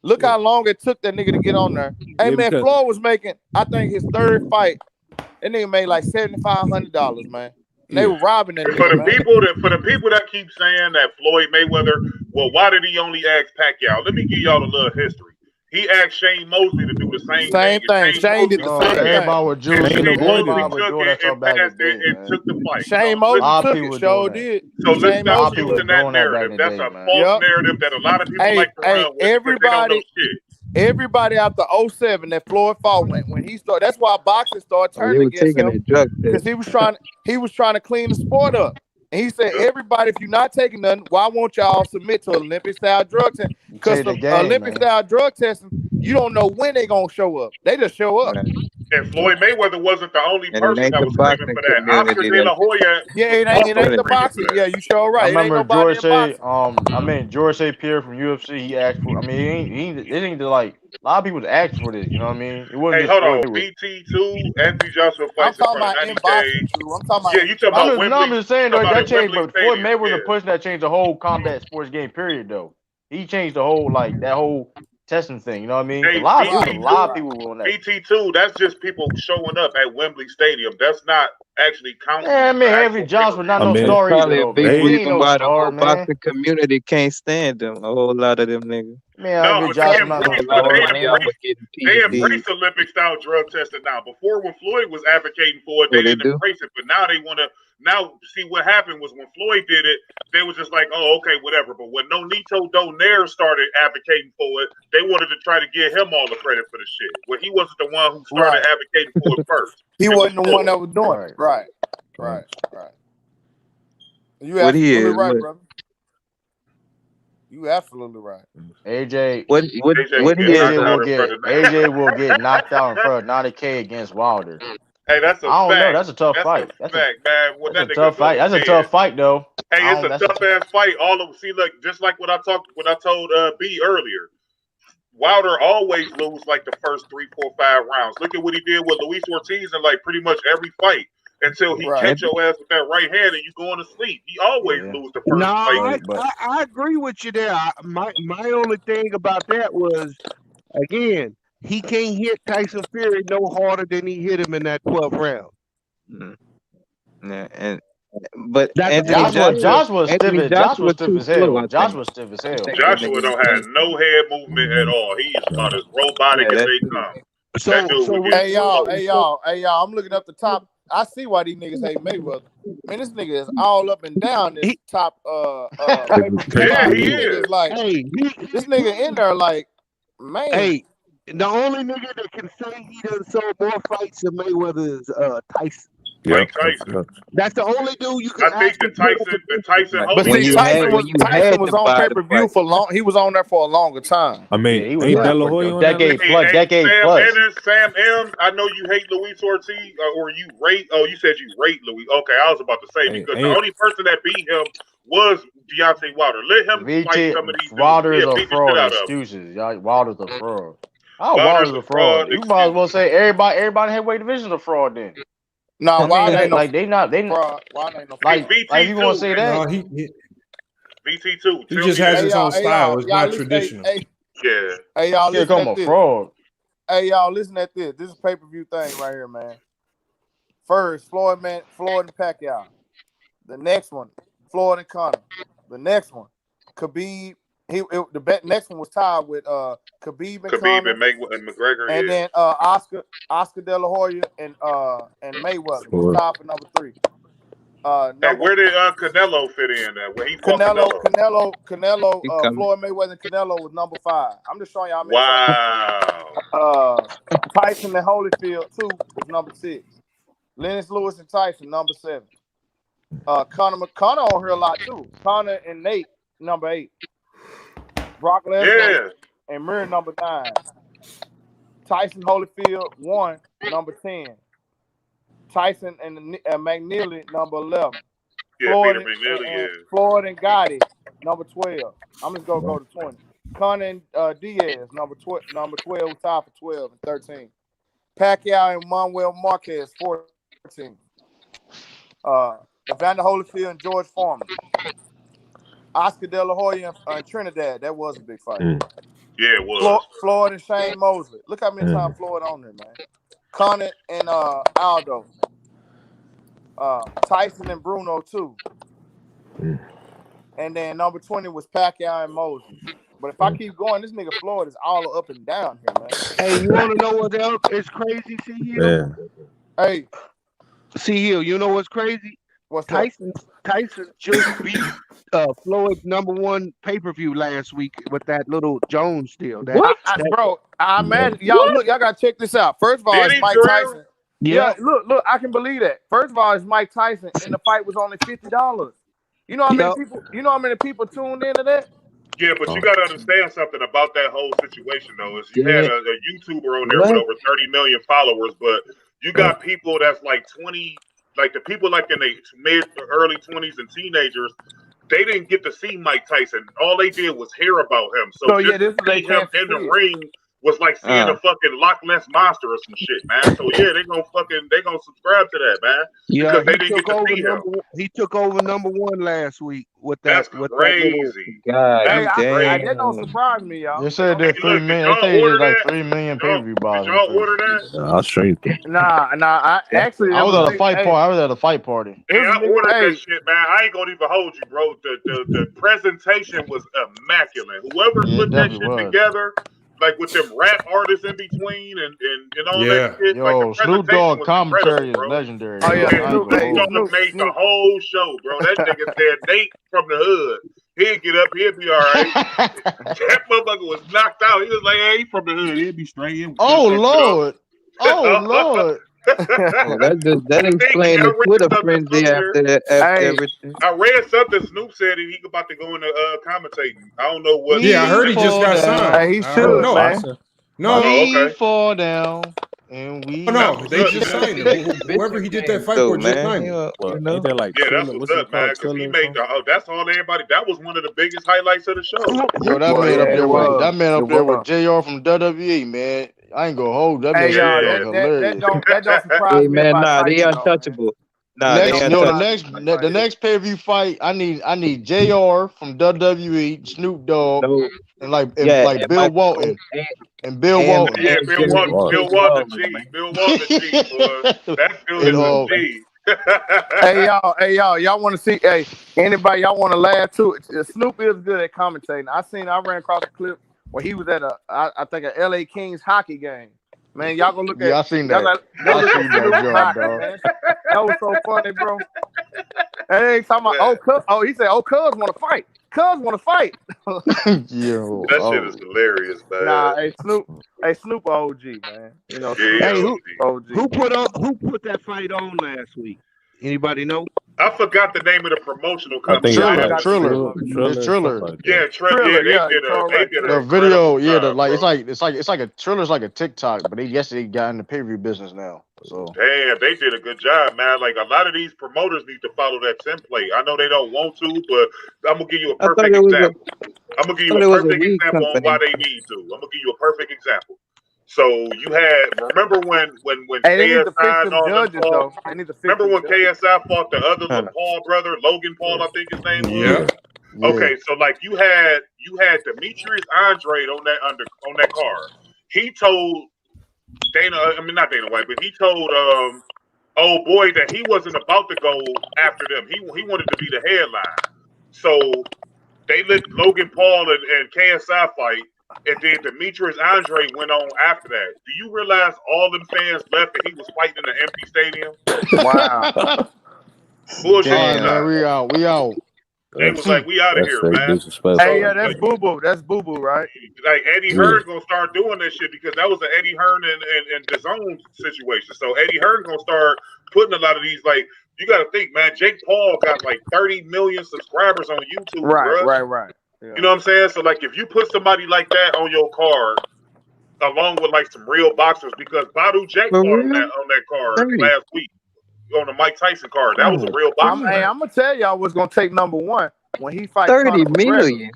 Speaker 7: Look how long it took that nigga to get on there. Hey man, Floyd was making. I think his third fight, that nigga made like $7,500, man. And they were robbing that nigga.
Speaker 5: For the people that keep saying that Floyd Mayweather, well, why did he only ask Pacquiao? Let me give y'all a little history. He asked Shane Mosley to do the same thing. Shane did the same thing.
Speaker 3: Everybody would do it.
Speaker 5: And took the fight.
Speaker 7: Shane Mosley took it. Sure did.
Speaker 5: So let's stop using that narrative. That's a false narrative that a lot of people like to run with.
Speaker 7: Everybody after 07 that Floyd fought when he started. That's why boxing started turning against him because he was trying to clean the sport up. And he said, everybody, if you're not taking nothing, why won't y'all submit to Olympic style drug testing? Because Olympic style drug testing, you don't know when they're gonna show up. They just show up.
Speaker 5: And Floyd Mayweather wasn't the only person that was screaming for that. Oscar De La Hoya.
Speaker 7: Yeah, it ain't the boxing. Yeah, you sure right.
Speaker 3: I remember George St. Pierre from UFC. He asked for. I mean, it ain't like a lot of people asked for this. You know what I mean? It wasn't.
Speaker 5: Hey, hold on. BT2, Anthony Joshua fights in front of 90K.
Speaker 7: I'm talking about.
Speaker 5: Yeah, you talking about Wembley?
Speaker 3: I'm just saying though, that changed. But Floyd Mayweather was the person that changed the whole combat sports game. Period. Though he changed the whole that whole testing thing, you know what I mean?
Speaker 5: Hey,
Speaker 3: a lot of people will that.
Speaker 5: BT2, that's just people showing up at Wembley Stadium. That's not actually counting.
Speaker 3: Yeah, I mean, Henry Johnson was not no story.
Speaker 6: Probably a big reason why the whole boxing community can't stand them. A whole lot of them niggas.
Speaker 3: Man, they
Speaker 5: embrace Olympic style drug testing now. Before, when Floyd was advocating for it, they didn't embrace it, but now they want to. Now, see what happened was when Floyd did it, they was just like, oh, okay, whatever. But when Nonito Donaire started advocating for it, they wanted to try to give him all the credit for the shit. Well, he wasn't the one who started advocating for it first.
Speaker 7: He wasn't the one that was doing it. Right. You absolutely right, brother. You absolutely right.
Speaker 3: AJ will get knocked out in front of 90K against Wilder.
Speaker 5: Hey, that's a
Speaker 3: I don't
Speaker 5: fact.
Speaker 3: know. That's a tough fight.
Speaker 5: That's a fact, man.
Speaker 3: That's a tough fight. That's a tough fight, though.
Speaker 5: Hey, it's a tough ass fight. Look, just like what I told B earlier. Wilder always lose like the first 3, 4, 5 rounds. Look at what he did with Luis Ortiz in like pretty much every fight until he catch your ass with that right hand and you going to sleep. He always lose the first fight.
Speaker 2: I agree with you there. My only thing about that was, again, he can't hit Tyson Fury no harder than he hit him in that 12th round.
Speaker 6: Yeah,
Speaker 3: but Joshua stiff as hell. Joshua stiff as hell.
Speaker 5: Joshua don't have no head movement at all. He's about as robotic as they come.
Speaker 7: Hey y'all, I'm looking up the top. I see why these niggas hate Mayweather. Man, this nigga is all up and down this top.
Speaker 5: Yeah, he is.
Speaker 7: Like, this nigga in there, like, man.
Speaker 2: Hey, the only nigga that can say he done sold more fights than Mayweather is Tyson.
Speaker 5: Mike Tyson.
Speaker 2: That's the only dude you can.
Speaker 5: I think the Tyson.
Speaker 7: But see, Tyson was on pay-per-view for long. He was on there for a longer time.
Speaker 9: I mean, ain't De La Hoya on
Speaker 3: decade plus.
Speaker 5: Sam M. I know you hate Luis Ortiz, or you rate. Oh, you said you rate Luis. Okay, I was about to say because the only person that beat him was Deontay Wilder. Let him fight some of these.
Speaker 3: Wilder is a fraud. Excuses, y'all. Wilder's a fraud. Oh, Wilder's a fraud. You might as well say everybody in heavyweight division is a fraud then.
Speaker 7: No, why ain't no
Speaker 3: like they not like you want to say that?
Speaker 5: No, BT2.
Speaker 1: He just has his own style. It's not traditional.
Speaker 5: Yeah.
Speaker 7: Hey y'all,
Speaker 3: here come a fraud.
Speaker 7: Hey y'all, listen at this. This is a pay-per-view thing right here, man. First, Floyd and Pacquiao. The next one, Floyd and Conor. The next one, Khabib. Next one was tied with Khabib and
Speaker 5: McGregor,
Speaker 7: and then Oscar De La Hoya and Mayweather was tied for number 3.
Speaker 5: And where did Canelo fit in? Where he
Speaker 7: Canelo, Floyd Mayweather and Canelo was number 5. I'm just showing y'all.
Speaker 5: Wow.
Speaker 7: Tyson and Holyfield 2 was number 6. Lennox Lewis and Tyson number 7. Conor on here a lot too. Conor and Nate number 8. Brock Lesnar and Mir number 9. Tyson Holyfield 1, number 10. Tyson and McNeely number 11.
Speaker 5: Yeah,
Speaker 7: Floyd
Speaker 5: Peter McNeely, yeah.
Speaker 7: Floyd and Gotti number 12. I'm just gonna go to 20. Conor and Diaz number 12, tied for 12 and 13. Pacquiao and Manuel Marquez 14. Evander Holyfield and George Foreman. Oscar De La Hoya and Trinidad. That was a big fight.
Speaker 5: Yeah, it was.
Speaker 7: Floyd and Shane Mosley. Look how many times Floyd on there, man. Conor and Aldo. Tyson and Bruno too. And then number 20 was Pacquiao and Moses. But if I keep going, this nigga Floyd is all up and down here, man.
Speaker 2: Hey, you want to know what else is crazy, C-Hill?
Speaker 7: Hey,
Speaker 2: C-Hill, you know what's crazy?
Speaker 7: What's
Speaker 2: Tyson just beat Floyd's number 1 pay-per-view last week with that little Jones deal.
Speaker 7: What? Bro, I imagine y'all gotta check this out. First of all, it's Mike Tyson. Yeah, look, I can believe that. First of all, it's Mike Tyson, and the fight was only $50. You know how many people? You know how many people tuned into that?
Speaker 5: Yeah, but you got to understand something about that whole situation, though. Is you had a YouTuber on there with over 30 million followers, but you got people that's like 20, like the people like in their mid to early 20s and teenagers. They didn't get to see Mike Tyson. All they did was hear about him. So
Speaker 7: this is
Speaker 5: see him in the ring was like seeing a fucking Loch Ness monster or some shit, man. So yeah, they gonna subscribe to that, man.
Speaker 2: Yeah,
Speaker 5: because they didn't get to see him.
Speaker 2: He took over number 1 last week with that.
Speaker 5: That's crazy.
Speaker 6: God,
Speaker 7: that don't surprise me, y'all.
Speaker 3: They said that 3 million. They say it's like 3 million pay-per-view buys.
Speaker 5: Did y'all order that?
Speaker 9: I'll stream it.
Speaker 7: Nah. I
Speaker 3: was at a fight party. I was at a fight party.
Speaker 5: Hey, I ordered that shit, man. I ain't gonna even hold you, bro. The presentation was immaculate. Whoever put that shit together, like with them rap artists in between and all that shit.
Speaker 3: Yo,
Speaker 5: like the
Speaker 3: Snoop Dogg commentary is
Speaker 5: bro.
Speaker 3: legendary.
Speaker 7: Oh yeah,
Speaker 5: Snoop Dogg made the whole show, bro. That nigga said Nate from the hood. He'd get up, he'd be all right. That motherfucker was knocked out. He was like, "Hey, he from the hood. He'd be straight."
Speaker 3: Oh Lord.
Speaker 6: That explains the Twitter frenzy after that. Everything.
Speaker 5: I read something Snoop said that he about to go into commentating. I don't know what.
Speaker 1: Yeah, I heard he just got signed.
Speaker 7: Hey, he should, man.
Speaker 3: We fall down and we.
Speaker 1: No, they just signed him. Whoever he did that fight for, just signed him.
Speaker 9: Ain't that like
Speaker 5: that's what's up, man. Because he made that's all everybody. That was one of the biggest highlights of the show.
Speaker 3: Yo, that man up there with JR from WWE, man. I ain't gonna hold that.
Speaker 7: Hey, y'all, that don't surprise me.
Speaker 6: Hey, man, they untouchable.
Speaker 3: The next pay-per-view fight, I need JR from WWE, Snoop Dogg, and Bill Walton. And Bill Walton.
Speaker 5: Yeah, Bill Walton, Bill Walton, boy. That dude is a G.
Speaker 7: Hey y'all want to see? Hey, anybody y'all want to laugh too? Snoop is good at commentating. I ran across a clip where he was at I think a LA Kings hockey game. Man, y'all gonna look at.
Speaker 3: Yeah, I seen that. I seen that, dog.
Speaker 7: That was so funny, bro. Hey, talking about he said, Cuz want to fight. Cuz want to fight.
Speaker 3: Yo,
Speaker 5: that shit is hilarious, man.
Speaker 7: Nah, Snoop OG, man. You know,
Speaker 2: who put that fight on last week? Anybody know?
Speaker 5: I forgot the name of the promotional company.
Speaker 3: Triller.
Speaker 5: Yeah, Triller. They did
Speaker 3: the video. It's like a Triller's like a TikTok, but they got in the pay-per-view business now. So
Speaker 5: damn, they did a good job, man. Like a lot of these promoters need to follow that template. I know they don't want to, but I'm gonna give you a perfect example. I'm gonna give you a perfect example on why they need to. I'm gonna give you a perfect example. So you remember when KSI and all them fought? Remember when KSI fought the other Paul brother, Logan Paul, I think his name was. Yeah. Okay, so like you had Demetrius Andre on that card. He told not Dana White, but he told old boy that he wasn't about to go after them. He wanted to be the headline. So they let Logan Paul and KSI fight. And then Demetrius Andre went on after that. Do you realize all them fans left and he was fighting in an empty stadium?
Speaker 7: Wow.
Speaker 5: Bullshit.
Speaker 3: Man, we out.
Speaker 5: They was like, we out of here, man.
Speaker 7: Hey, yeah, that's boo-boo. That's boo-boo, right?
Speaker 5: Like Eddie Hearn gonna start doing that shit because that was an Eddie Hearn and DAZN situation. So Eddie Hearn gonna start putting a lot of these, like, you gotta think, man, Jake Paul got like 30 million subscribers on YouTube.
Speaker 7: Right.
Speaker 5: You know what I'm saying? So like, if you put somebody like that on your card, along with like some real boxers, because Badu Jack fought on that card last week on the Mike Tyson card. That was a real boxer.
Speaker 7: I'm gonna tell y'all what's gonna take number one when he fights
Speaker 6: 30
Speaker 7: Conor McGregor.
Speaker 6: million.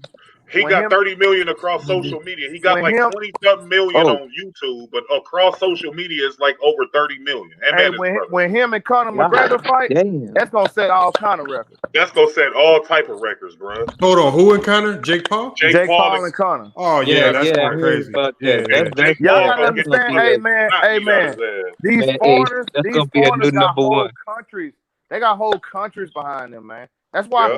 Speaker 5: He got 30 million across social media. He got like 20-something million on YouTube, but across social media it's like over 30 million. And
Speaker 7: when him and Conor McGregor fight, that's gonna set all kind of records.
Speaker 5: That's gonna set all type of records, bro.
Speaker 1: Hold on, who and Connor? Jake Paul?
Speaker 7: Jake Paul and Conor.
Speaker 1: Oh yeah, that's going crazy.
Speaker 6: That's
Speaker 7: y'all gotta understand, hey man, these foreigners, got whole countries. They got whole countries behind them, man. That's why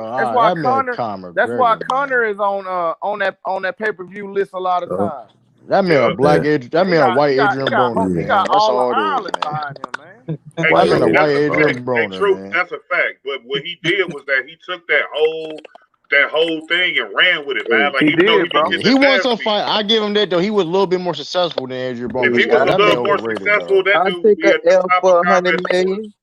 Speaker 7: Conor is on that pay-per-view list a lot of times.
Speaker 3: That man a white Adrian Broner.
Speaker 7: He got all of Ireland behind him, man.
Speaker 3: That man a white Adrian Broner, man.
Speaker 5: That's a fact. But what he did was that he took that whole thing and ran with it, man. Like
Speaker 7: he did, bro.
Speaker 3: He won some fight. I give him that though. He was a little bit more successful than Adrian Broner.
Speaker 5: If he was a little more successful, that dude would be at the top of 100 million.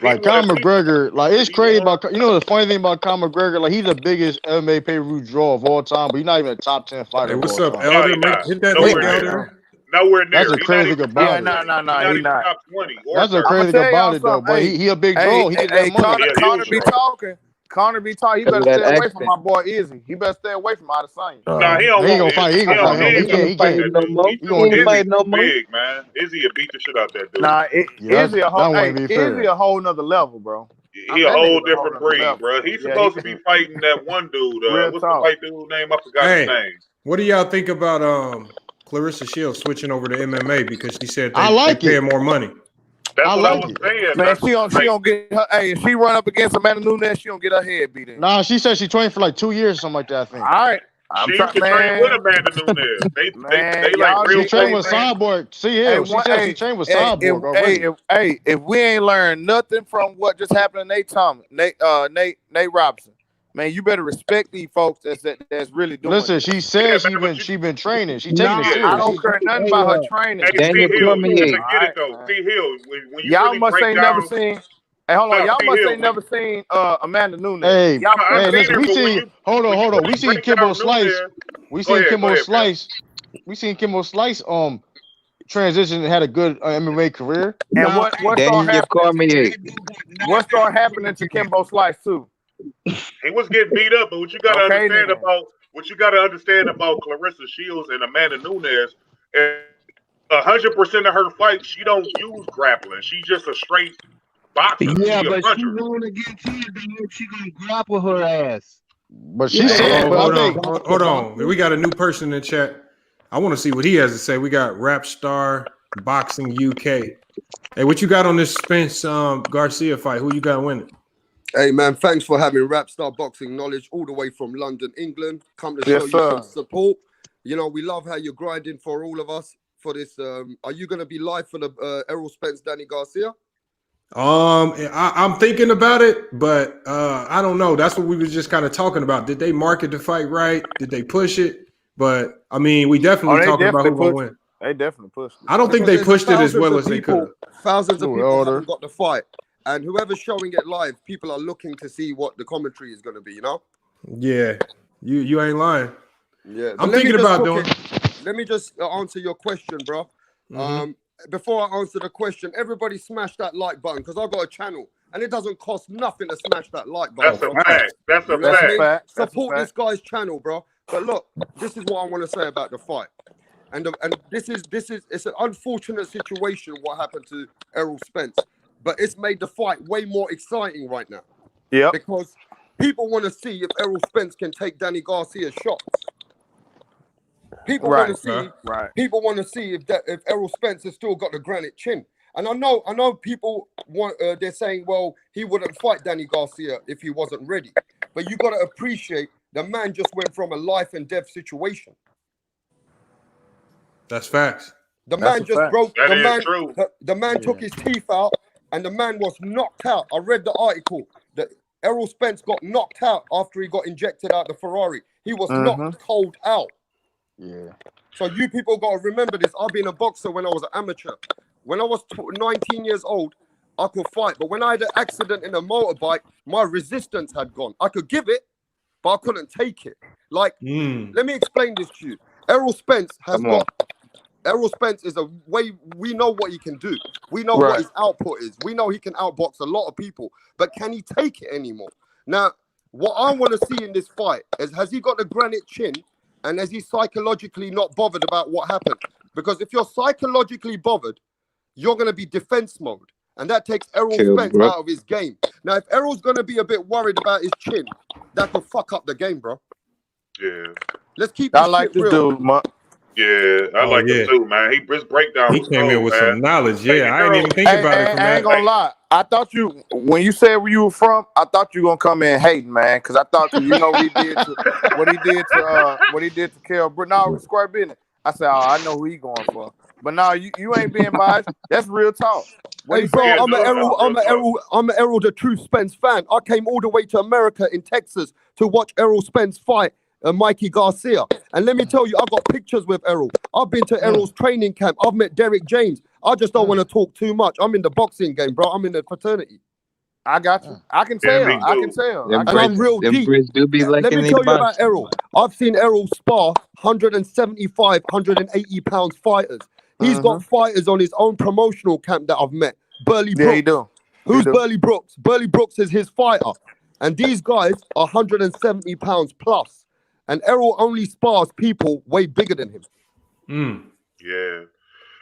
Speaker 3: Like Conor McGregor, like it's crazy about the funny thing about Conor McGregor, like he's the biggest MMA pay-per-view draw of all time, but he's not even a top 10 fighter.
Speaker 1: Hey, what's up, Elder? Hit that link, Elder.
Speaker 5: Nowhere near.
Speaker 3: That's a crazy thing about it.
Speaker 7: No, he's not.
Speaker 5: Top 20.
Speaker 3: That's a crazy thing about it though, but he a big draw. He get that money.
Speaker 7: Conor be talking. He better stay away from my boy Izzy. He better stay away from Adesanya.
Speaker 5: Nah, he ain't gonna fight. He
Speaker 6: can't fight no more. He can't fight no more.
Speaker 5: Big man, Izzy will beat the shit out that dude.
Speaker 7: Nah, Izzy a whole nother level, bro.
Speaker 5: He a whole different breed, bro. He's supposed to be fighting that one dude. What's the white dude name? I forgot his name.
Speaker 1: What do y'all think about Clarissa Shields switching over to MMA because she said they pay more money?
Speaker 5: That's what I was saying.
Speaker 7: Man, she don't get her. Hey, if she run up against Amanda Nunes, she don't get her head beat in.
Speaker 3: Nah, she said she trained for like 2 years or something like that. I think.
Speaker 7: All right.
Speaker 5: She used to train with Amanda Nunes. They like real.
Speaker 3: She trained with Cyborg. She said she trained with Cyborg already.
Speaker 7: If we ain't learned nothing from what just happened to Nate Robinson, man, you better respect these folks that's really doing.
Speaker 3: Listen, she said she been training. She taking it serious.
Speaker 7: I don't care nothing about her training.
Speaker 5: Daniel Cormier.
Speaker 7: Y'all must ain't never seen. Hey, hold on. Y'all must ain't never seen Amanda Nunes.
Speaker 3: Hey, listen, we seen. Hold on. We seen Kimbo Slice. We seen Kimbo Slice. We seen Kimbo Slice. Transition and had a good MMA career.
Speaker 7: And what started happening to Kimbo Slice too?
Speaker 5: He was getting beat up, but what you got to understand about Clarissa Shields and Amanda Nunes, 100% of her fights, she don't use grappling. She's just a straight boxer.
Speaker 2: Yeah, but she going against her, she gonna grapple her ass.
Speaker 3: But she said,
Speaker 1: hold on. We got a new person in the chat. I want to see what he has to say. We got Rap Star Boxing UK. Hey, what you got on this Spence Garcia fight? Who you got winning?
Speaker 10: Hey man, thanks for having Rapstar Boxing Knowledge all the way from London, England. Come to show you some support. You know, we love how you're grinding for all of us for this. Are you going to be live for the Errol Spence Danny Garcia?
Speaker 1: I'm thinking about it, but I don't know. That's what we was just kind of talking about. Did they market the fight right? Did they push it? But I mean, we definitely talking about who's going to win.
Speaker 7: They definitely pushed it.
Speaker 1: I don't think they pushed it as well as they could.
Speaker 10: Thousands of people haven't got the fight. And whoever's showing it live, people are looking to see what the commentary is going to be, you know?
Speaker 1: Yeah, you ain't lying.
Speaker 10: Yeah,
Speaker 1: I'm thinking about doing.
Speaker 10: Let me just answer your question, bro. Before I answer the question, everybody smash that like button because I got a channel and it doesn't cost nothing to smash that like button.
Speaker 5: That's a fact. That's a fact.
Speaker 10: Support this guy's channel, bro. But look, this is what I want to say about the fight. And this is it's an unfortunate situation what happened to Errol Spence. But it's made the fight way more exciting right now.
Speaker 7: Yeah.
Speaker 10: Because people want to see if Errol Spence can take Danny Garcia's shots. People want to see. People want to see if Errol Spence has still got the granite chin. And I know people want. They're saying, well, he wouldn't fight Danny Garcia if he wasn't ready. But you got to appreciate the man just went from a life and death situation.
Speaker 1: That's facts.
Speaker 10: The man just broke. The man
Speaker 5: true.
Speaker 10: took his teeth out. And the man was knocked out. I read the article that Errol Spence got knocked out after he got injected out the Ferrari. He was knocked cold out.
Speaker 3: Yeah.
Speaker 10: So you people got to remember this. I've been a boxer when I was an amateur. When I was 19 years old, I could fight. But when I had an accident in a motorbike, my resistance had gone. I could give it, but I couldn't take it. Like,
Speaker 1: Mm.
Speaker 10: let me explain this to you. Errol Spence Errol Spence is a way, we know what he can do. We know what his output is. We know he can outbox a lot of people, but can he take it anymore? Now, what I want to see in this fight is, has he got the granite chin, and is he psychologically not bothered about what happened? Because if you're psychologically bothered, you're going to be defense mode, and that takes Errol Spence out of his game. Now, if Errol's going to be a bit worried about his chin, that could fuck up the game, bro.
Speaker 5: Yeah.
Speaker 10: Let's keep this
Speaker 7: I like
Speaker 10: shit
Speaker 7: this
Speaker 10: real.
Speaker 7: dude, man.
Speaker 5: Yeah, I like him too, man. His breakdown
Speaker 1: He
Speaker 5: was
Speaker 1: came
Speaker 5: cold,
Speaker 1: in with
Speaker 5: man.
Speaker 1: some knowledge.
Speaker 5: Hey,
Speaker 1: Yeah, I didn't even think
Speaker 7: Hey,
Speaker 1: about it from
Speaker 7: I ain't
Speaker 1: that.
Speaker 7: gonna lie. I thought you, when you said where you were from, I thought you were gonna come in hating, man, because I thought, cause you know what he did to Kell Brook. No, square business. I said, oh, I know who he going for. But no, you ain't being biased. That's real talk. What
Speaker 10: Hey,
Speaker 7: he
Speaker 10: bro,
Speaker 7: said,
Speaker 10: I'm an Errol the true Spence fan. I came all the way to America in Texas to watch Errol Spence fight Mikey Garcia. And let me tell you, I got pictures with Errol. I've been to Errol's training camp. I've met Derek James. I just don't want to talk too much. I'm in the boxing game, bro. I'm in the fraternity.
Speaker 7: I got you. I can tell. I can tell.
Speaker 10: And I'm real deep. Let me tell you about Errol. I've seen Errol spar 175, 180 pounds fighters. He's got fighters on his own promotional camp that I've met. Burley Brooks.
Speaker 7: Yeah, he do.
Speaker 10: Who's Burley Brooks? Burley Brooks is his fighter. And these guys are 170 pounds plus. And Errol only spars people way bigger than him.
Speaker 5: Yeah.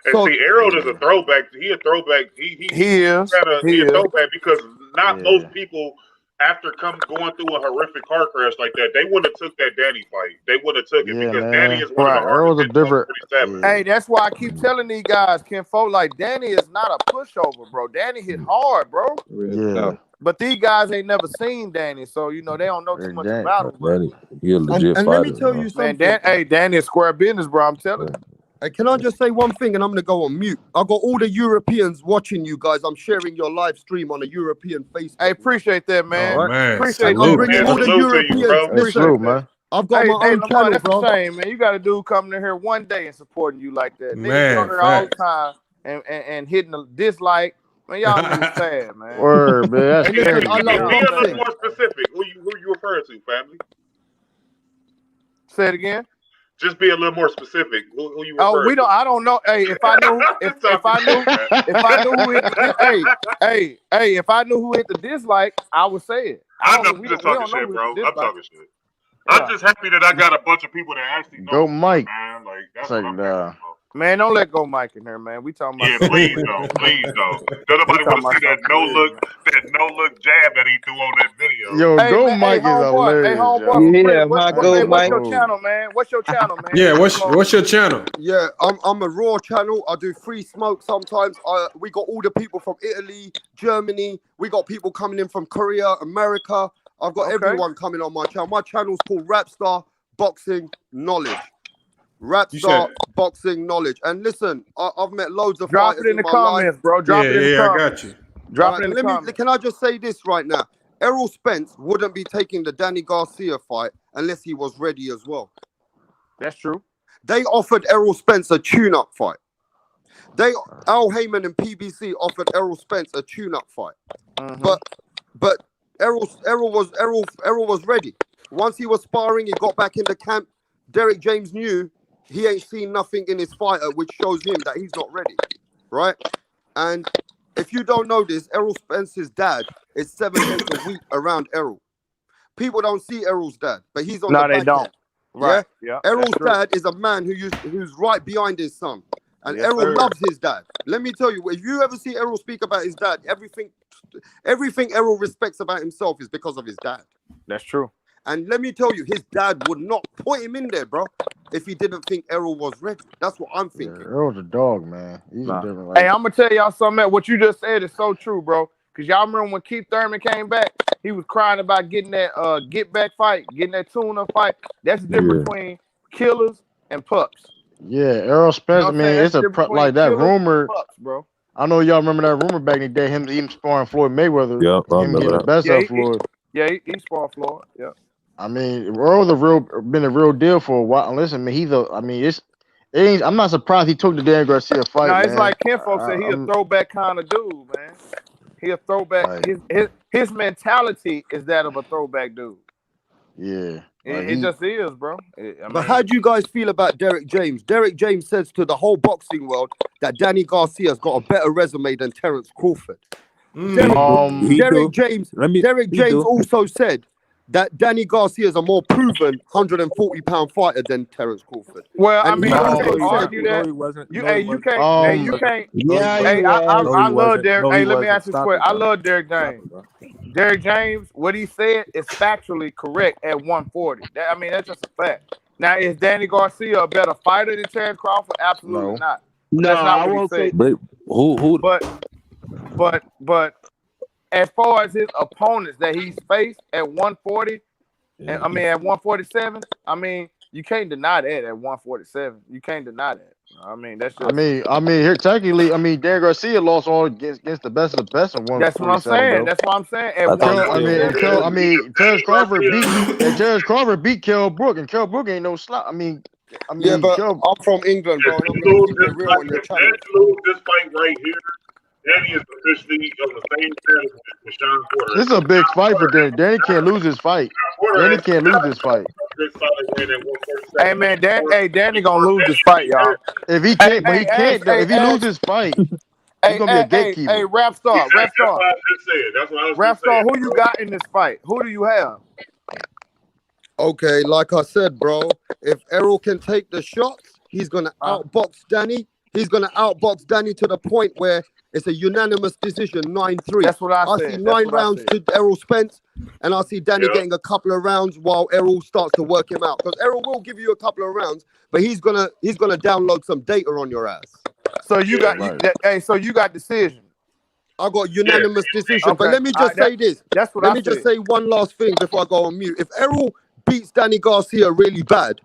Speaker 5: And see, Errol is a throwback. He a throwback. He is a throwback because not most people, after going through a horrific car crash like that, they wouldn't have took that Danny fight. They wouldn't have took it because Danny is one of the hardest hit 47.
Speaker 7: Hey, that's why I keep telling these guys, Ken Folk, like Danny is not a pushover, bro. Danny hit hard, bro.
Speaker 8: Yeah.
Speaker 7: But these guys ain't never seen Danny, so you know they don't know too much about him.
Speaker 9: Danny, he a legit
Speaker 10: and
Speaker 9: fighter.
Speaker 10: let me tell you something.
Speaker 7: Man, Danny is square business, bro. I'm telling you.
Speaker 10: Hey, can I just say one thing and I'm going to go on mute? I got all the Europeans watching you guys. I'm sharing your live stream on a European Facebook.
Speaker 7: Hey, appreciate that, man.
Speaker 1: Oh, man.
Speaker 7: Appreciate
Speaker 10: I'm bringing all the Europeans.
Speaker 3: Listen, man.
Speaker 10: I've got my own channel,
Speaker 7: that's
Speaker 10: bro.
Speaker 7: the same, man. You got a dude coming in here one day and supporting you like that.
Speaker 1: Man,
Speaker 7: Niggas on here all the time and hitting the dislike. Man, y'all niggas sad, man.
Speaker 3: Word, man. That's crazy.
Speaker 10: I love
Speaker 5: Be a little
Speaker 10: boxing.
Speaker 5: more specific. Who you referring to, family?
Speaker 7: Say it again.
Speaker 5: Just be a little more specific. Who you referring
Speaker 7: Oh, we
Speaker 5: to?
Speaker 7: don't. I don't know. Hey, if I knew who hit if I knew who hit the dislike, I would say it.
Speaker 5: I'm just talking shit, bro. I'm talking shit. I'm just happy that I got a bunch of people that actually know.
Speaker 3: Go Mike.
Speaker 5: Man. Like that's
Speaker 3: Like,
Speaker 5: what I'm happy about.
Speaker 7: Man, don't let go Mike in here, man. We talking about
Speaker 5: Please don't. Don't nobody want to see that no look jab that he threw on that video.
Speaker 3: Yo, Go Mike is hilarious.
Speaker 7: Hey, homeboy, what's your
Speaker 1: Mike.
Speaker 7: channel, man? What's your channel, man?
Speaker 1: Yeah, what's your channel?
Speaker 10: Yeah, I'm a raw channel. I do free smoke sometimes. We got all the people from Italy, Germany. We got people coming in from Korea, America. I've got everyone coming on my channel. My channel's called Rapstar Boxing Knowledge. Rapstar Boxing Knowledge. And listen, I've met loads of
Speaker 7: Drop
Speaker 10: fighters
Speaker 7: it in the
Speaker 10: my
Speaker 7: comments,
Speaker 10: life.
Speaker 7: bro. Drop it in the comments.
Speaker 1: I got you.
Speaker 7: Drop it in the comments.
Speaker 10: Can I just say this right now? Errol Spence wouldn't be taking the Danny Garcia fight unless he was ready as well.
Speaker 7: That's true.
Speaker 10: They offered Errol Spence a tune-up fight. Al Heyman and PBC offered Errol Spence a tune-up fight. But Errol was ready. Once he was sparring, he got back in the camp. Derek James knew he ain't seen nothing in his fighter, which shows him that he's not ready, right? And if you don't know this, Errol Spence's dad is 7 days a week around Errol. People don't see Errol's dad, but he's on the back
Speaker 7: they don't.
Speaker 10: end.
Speaker 7: Right. Yeah.
Speaker 10: Errol's dad is a man who's right behind his son. And Errol loves his dad. Let me tell you, if you ever see Errol speak about his dad, everything Errol respects about himself is because of his dad.
Speaker 7: That's true.
Speaker 10: And let me tell you, his dad would not put him in there, bro, if he didn't think Errol was ready. That's what I'm thinking.
Speaker 3: Yeah, Errol's a dog, man. He's a different.
Speaker 7: Hey, I'm gonna tell y'all something. That what you just said is so true, bro. Cause y'all remember when Keith Thurman came back, he was crying about getting that get back fight, getting that tuna fight. That's the difference between killers and pups.
Speaker 3: Yeah, Errol Spence.
Speaker 7: You know
Speaker 3: Man, it's a like that rumor.
Speaker 7: Pups, bro.
Speaker 3: I know y'all remember that rumor back in the day. Him sparring Floyd Mayweather.
Speaker 9: Yep, I
Speaker 3: him
Speaker 9: remember
Speaker 3: getting the
Speaker 9: that.
Speaker 3: best of Floyd.
Speaker 7: He sparred Floyd. Yeah.
Speaker 3: I mean, Earl's been a real deal for a while. Listen, man, I'm not surprised he took the Dan Garcia fight.
Speaker 7: No, it's
Speaker 3: man.
Speaker 7: like Ken folks said, he a throwback kind of dude, man. He a throwback. His mentality is that of a throwback dude.
Speaker 3: Yeah.
Speaker 7: It just is, bro.
Speaker 10: But how do you guys feel about Derek James? Derek James says to the whole boxing world that Danny Garcia's got a better resume than Terence Crawford. Derek James also said that Danny Garcia is a more proven 140-pound fighter than Terence Crawford.
Speaker 7: Well,
Speaker 10: And
Speaker 7: I mean, you can't argue that. You can't. Hey, I love Derek. Hey, let me ask you this question. I love Derek James. Derek James, what he said is factually correct at 140. I mean, that's just a fact. Now, is Danny Garcia a better fighter than Terence Crawford? Absolutely not. But that's not what he said. But as far as his opponents that he's faced at 140, and I mean at 147, I mean you can't deny that at 147. You can't deny that. I mean that's just.
Speaker 3: I mean here technically, I mean Dan Garcia lost all against the best of the best at 147.
Speaker 7: That's what I'm saying.
Speaker 3: Though.
Speaker 7: That's what I'm saying. At
Speaker 3: Terence Crawford beat Kell Brook, and Kell Brook ain't no slouch. I mean,
Speaker 10: yeah, but I'm from England, bro. And I'm gonna keep it real on your channel.
Speaker 5: This fight right here. Danny is officially on the same channel with Sean Porter.
Speaker 3: This is a big fight for Danny. Danny can't lose this fight. Danny can't lose this fight.
Speaker 7: Hey man, Danny gonna lose this fight, y'all.
Speaker 3: If he can't, but he can't. If he loses this fight, he's gonna be a gatekeeper.
Speaker 7: Hey, Rap Star.
Speaker 5: That's what I just said. That's what I was
Speaker 7: Rap Star, who you got in this fight? Who do you have?
Speaker 10: Okay, like I said, bro, if Errol can take the shots, he's gonna outbox Danny. He's gonna outbox Danny to the point where it's a unanimous decision, 9-3.
Speaker 7: That's what I said.
Speaker 10: I see 9 rounds to Errol Spence, and I see Danny getting a couple of rounds while Errol starts to work him out. Because Errol will give you a couple of rounds, but he's gonna download some data on your ass.
Speaker 7: So you got so you got decision.
Speaker 10: I got unanimous decision.
Speaker 7: Okay.
Speaker 10: But let me just say this.
Speaker 7: That's what
Speaker 10: Let me just say one last thing before I go on mute. If Errol beats Danny Garcia really bad,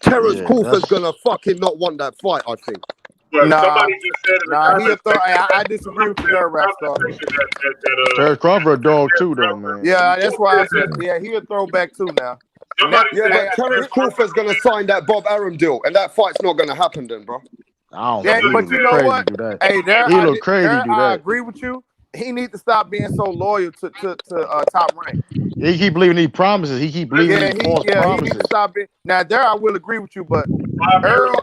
Speaker 10: Terence Crawford's gonna fucking not want that fight, I think.
Speaker 5: But somebody just said
Speaker 7: I disagree with you there, Rap Star.
Speaker 3: Terence Crawford a dog too, though, man.
Speaker 7: Yeah, that's why I said he'll throw back too now.
Speaker 10: But Terence Crawford's gonna sign that Bob Arum deal, and that fight's not gonna happen then, bro.
Speaker 3: I don't
Speaker 7: but you know what? Hey,
Speaker 3: he look crazy do that.
Speaker 7: I agree with you. He needs to stop being so loyal to Top Rank.
Speaker 3: He keep believing these promises. He keep believing these false promises.
Speaker 7: He needs to stop being. Now there, I will agree with you, but Errol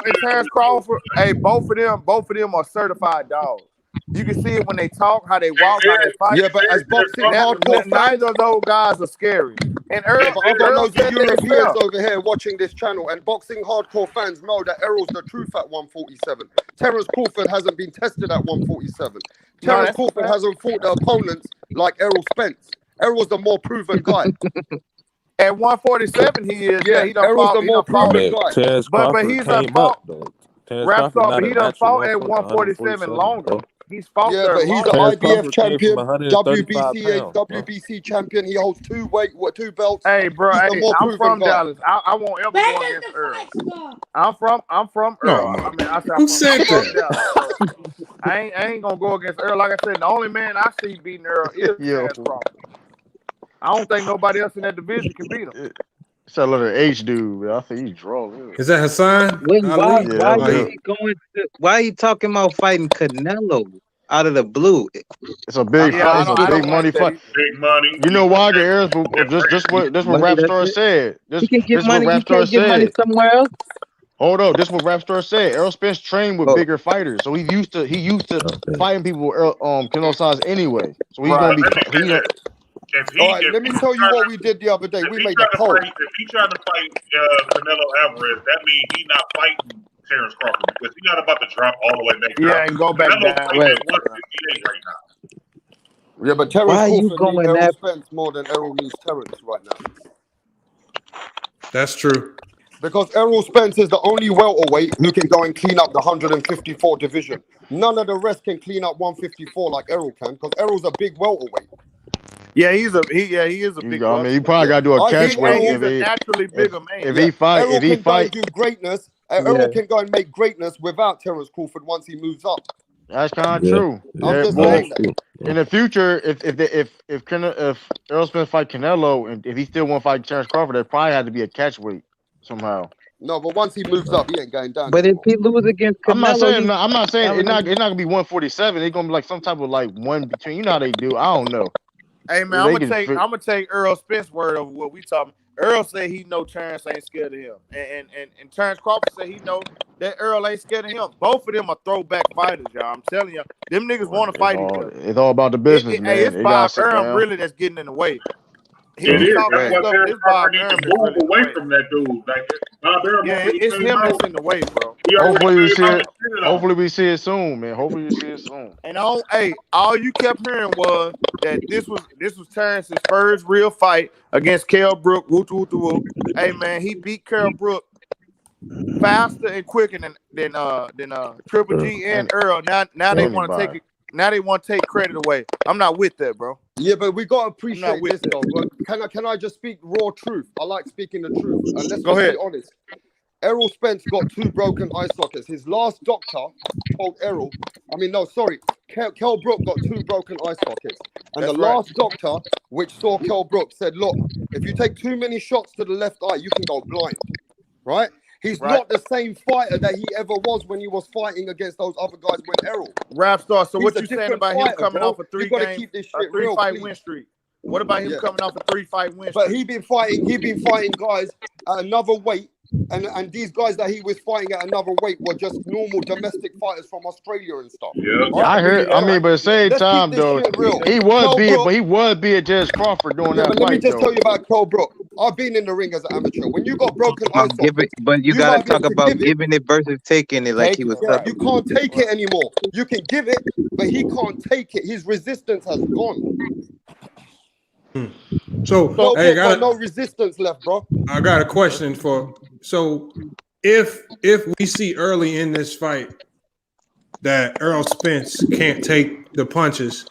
Speaker 7: and Terence Crawford, hey, both of them are certified dogs. You can see it when they talk, how they walk, how they fight.
Speaker 10: Yeah, but as boxing hardcore,
Speaker 7: neither of those guys are scary. And Errol,
Speaker 10: I've got loads of Europeans over here watching this channel, and boxing hardcore fans know that Errol's the truth at 147. Terence Crawford hasn't been tested at 147. Terence Crawford hasn't fought the opponents like Errol Spence. Errol's the more proven guy.
Speaker 7: At 147, he is. Yeah, he done
Speaker 10: Errol's
Speaker 7: fought,
Speaker 10: the more proven guy.
Speaker 7: But he's done fought. Rap Star, but he done fought at 147 longer. He's fought
Speaker 10: but he's an IBF champion, WBC champion. He holds two belts.
Speaker 7: Hey, bro, I'm from Dallas. I won't ever go against Earl. I'm from Earl.
Speaker 1: Who said that?
Speaker 7: I ain't gonna go against Earl. Like I said, the only man I see beating Earl is Terence Crawford. I don't think nobody else in that division can beat him.
Speaker 3: It's a little H dude, man. I think he's drawn.
Speaker 1: Is that Hassan?
Speaker 6: Why are you talking about fighting Canelo out of the blue?
Speaker 3: It's a big fight. It's a big money fight.
Speaker 5: Big money.
Speaker 3: You know why? Just what Rap Star said.
Speaker 6: He can get money. He can't get money somewhere else.
Speaker 3: Hold up, this is what Rap Star said. Errol Spence trained with bigger fighters, so he used to fighting people Canelo size anyway. So he's gonna be.
Speaker 10: All right, let me tell you what we did the other day. We made a poll.
Speaker 5: If he trying to fight Canelo Alvarez, that means he's not fighting Terence Crawford because he's not about to drop all the way back.
Speaker 7: Yeah, and go back down.
Speaker 5: Right now.
Speaker 10: Yeah, but Terence Crawford needs Errol Spence more than Errol needs Terence right now.
Speaker 1: That's true.
Speaker 10: Because Errol Spence is the only welterweight who can go and clean up the 154 division. None of the rest can clean up 154 like Errol can, because Errol's a big welterweight.
Speaker 7: Yeah, he is a big.
Speaker 3: I mean, you probably got to do a catch weight.
Speaker 7: He's a naturally bigger man.
Speaker 3: If he fight,
Speaker 10: do greatness. Errol can go and make greatness without Terence Crawford once he moves up.
Speaker 3: That's kind of true.
Speaker 10: I'm just saying that.
Speaker 3: In the future, if Errol Spence fight Canelo, and if he still want to fight Terence Crawford, there probably had to be a catch weight somehow.
Speaker 10: No, but once he moves up, he ain't going down.
Speaker 6: But if he loses against Canelo,
Speaker 3: I'm not saying it's not gonna be 147. It's gonna be like some type of like one between. You know how they do. I don't know.
Speaker 7: Hey man, I'm gonna take Errol Spence word over what we talking. Errol said he know Terrence ain't scared of him, and Terrence Crawford said he know that Errol ain't scared of him. Both of them are throwback fighters, y'all. I'm telling you, them niggas want to fight each other.
Speaker 3: It's all about the business, man.
Speaker 7: Hey, it's Bob Arum really that's getting in the way. He was talking
Speaker 5: That's why
Speaker 7: stuff.
Speaker 5: Terrence
Speaker 7: It's Bob
Speaker 5: Crawford needs
Speaker 7: Arum
Speaker 5: to
Speaker 7: that's
Speaker 5: move
Speaker 7: really in the
Speaker 5: away
Speaker 7: way.
Speaker 5: from that dude. Like, Bob Arum already
Speaker 7: It's
Speaker 5: came
Speaker 7: him
Speaker 5: out.
Speaker 7: that's in the way, bro.
Speaker 3: Hopefully we see it.
Speaker 5: it.
Speaker 3: Hopefully we see it soon, man. Hopefully we see it soon.
Speaker 7: And all you kept hearing was that this was Terrence's first real fight against Kell Brook. Woo, woo, woo, woo. Hey man, he beat Kell Brook faster and quicker than Triple G and Earl. Now they want to take it. Now they want to take credit away. I'm not with that, bro.
Speaker 10: Yeah, but we gotta appreciate this though. But can I just speak raw truth? I like speaking the truth. And let's just be honest. Errol Spence got 2 broken eye sockets. His last doctor told Errol, Kell Brook got 2 broken eye sockets. And the last doctor, which saw Kell Brook, said, look, if you take too many shots to the left eye, you can go blind. Right? He's not the same fighter that he ever was when he was fighting against those other guys with Errol.
Speaker 7: Rapstar, so what you saying about him coming off a 3-fight win streak? What about him coming off a 3-fight win streak?
Speaker 10: But he been fighting guys at another weight. And these guys that he was fighting at another weight were just normal domestic fighters from Australia and stuff.
Speaker 5: Yeah,
Speaker 3: I heard. I mean, but at the same time, though, he was being Judge Crawford doing that
Speaker 10: but
Speaker 3: fight.
Speaker 10: Let me just tell you about Kell Brook. I've been in the ring as an amateur. When you got broken eye sockets,
Speaker 6: but you gotta talk about giving it versus taking it, like he was.
Speaker 10: You can't take it anymore. You can give it, but he can't take it. His resistance has gone.
Speaker 1: So hey,
Speaker 10: no resistance left, bro.
Speaker 1: I got a question for. So if we see early in this fight that Errol Spence can't take the punches,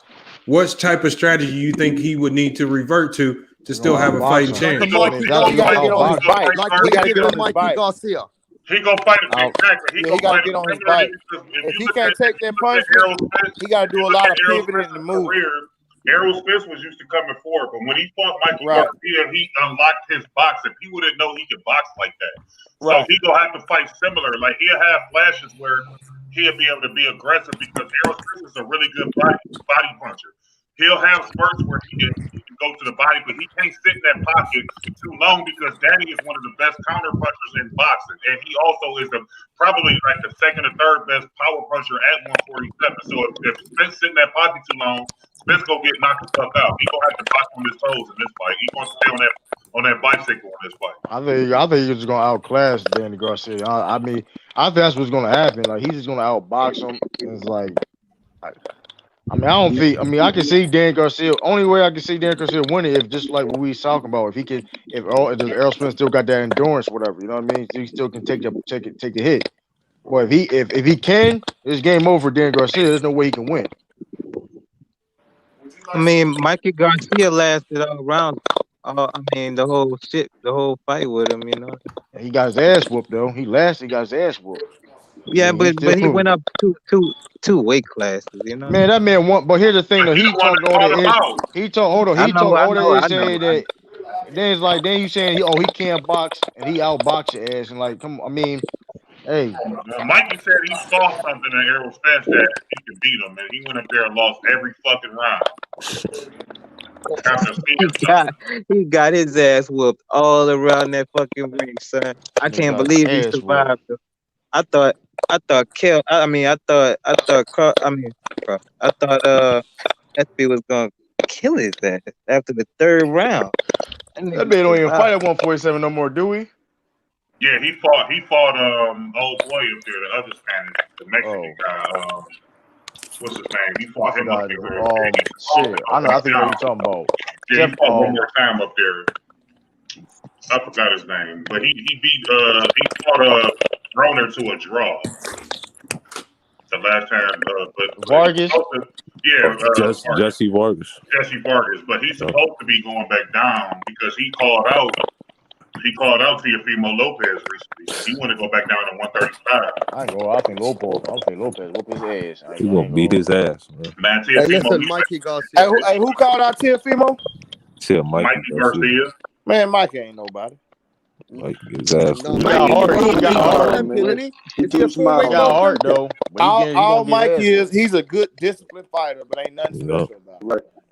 Speaker 1: what type of strategy you think he would need to revert to still have a fighting chance?
Speaker 10: He gotta get on his bike, like he gotta get on Mikey Garcia.
Speaker 5: He gonna fight him exactly.
Speaker 7: He gotta get on his bike. If he can't take that punch, he gotta do a lot of pivoting and moving.
Speaker 5: Errol Spence was used to coming forward, but when he fought Mikey Garcia, he unlocked his boxing. People didn't know he could box like that. So he gonna have to fight similar. Like he'll have flashes where he'll be able to be aggressive because Errol Spence is a really good body puncher. He'll have spurts where he can go to the body, but he can't sit in that pocket too long because Danny is one of the best counter punchers in boxing, and he also is probably like the second or third best power puncher at 147. So if Spence sit in that pocket too long, Spence gonna get knocked the fuck out. He gonna have to box on his toes in this fight. He gonna stay on that bicycle in this fight.
Speaker 3: I think he's just gonna outclass Danny Garcia. I mean, I think that's what's gonna happen. Like he's just gonna outbox him. It's like. I can see Dan Garcia. Only way I can see Dan Garcia winning if just like what we was talking about. If Errol Spence still got that endurance, whatever, you know what I mean. He still can take the hit. Well, if he can, it's game over for Dan Garcia. There's no way he can win.
Speaker 6: I mean, Mikey Garcia lasted all around. The whole fight with him, you know.
Speaker 3: He got his ass whooped though. He got his ass whooped.
Speaker 6: Yeah, but he went up two weight classes, you know.
Speaker 3: Man, that man won. But here's the thing, though. He talked all that saying that. Then you saying he can't box and he outbox your ass and like come. I mean, hey.
Speaker 5: Mikey said he saw something in Errol Spence that he could beat him, and he went up there and lost every fucking round.
Speaker 6: He got his ass whooped all around that fucking ring, son. I can't believe he survived. I thought SB was gonna kill his ass after the 3rd round.
Speaker 3: That man don't even fight at 147 no more, do we?
Speaker 5: Yeah, he fought old boy up there, the other Spanish, the Mexican guy. What's his name? He fought him up there.
Speaker 3: Shit. I think what you're talking about.
Speaker 5: Yeah, he fought one more time up there. I forgot his name, but he fought Broner to a draw. The last time, but
Speaker 3: Vargas.
Speaker 9: Jesse Vargas.
Speaker 5: Jesse Vargas, but he's supposed to be going back down because he called out Teofimo Lopez recently. He want to go back down to 135.
Speaker 3: I think Lopez whoop his ass.
Speaker 9: He gonna beat his ass,
Speaker 5: man.
Speaker 10: Listen, Mikey Garcia.
Speaker 7: Hey, who called out Teofimo?
Speaker 5: Mikey Garcia.
Speaker 7: Man, Mikey ain't nobody.
Speaker 9: Like his ass.
Speaker 3: He got heart though.
Speaker 7: All Mikey is, he's a good disciplined fighter, but ain't nothing special about it.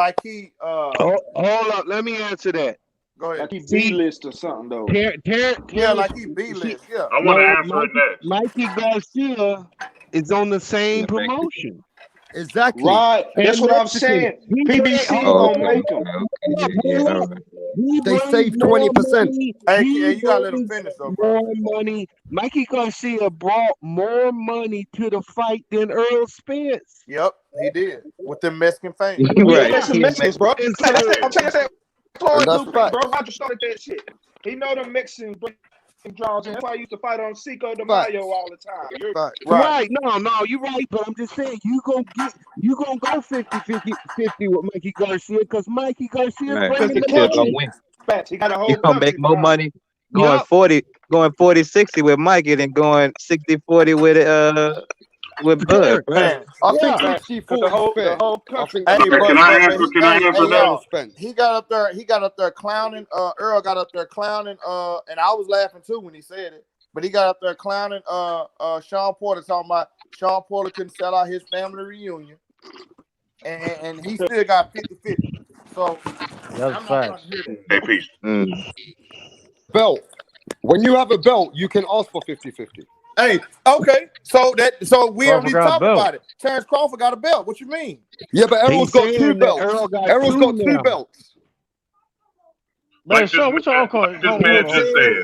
Speaker 7: like he
Speaker 2: hold up, let me answer that.
Speaker 7: Go ahead.
Speaker 11: Like he B-list or something though.
Speaker 7: Yeah, like he B-list. Yeah.
Speaker 5: I want to answer it next.
Speaker 2: Mikey Garcia is on the same promotion.
Speaker 10: Exactly.
Speaker 11: Right. That's
Speaker 2: And
Speaker 11: what I'm
Speaker 2: Mexican.
Speaker 11: saying.
Speaker 2: He
Speaker 11: PBC
Speaker 2: brings,
Speaker 6: Oh,
Speaker 11: gonna make him.
Speaker 2: he
Speaker 10: They
Speaker 2: brings
Speaker 10: saved
Speaker 2: more
Speaker 10: 20%.
Speaker 2: money.
Speaker 7: Hey,
Speaker 2: He
Speaker 7: you gotta let him
Speaker 2: brings
Speaker 7: finish though, bro.
Speaker 2: more money. Mikey Garcia brought more money to the fight than Earl Spence.
Speaker 7: Yep, he did with them Mexican fans.
Speaker 6: Right.
Speaker 11: That's the Mexicans, bro.
Speaker 2: And
Speaker 11: I'm
Speaker 2: so,
Speaker 11: saying that's Floyd
Speaker 10: that's
Speaker 11: blueprint,
Speaker 10: fact.
Speaker 11: bro. Roger started that shit. He know the Mexicans bring draws, and that's why I used to fight on Cinco de
Speaker 10: Fact.
Speaker 11: Mayo all the time. You're
Speaker 10: Fact.
Speaker 2: right, no, you're right, but I'm just saying you gonna go 50 with Mikey Garcia because Mikey Garcia's
Speaker 6: Right.
Speaker 11: because
Speaker 2: bringing
Speaker 11: the
Speaker 2: the
Speaker 6: Still gonna
Speaker 2: money.
Speaker 11: country.
Speaker 6: win.
Speaker 11: Facts. He got a
Speaker 6: He
Speaker 11: whole
Speaker 6: gonna make
Speaker 11: country
Speaker 6: more
Speaker 11: behind.
Speaker 6: money going
Speaker 2: Yup.
Speaker 6: 40-60 with Mikey than going 60-40 with Bud. Right.
Speaker 7: Man,
Speaker 10: I
Speaker 2: Yeah.
Speaker 10: think
Speaker 11: Facts.
Speaker 10: 60
Speaker 11: Because
Speaker 10: 40 is
Speaker 11: the
Speaker 10: fair.
Speaker 11: whole
Speaker 10: I
Speaker 11: country.
Speaker 10: think
Speaker 7: hey,
Speaker 5: Can I answer? Can I answer
Speaker 10: Errol
Speaker 5: now?
Speaker 10: Spence.
Speaker 7: he got up there clowning. Earl got up there clowning. And I was laughing too when he said it. But he got up there clowning. Sean Porter talking about Sean Porter couldn't sell out his family reunion, and he still got 50-50. So
Speaker 3: That's
Speaker 7: I'm not
Speaker 3: fact.
Speaker 7: trying to hear that.
Speaker 5: Hey, peace.
Speaker 10: Belt. When you have a belt, you can ask for 50-50.
Speaker 7: Hey, okay. So we don't
Speaker 3: Crawford
Speaker 7: need to
Speaker 3: got a
Speaker 7: talk
Speaker 3: belt.
Speaker 7: about it. Terrence Crawford got a belt. What you mean?
Speaker 10: Yeah, but Errol's
Speaker 2: He's
Speaker 10: got two
Speaker 2: saying that
Speaker 10: belts.
Speaker 2: Errol got
Speaker 10: Errol's
Speaker 2: two
Speaker 10: got two
Speaker 2: now.
Speaker 10: belts.
Speaker 3: Man,
Speaker 5: Like
Speaker 3: Sean, what y'all call?
Speaker 5: this man just said.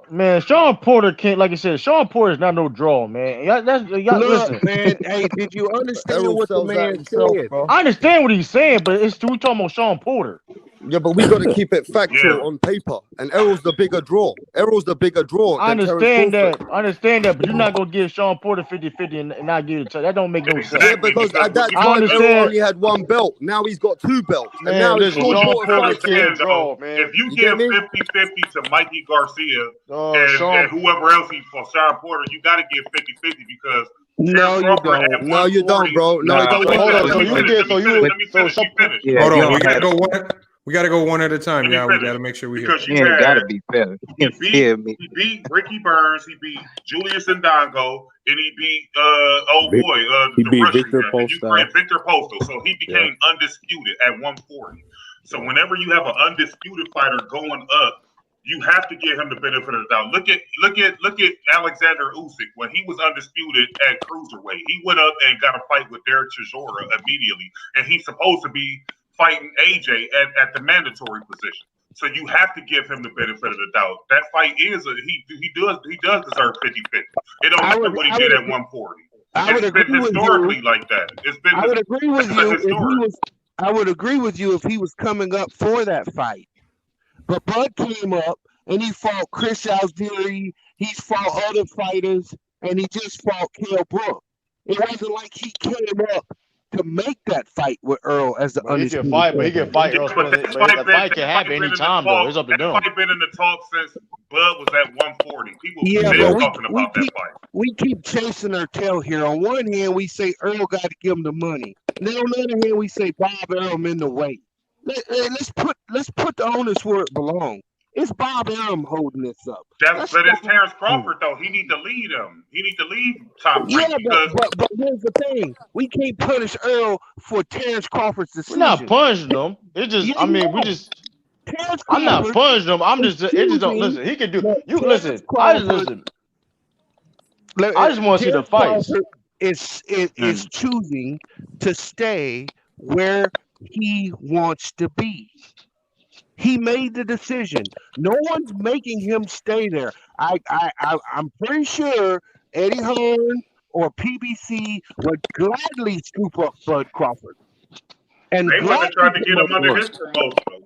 Speaker 3: Man, Sean Porter can't, like I said, Sean Porter is not no draw, man. Y'all,
Speaker 2: Look,
Speaker 3: listen.
Speaker 2: man, hey, did you understand
Speaker 10: Errol
Speaker 2: what the
Speaker 10: sells out
Speaker 2: man
Speaker 10: himself,
Speaker 2: said?
Speaker 10: bro.
Speaker 3: I understand what he's saying, but we talking about Sean Porter.
Speaker 10: Yeah, but we got to keep it factual
Speaker 5: Yeah.
Speaker 10: on paper. And Errol's the bigger draw. Errol's the bigger draw
Speaker 3: I
Speaker 10: than Terrence
Speaker 3: understand
Speaker 10: Crawford.
Speaker 3: that. I understand that, but you're not gonna give Sean Porter 50-50 and not give it to that. Don't make no sense.
Speaker 10: Yeah, because at that
Speaker 3: I
Speaker 10: time
Speaker 3: understand.
Speaker 10: Errol only had one belt. Now he's got two belts. And
Speaker 3: Man,
Speaker 10: now
Speaker 3: listen,
Speaker 10: it's
Speaker 3: Sean
Speaker 10: more
Speaker 3: Porter
Speaker 10: fights.
Speaker 3: can't draw, man.
Speaker 5: If you
Speaker 10: You
Speaker 5: give
Speaker 10: get me?
Speaker 5: 50-50 to Mikey Garcia and
Speaker 3: Sean,
Speaker 5: whoever else he for Sean Porter, you got to give 50-50 because
Speaker 2: No,
Speaker 5: Terrence
Speaker 2: you
Speaker 5: Crawford
Speaker 2: don't.
Speaker 5: had
Speaker 10: No, you
Speaker 5: 140.
Speaker 10: don't, bro. No,
Speaker 6: Nah,
Speaker 10: it don't
Speaker 5: Let me
Speaker 10: work
Speaker 3: hold
Speaker 10: like
Speaker 3: on.
Speaker 5: finish.
Speaker 3: So
Speaker 5: Let
Speaker 3: you
Speaker 5: me
Speaker 3: would
Speaker 5: finish.
Speaker 3: get.
Speaker 5: Let me
Speaker 3: So
Speaker 5: finish.
Speaker 3: you.
Speaker 5: Let me finish.
Speaker 3: So
Speaker 5: Let me finish.
Speaker 6: Yeah,
Speaker 1: Hold
Speaker 6: you
Speaker 1: on, we
Speaker 6: don't
Speaker 1: gotta
Speaker 6: have
Speaker 1: go one. We gotta go one at a time,
Speaker 5: Let me
Speaker 1: y'all. We
Speaker 5: finish.
Speaker 1: gotta make sure we hear.
Speaker 5: Because
Speaker 6: you ain't gotta be fair. You
Speaker 5: he
Speaker 6: feel me?
Speaker 5: beat Ricky Burns, he beat Julius Ndongo, and he beat old
Speaker 9: Vic-
Speaker 5: boy,
Speaker 9: he
Speaker 5: the
Speaker 9: beat
Speaker 5: Russian
Speaker 9: Victor
Speaker 5: guy, the
Speaker 9: Postol.
Speaker 5: Ukraine, Victor Postal. So he
Speaker 9: Yeah.
Speaker 5: became undisputed at 140. So whenever you have an undisputed fighter going up, you have to give him the benefit of the doubt. Look at Alexander Usyk when he was undisputed at cruiserweight. He went up and got a fight with Derek Chisora immediately, and he's supposed to be fighting AJ at the mandatory position. So you have to give him the benefit of the doubt. That fight is he does deserve 50-50. It don't matter what he did at 140.
Speaker 2: I would
Speaker 5: It's been
Speaker 2: agree with
Speaker 5: historically
Speaker 2: you.
Speaker 5: like that. It's been
Speaker 2: I would agree with
Speaker 5: that's
Speaker 2: you
Speaker 5: a
Speaker 2: if he
Speaker 5: historic.
Speaker 2: was. I would agree with you if he was coming up for that fight. But Bud came up and he fought Chris Algieri. He's fought other fighters, and he just fought Kell Brook. It wasn't like he came up to make that fight with Earl as the
Speaker 3: But he can
Speaker 2: undisputed
Speaker 3: fight. But he
Speaker 2: champion.
Speaker 3: can fight
Speaker 5: Yeah,
Speaker 3: Earl
Speaker 5: but
Speaker 3: Spence. But the fight can happen
Speaker 5: been in the
Speaker 3: anytime, though. It's up to
Speaker 5: that
Speaker 3: them.
Speaker 5: fight been in the talk since Bud was at 140. People
Speaker 2: Yeah,
Speaker 5: been
Speaker 2: but
Speaker 5: talking about that fight.
Speaker 2: we keep chasing our tail here. On one hand, we say Earl got to give him the money. And then on the other hand, we say Bob Arum in the way. Let's put the onus where it belongs. It's Bob Arum holding this up.
Speaker 5: But it's Terrence Crawford though. He need to lead him. He need to lead top three because
Speaker 2: but here's the thing: we can't punish Earl for Terrence Crawford's
Speaker 3: We're
Speaker 2: decision.
Speaker 3: not punishing them. It's just. I mean, we just.
Speaker 2: Terrence
Speaker 3: I'm not
Speaker 2: Crawford
Speaker 3: punishing them. I'm just. It just don't
Speaker 2: choosing
Speaker 3: listen. He can do.
Speaker 2: that
Speaker 3: You
Speaker 2: Terrence
Speaker 3: listen. I
Speaker 2: Crawford-
Speaker 3: just listen. I just want to see the
Speaker 2: Terrence
Speaker 3: fights.
Speaker 2: Crawford is choosing to stay where he wants to be. He made the decision. No one's making him stay there. I'm pretty sure Eddie Hearn or PBC would gladly scoop up Bud Crawford. And
Speaker 5: Mayweather tried to get him under his promotional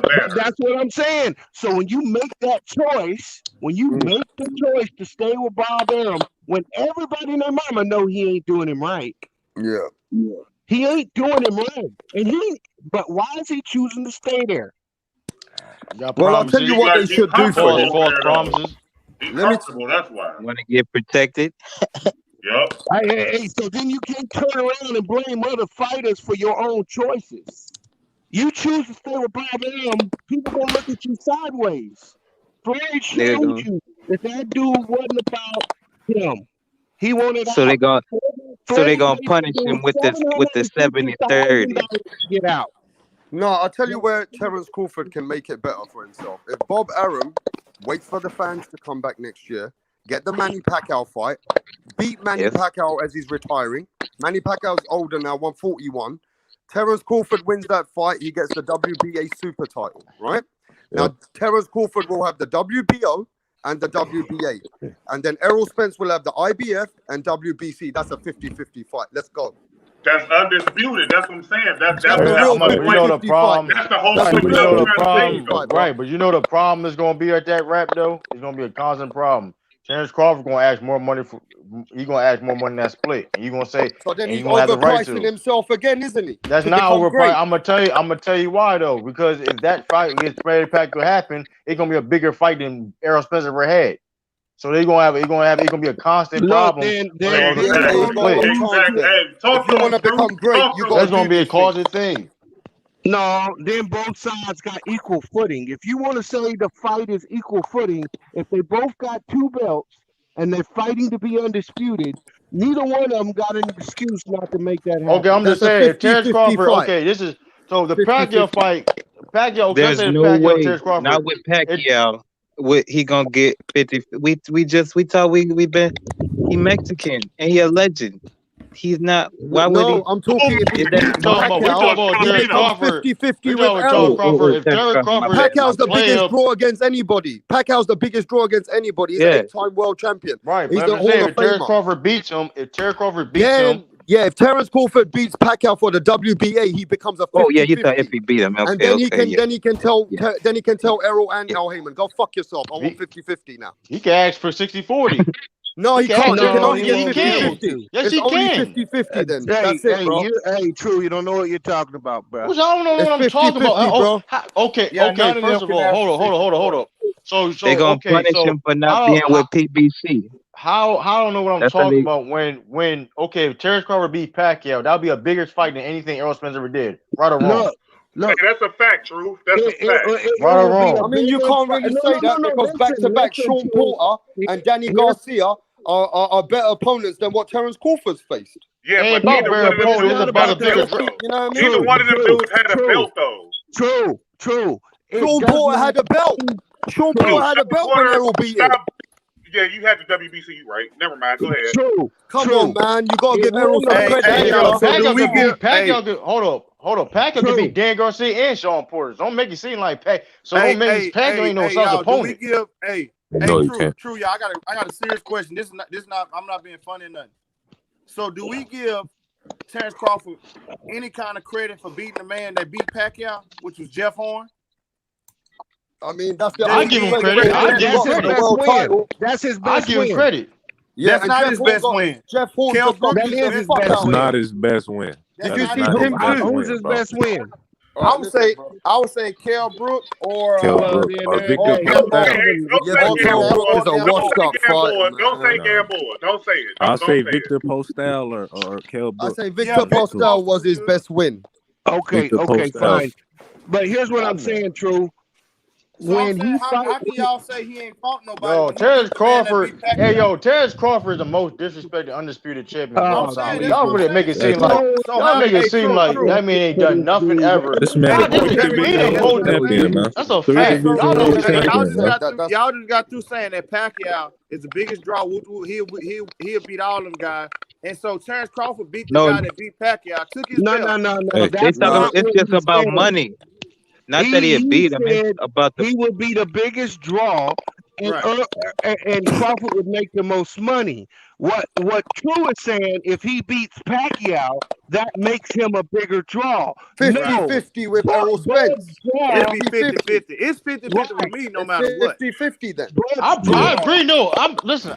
Speaker 5: banner.
Speaker 2: that's what I'm saying. So when you make that choice, when you make the choice to stay with Bob Arum, when everybody and their mama know he ain't doing him right,
Speaker 10: Yeah.
Speaker 2: he ain't doing him right. But why is he choosing to stay there?
Speaker 10: Well, I'll tell you what they should do for him.
Speaker 3: False promises.
Speaker 5: He's comfortable, that's why.
Speaker 6: Want to get protected?
Speaker 5: Yep.
Speaker 2: Hey, so then you can't turn around and blame other fighters for your own choices. You choose to stay with Bob Arum, people gonna look at you sideways. Floyd showed you that dude wasn't about him. He wanted
Speaker 6: So they gonna punish him with the 70-30.
Speaker 2: Get out.
Speaker 10: No, I'll tell you where Terrence Crawford can make it better for himself. If Bob Arum waits for the fans to come back next year, get the Manny Pacquiao fight, beat Manny Pacquiao as he's retiring, Manny Pacquiao's older now, 141. Terence Crawford wins that fight. He gets the WBA super title, right? Now, Terence Crawford will have the WBO and the WBA. And then Errol Spence will have the IBF and WBC. That's a 50-50 fight. Let's go.
Speaker 5: That's undisputed. That's what I'm saying. That's
Speaker 10: the real
Speaker 3: you know the problem.
Speaker 5: That's the whole
Speaker 10: That's
Speaker 5: point.
Speaker 10: the
Speaker 3: You know the problem,
Speaker 10: fight,
Speaker 3: right? But you know the problem is going to be at that rap though. It's going to be a constant problem. Terence Crawford going to ask more money for. He's going to ask more money in that split, and you're going to say.
Speaker 10: So then he's
Speaker 3: gonna have the right
Speaker 10: overpricing
Speaker 3: to.
Speaker 10: himself again, isn't he?
Speaker 3: That's
Speaker 10: To
Speaker 3: not
Speaker 10: become
Speaker 3: overpriced.
Speaker 10: great.
Speaker 3: I'm gonna tell you why though. Because if that fight against Manny Pacquiao happen, it's gonna be a bigger fight than Errol Spence ever had. So it's gonna be a constant problem.
Speaker 10: If you want to become great, you got.
Speaker 3: That's gonna be a constant thing.
Speaker 2: No, then both sides got equal footing. If you want to say the fight is equal footing, if they both got 2 belts and they're fighting to be undisputed, neither one of them got an excuse not to make that happen.
Speaker 3: Okay, I'm just saying, Terence Crawford.
Speaker 10: fight.
Speaker 3: Okay, this is so the Pacquiao fight. Pacquiao.
Speaker 6: There's no
Speaker 3: Pacquiao,
Speaker 6: way.
Speaker 3: Terence Crawford.
Speaker 6: Not with Pacquiao. He gonna get 50. We thought we been. He Mexican and he a legend. He's not. Why would he?
Speaker 10: I'm talking.
Speaker 3: We talking about Terence Crawford.
Speaker 10: 50-50 with Errol.
Speaker 3: Crawford. If Terence Crawford,
Speaker 10: Pacquiao's the biggest draw against anybody. Pacquiao's the biggest draw against anybody. He's an 8-time world champion.
Speaker 3: Right.
Speaker 10: He's
Speaker 3: But
Speaker 10: the
Speaker 3: I'm
Speaker 10: Hall
Speaker 3: saying,
Speaker 10: of
Speaker 3: if Terence
Speaker 10: Famer.
Speaker 3: Crawford beats him, if
Speaker 10: Terence Crawford beats Pacquiao for the WBA, he becomes a 50-50.
Speaker 6: Oh yeah, you thought if he beat him, okay,
Speaker 10: And then
Speaker 6: okay,
Speaker 10: he can tell Errol and Al Heyman, go fuck yourself. I want 50-50 now.
Speaker 3: he can ask for 60-40.
Speaker 10: No, he can't.
Speaker 2: No,
Speaker 10: He can only
Speaker 2: he
Speaker 10: get
Speaker 2: can.
Speaker 10: 50-50.
Speaker 3: Yes,
Speaker 10: It's
Speaker 3: he
Speaker 10: only
Speaker 3: can.
Speaker 10: 50-50 then.
Speaker 2: Hey,
Speaker 10: That's it, bro.
Speaker 2: True. You don't know what you're talking about, bro.
Speaker 3: Which I don't know
Speaker 10: It's
Speaker 3: what I'm talking
Speaker 10: 50-50,
Speaker 3: about.
Speaker 10: bro.
Speaker 3: Okay.
Speaker 11: Yeah, none of
Speaker 3: First
Speaker 11: them
Speaker 3: of
Speaker 11: can
Speaker 3: all, hold on. So
Speaker 6: they gonna
Speaker 3: okay.
Speaker 6: punish
Speaker 3: So
Speaker 6: him for not being with PBC.
Speaker 3: how I don't know what I'm
Speaker 6: That's
Speaker 3: talking
Speaker 6: illegal.
Speaker 3: about when if Terence Crawford beat Pacquiao, that'll be a bigger fight than anything Errol Spence ever did. Right or wrong?
Speaker 5: Hey, that's a fact, True. That's a fact.
Speaker 3: Right or wrong?
Speaker 10: I mean, you can't really say that because back-to-back Sean Porter and Danny Garcia are better opponents than what Terence Crawford's faced.
Speaker 5: Yeah,
Speaker 3: Ain't
Speaker 5: but
Speaker 3: about
Speaker 5: neither one of them
Speaker 3: it's
Speaker 5: dudes
Speaker 3: about
Speaker 5: had
Speaker 3: a
Speaker 5: a
Speaker 3: bigger
Speaker 5: belt, though.
Speaker 10: You know what I mean?
Speaker 5: Neither one of them dudes had a belt, though.
Speaker 2: True.
Speaker 10: Sean Porter had a belt. Sean Porter had a belt when Errol beat him.
Speaker 5: Yeah, you had the WBC, right? Never mind. Go ahead.
Speaker 2: True.
Speaker 10: Come on, man. You got to give Errol some credit.
Speaker 3: Hold up. Pacquiao can beat Dan Garcia and Sean Porter. Don't make it seem like Pacquiao ain't no soft opponent.
Speaker 7: True, y'all. I got a serious question. This is not. I'm not being funny or nothing. So, do we give Terence Crawford any kind of credit for beating the man that beat Pacquiao, which was Jeff Horn?
Speaker 10: I mean, that's the.
Speaker 3: I give him credit.
Speaker 2: That's his best win.
Speaker 3: I give him credit.
Speaker 10: Yeah,
Speaker 7: that's not his best win.
Speaker 10: Jeff Horn
Speaker 2: that is his best win.
Speaker 9: Not his best win.
Speaker 10: Did you see Tim
Speaker 2: Who's his best win?
Speaker 7: I would say Kell Brook or
Speaker 9: Victor
Speaker 10: Kell Brook is a washed-up fight.
Speaker 5: Don't say Gamboa. Don't say it.
Speaker 9: I'll say Victor Postal or Kell Brook.
Speaker 10: I say Victor Postal was his best win.
Speaker 2: Okay, fine. But here's what I'm saying, True. When he
Speaker 7: how can y'all say he ain't fought nobody?
Speaker 3: Yo, Terence Crawford. Terence Crawford is the most disrespected, undisputed champion. Y'all really make it seem like that man ain't done nothing ever.
Speaker 9: This man,
Speaker 3: that's a fact.
Speaker 7: Y'all just got through saying that Pacquiao is the biggest draw. He'll beat all them guys. And so Terence Crawford beat the guy that beat Pacquiao. Took his belt.
Speaker 6: It's just about money. Not that he beat him. It's about
Speaker 2: he would be the biggest draw, and Crawford would make the most money. What True is saying, if he beats Pacquiao, that makes him a bigger draw.
Speaker 10: 50-50 with Errol Spence.
Speaker 7: It'll be 50-50. It's 50-50 with me no matter what.
Speaker 10: 50-50 then.
Speaker 3: I agree. No,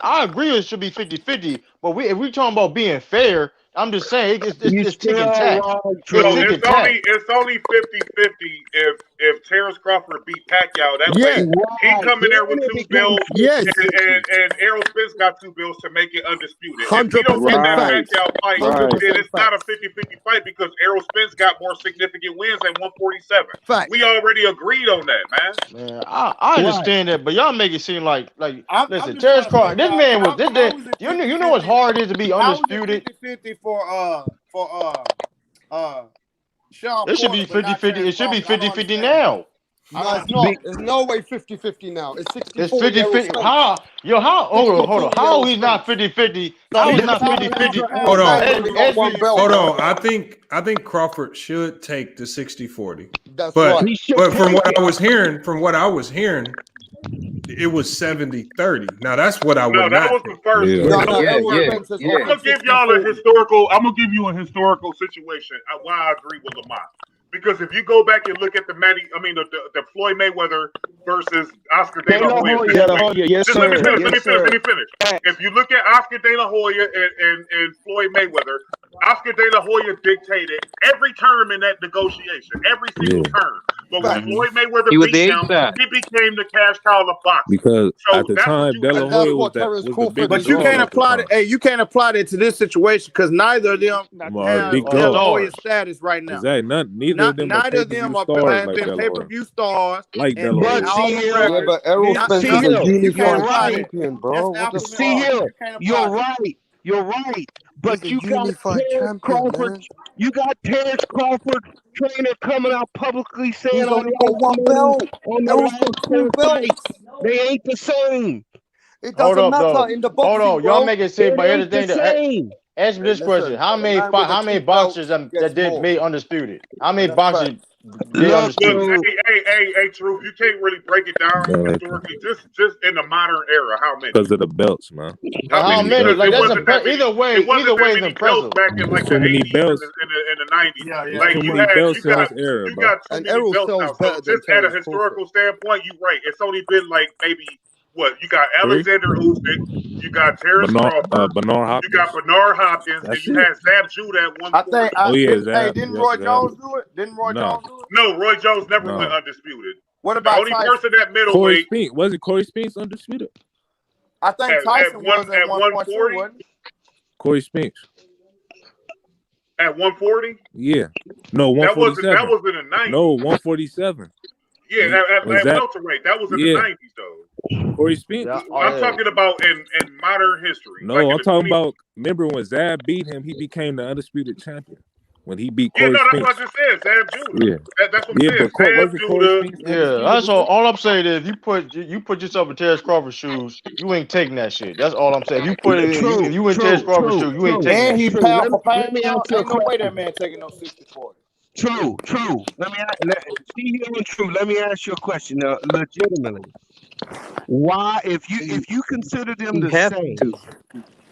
Speaker 3: I agree it should be 50-50. But if we're talking about being fair, I'm just saying it's tick and tack.
Speaker 5: It's only 50-50 if Terence Crawford beat Pacquiao. That way he come in there with 2 belts.
Speaker 10: Yes.
Speaker 5: And Errol Spence got 2 belts to make it undisputed.
Speaker 10: 100%
Speaker 5: If you don't get that Pacquiao fight, then it's not a 50-50 fight because Errol Spence got more significant wins at 147.
Speaker 10: Fact.
Speaker 5: We already agreed on that, man.
Speaker 3: I understand that, but y'all make it seem like listen, Terence Crawford, this man was you know what's hard it is to be undisputed.
Speaker 7: 50-50 for Sean
Speaker 3: It should be 50-50. It should be 50-50 now.
Speaker 10: No, it's not. There's no way 50-50 now. It's 60-40.
Speaker 3: It's 50-50. How? Yo, how? Hold on. How he's not 50-50? How he's not 50-50?
Speaker 1: Hold on.
Speaker 10: Hold
Speaker 1: on. I think Crawford should take the 60-40.
Speaker 10: That's
Speaker 1: but,
Speaker 10: right.
Speaker 1: But from what I was hearing, it was 70-30. Now that's what I would not.
Speaker 5: That was the first.
Speaker 1: Yeah.
Speaker 5: I'm gonna give y'all a historical. I'm gonna give you a historical situation. Why I agree with Lamont. Because if you go back and look at the Floyd Mayweather versus Oscar De La Hoya situation,
Speaker 2: yes,
Speaker 5: just
Speaker 2: sir.
Speaker 5: let me finish. If you look at Oscar De La Hoya and Floyd Mayweather, Oscar De La Hoya dictated every term in that negotiation, every single term. But when Floyd Mayweather beat him, he became the cash cow of boxing.
Speaker 9: Because at the time, De La Hoya was the big.
Speaker 7: But you can't apply it. Hey, you can't apply that to this situation because neither of them have De La Hoya status right now.
Speaker 9: Neither of them have
Speaker 7: been pay-per-view stars.
Speaker 9: Like De La Hoya.
Speaker 10: But Errol Spence is a unified champion, bro.
Speaker 2: You're right. You're right. But you got Terrence Crawford. You got Terrence Crawford trainer coming out publicly saying
Speaker 10: he's only got one belt. Errol's got 2 belts.
Speaker 2: They ain't the same.
Speaker 10: It doesn't matter in the boxing.
Speaker 3: Hold on, y'all make it seem. But here's the thing. Ask me this question: How many boxers that did made undisputed? How many boxers did undisputed?
Speaker 5: Hey, Truth, you can't really break it down historically. Just in the modern era, how many?
Speaker 9: Because of the belts, man.
Speaker 3: How many? Like that's either way is impressive.
Speaker 5: Back in like the 80s and the 90s. Like you got
Speaker 10: and Errol sells better than
Speaker 5: just at a historical standpoint, you're right. It's only been like maybe. What you got? Alexander Usyk, you got Terrence Crawford, you got Bernard Hopkins, and you had Zab Judah at one point.
Speaker 7: Didn't Roy Jones do it? Didn't Roy Jones do it?
Speaker 5: No, Roy Jones never went undisputed.
Speaker 7: What about
Speaker 5: the only person at middleweight?
Speaker 9: Corey Spinks. Was it Corey Spinks undisputed?
Speaker 7: I think Tyson was at 140.
Speaker 9: Corey Spinks.
Speaker 5: At 140?
Speaker 9: Yeah. No, 147.
Speaker 5: That was in the 90s.
Speaker 9: No, 147.
Speaker 5: Yeah, at welterweight. That was in the 90s, though.
Speaker 9: Corey Spinks.
Speaker 5: I'm talking about in modern history.
Speaker 9: No, I'm talking about. Remember when Zab beat him? He became the undisputed champion. When he beat Corey
Speaker 5: that's
Speaker 9: Spinks.
Speaker 5: what I just said. Zab Judah.
Speaker 9: Yeah,
Speaker 5: that's what I'm saying. Zab Judah.
Speaker 3: That's all I'm saying is you put yourself in Terrence Crawford's shoes, you ain't taking that shit. That's all I'm saying. If you put it, if you in Terrence Crawford's shoes, you ain't taking.
Speaker 7: And he pound for pound.
Speaker 2: Let me
Speaker 7: Ain't no way that man taking no 60-40.
Speaker 2: True. Let me ask you a question legitimately. Why, if you consider them the same,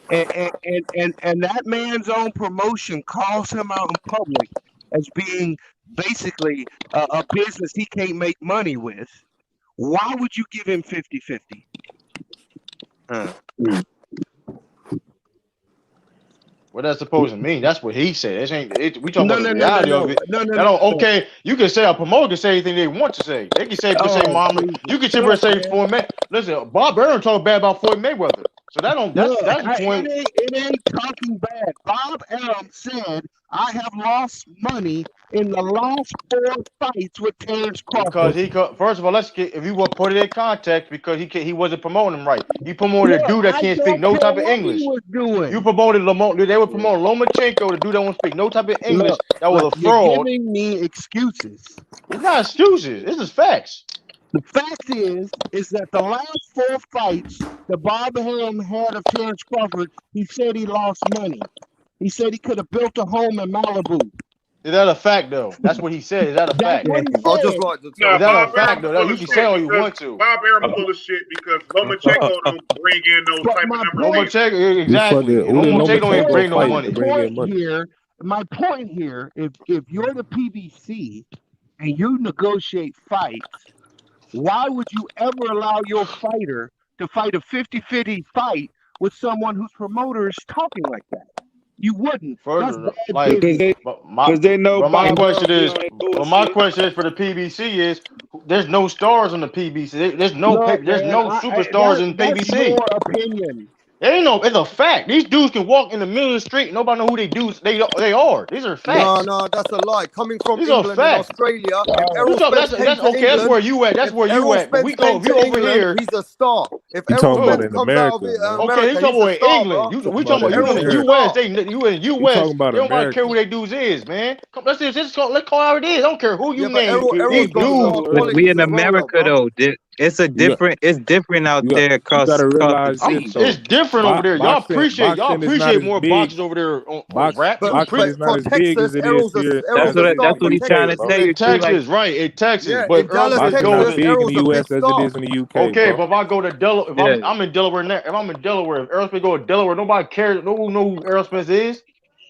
Speaker 2: and that man's own promotion calls him out in public as being basically a business he can't make money with, why would you give him 50-50?
Speaker 3: What that's supposed to mean? That's what he said. We talking about the reality of it. Okay, you can say a promoter can say anything they want to say. They can say, "Mama." You can sit here and say Floyd Mayweather. Listen, Bob Arum talk bad about Floyd Mayweather. So that's the point.
Speaker 2: It ain't talking bad. Bob Arum said, "I have lost money in the last 4 fights with Terrence Crawford."
Speaker 3: Because first of all, if you want to put it in context, because he wasn't promoting him right. He promoted a dude that can't speak no type of English. You promoted Lamont. They were promoting Lomachenko, the dude that won't speak no type of English. That was a fraud.
Speaker 2: You're giving me excuses.
Speaker 3: It's not excuses. This is facts.
Speaker 2: The fact is that the last 4 fights that Bob Arum had of Terrence Crawford, he said he lost money. He said he could have built a home in Malibu.
Speaker 3: Is that a fact, though? That's what he said. Is that a fact?
Speaker 2: Is
Speaker 3: that a fact, though? You can say all you want to.
Speaker 5: Bob Arum full of shit because Lomachenko don't bring in those type of numbers.
Speaker 3: Lomachenko, exactly. Lomachenko ain't bring no money.
Speaker 2: My point here, if you're the PBC and you negotiate fights, why would you ever allow your fighter to fight a 50-50 fight with someone whose promoter is talking like that? You wouldn't.
Speaker 3: Because they know. My question is for the PBC is there's no stars on the PBC. There's no superstars in PBC.
Speaker 2: That's your opinion.
Speaker 3: It's a fact. These dudes can walk in the middle of the street and nobody know who they are. These are facts.
Speaker 10: No, that's a lie. Coming from
Speaker 3: These are
Speaker 10: England and
Speaker 3: facts.
Speaker 10: Australia, if Errol Spence came to
Speaker 3: okay. That's
Speaker 10: England,
Speaker 3: where you at. That's where you at. But we go. If you over here,
Speaker 10: he's a star. If
Speaker 9: You
Speaker 10: Errol
Speaker 9: talking about
Speaker 10: Spence
Speaker 9: in
Speaker 10: comes
Speaker 9: America,
Speaker 10: out of
Speaker 9: man.
Speaker 3: okay, you talking about England. We talking about you in the U.S. You in the U.S.
Speaker 9: talking about
Speaker 3: They don't
Speaker 9: America.
Speaker 3: care who they dudes is, man. Let's call how it is. I don't care who you name.
Speaker 10: Errol's got star
Speaker 6: But we
Speaker 10: qualities
Speaker 6: in
Speaker 10: as well,
Speaker 6: America
Speaker 10: bro.
Speaker 6: though. It's different out there across
Speaker 9: gotta
Speaker 6: the
Speaker 9: realize
Speaker 6: seas.
Speaker 3: It's different over there. Y'all appreciate more
Speaker 9: big.
Speaker 3: boxes over there on rap.
Speaker 9: Boxing is not as big as it is here.
Speaker 6: That's what he's trying to tell you.
Speaker 3: In Texas, right? In Texas,
Speaker 10: Yeah,
Speaker 3: but
Speaker 10: in Dallas,
Speaker 9: Boxing
Speaker 10: Texas,
Speaker 9: not big in the U.S. as it is in the U.K.
Speaker 3: okay,
Speaker 9: bro.
Speaker 3: but if I go to Delaware, if I'm in Delaware now, if I'm in Delaware, if Errol Spence go to Delaware, nobody cares. No one knows who Errol Spence is.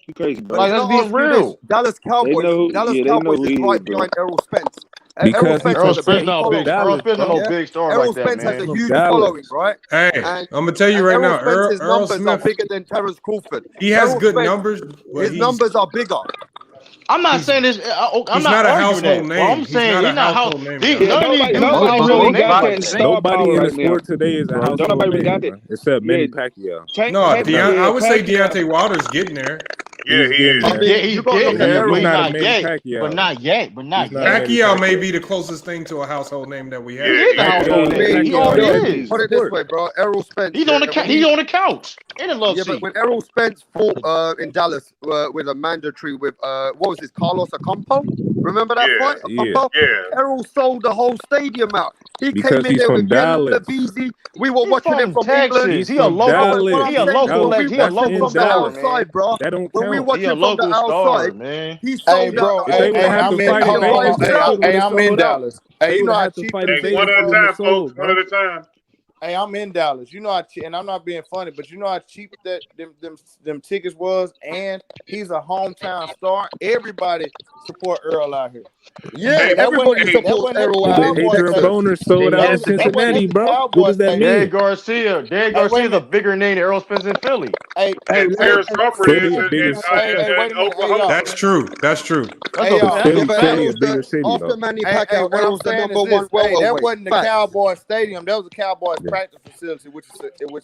Speaker 11: You crazy, bro.
Speaker 3: Like, let's be real.
Speaker 10: Dallas Cowboys. Dallas Cowboys is right behind Errol Spence.
Speaker 9: Because
Speaker 3: Errol Spence not
Speaker 10: following.
Speaker 3: big. Errol Spence not no big star
Speaker 10: Errol
Speaker 3: like that,
Speaker 10: Spence
Speaker 3: man.
Speaker 10: has a huge following, right?
Speaker 1: Hey, I'm gonna tell you right now,
Speaker 10: Spence's
Speaker 1: Earl
Speaker 10: numbers
Speaker 1: Smith,
Speaker 10: are bigger than Terrence Crawford.
Speaker 1: he has
Speaker 10: Errol
Speaker 1: good
Speaker 10: Spence,
Speaker 1: numbers, but
Speaker 10: his numbers are bigger.
Speaker 3: I'm not saying this. I'm not
Speaker 1: not a
Speaker 3: arguing
Speaker 1: household
Speaker 3: that.
Speaker 1: name.
Speaker 3: I'm saying he's not
Speaker 1: household
Speaker 3: household
Speaker 1: name.
Speaker 3: name. None of these dudes are household names.
Speaker 9: Nobody in the sport today is a household name, except Manny Pacquiao.
Speaker 1: No, I would say Deontay Wilder's getting there.
Speaker 5: Yeah, he is.
Speaker 3: He's getting there, but
Speaker 9: He's not
Speaker 3: not
Speaker 9: a
Speaker 3: yet.
Speaker 9: Pacquiao.
Speaker 3: But not yet.
Speaker 1: Pacquiao may be the closest thing to a household name that we have.
Speaker 3: He is a household name. He already is.
Speaker 10: Put it this way, bro. Errol Spence.
Speaker 3: He's on the couch in the love
Speaker 10: Yeah,
Speaker 3: seat.
Speaker 10: but when Errol Spence fought in Dallas with a mandatory with what was this, Carlos Acampo? Remember that fight? Acampo?
Speaker 5: Yeah.
Speaker 10: Errol sold the whole stadium out. He
Speaker 9: Because
Speaker 10: came in
Speaker 9: he's
Speaker 10: there
Speaker 9: from
Speaker 10: with
Speaker 9: Dallas.
Speaker 10: Levisi. We were watching him from
Speaker 3: Texas.
Speaker 10: England.
Speaker 3: He a local.
Speaker 10: He a local.
Speaker 3: He a local
Speaker 10: from the outside, bro.
Speaker 9: That don't
Speaker 10: When we
Speaker 9: count.
Speaker 10: watch
Speaker 3: He a
Speaker 10: him from the
Speaker 3: local star,
Speaker 10: outside,
Speaker 3: man.
Speaker 10: he sold out.
Speaker 7: Dallas. Hey, you know how cheap
Speaker 5: Hey, one at a time, folks. One at a time.
Speaker 7: Hey, I'm in Dallas. You know how cheap, and I'm not being funny, but you know how cheap that them tickets was, and he's a hometown star. Everybody support Earl out here.
Speaker 10: Yeah, everybody supports Errol out here.
Speaker 9: Adrian Boner sold out in Cincinnati, bro. What does that mean?
Speaker 3: Garcia. Garcia's a bigger name than Errol Spence in Philly.
Speaker 5: And Terrence Crawford is in Oklahoma.
Speaker 1: That's true. That's true.
Speaker 9: Philly a bigger city,
Speaker 10: After
Speaker 9: though.
Speaker 10: Manny Pacquiao, Errol's the number one
Speaker 7: that
Speaker 10: welterweight.
Speaker 7: wasn't the Cowboy Stadium. That was the Cowboys practice facility, which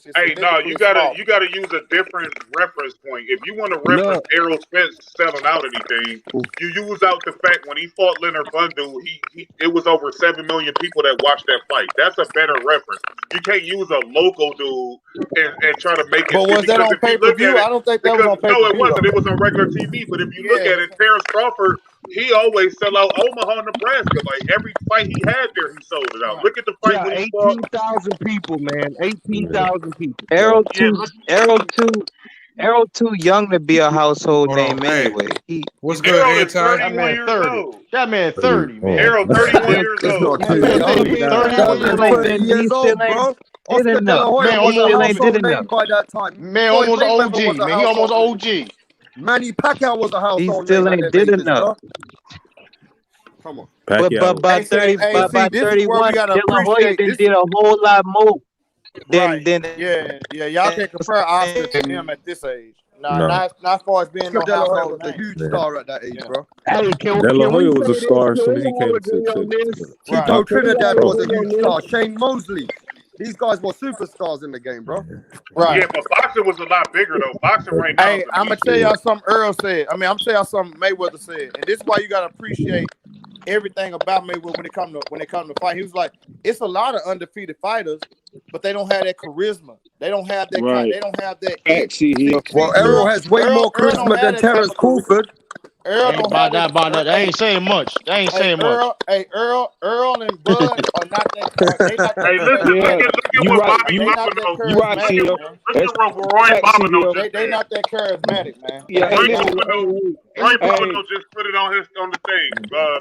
Speaker 7: is
Speaker 5: Hey, no, you gotta use a different reference point. If you want to reference Errol Spence selling out anything, you use out the fact when he fought Leonard Bundu, it was over 7 million people that watched that fight. That's a better reference. You can't use a local dude and try to make it.
Speaker 7: But was that on pay-per-view? I don't think that was on pay-per-view.
Speaker 5: No, it wasn't. It was on regular TV. But if you look at it, Terrence Crawford, he always sell out Omaha, Nebraska. Like every fight he had there, he sold it out. Look at the fight when he fought.
Speaker 2: 18,000 people, man. 18,000 people.
Speaker 6: Errol too young to be a household name anyway.
Speaker 1: What's good,
Speaker 5: Errol
Speaker 1: Anti?
Speaker 5: is 31 years old.
Speaker 3: That man 30, man.
Speaker 5: Errol 31 years old.
Speaker 10: 30 years old, bro. Oscar De La Hoya was a household name by that time.
Speaker 3: Man, almost OG. Man, he almost OG.
Speaker 10: Manny Pacquiao was a household name.
Speaker 6: He still ain't did enough.
Speaker 10: Come on.
Speaker 6: But by 30, by 31, De La Hoya did a whole lot more. Then
Speaker 7: y'all can compare Oscar to him at this age. Not as far as being
Speaker 10: De La Hoya
Speaker 7: household
Speaker 10: was a
Speaker 7: name.
Speaker 10: huge star at that age, bro.
Speaker 2: Hey,
Speaker 9: De La Hoya was a star as soon as he came to
Speaker 10: Tito Trinidad was a huge star. Shane Mosley. These guys were superstars in the game, bro.
Speaker 7: Right.
Speaker 5: Yeah, but boxing was a lot bigger though. Boxing right now.
Speaker 7: Hey, I'm gonna tell y'all something Earl said. I'm gonna tell y'all something Mayweather said, and this is why you gotta appreciate everything about Mayweather when it come to fight. He was like, it's a lot of undefeated fighters, but they don't have that charisma. They don't have that.
Speaker 11: Right.
Speaker 7: They don't have that.
Speaker 10: Well, Errol has way more charisma than Terrence Crawford.
Speaker 3: Earl don't have that. They ain't saying much. They ain't saying much.
Speaker 7: Earl and Bud are not that.
Speaker 5: Hey, listen, look at what Bobby Poppino.
Speaker 11: You right, Tito.
Speaker 5: Listen to Roy Poppino just
Speaker 7: They not that charismatic, man.
Speaker 11: Yeah,
Speaker 5: Roy Poppino just put it on the thing.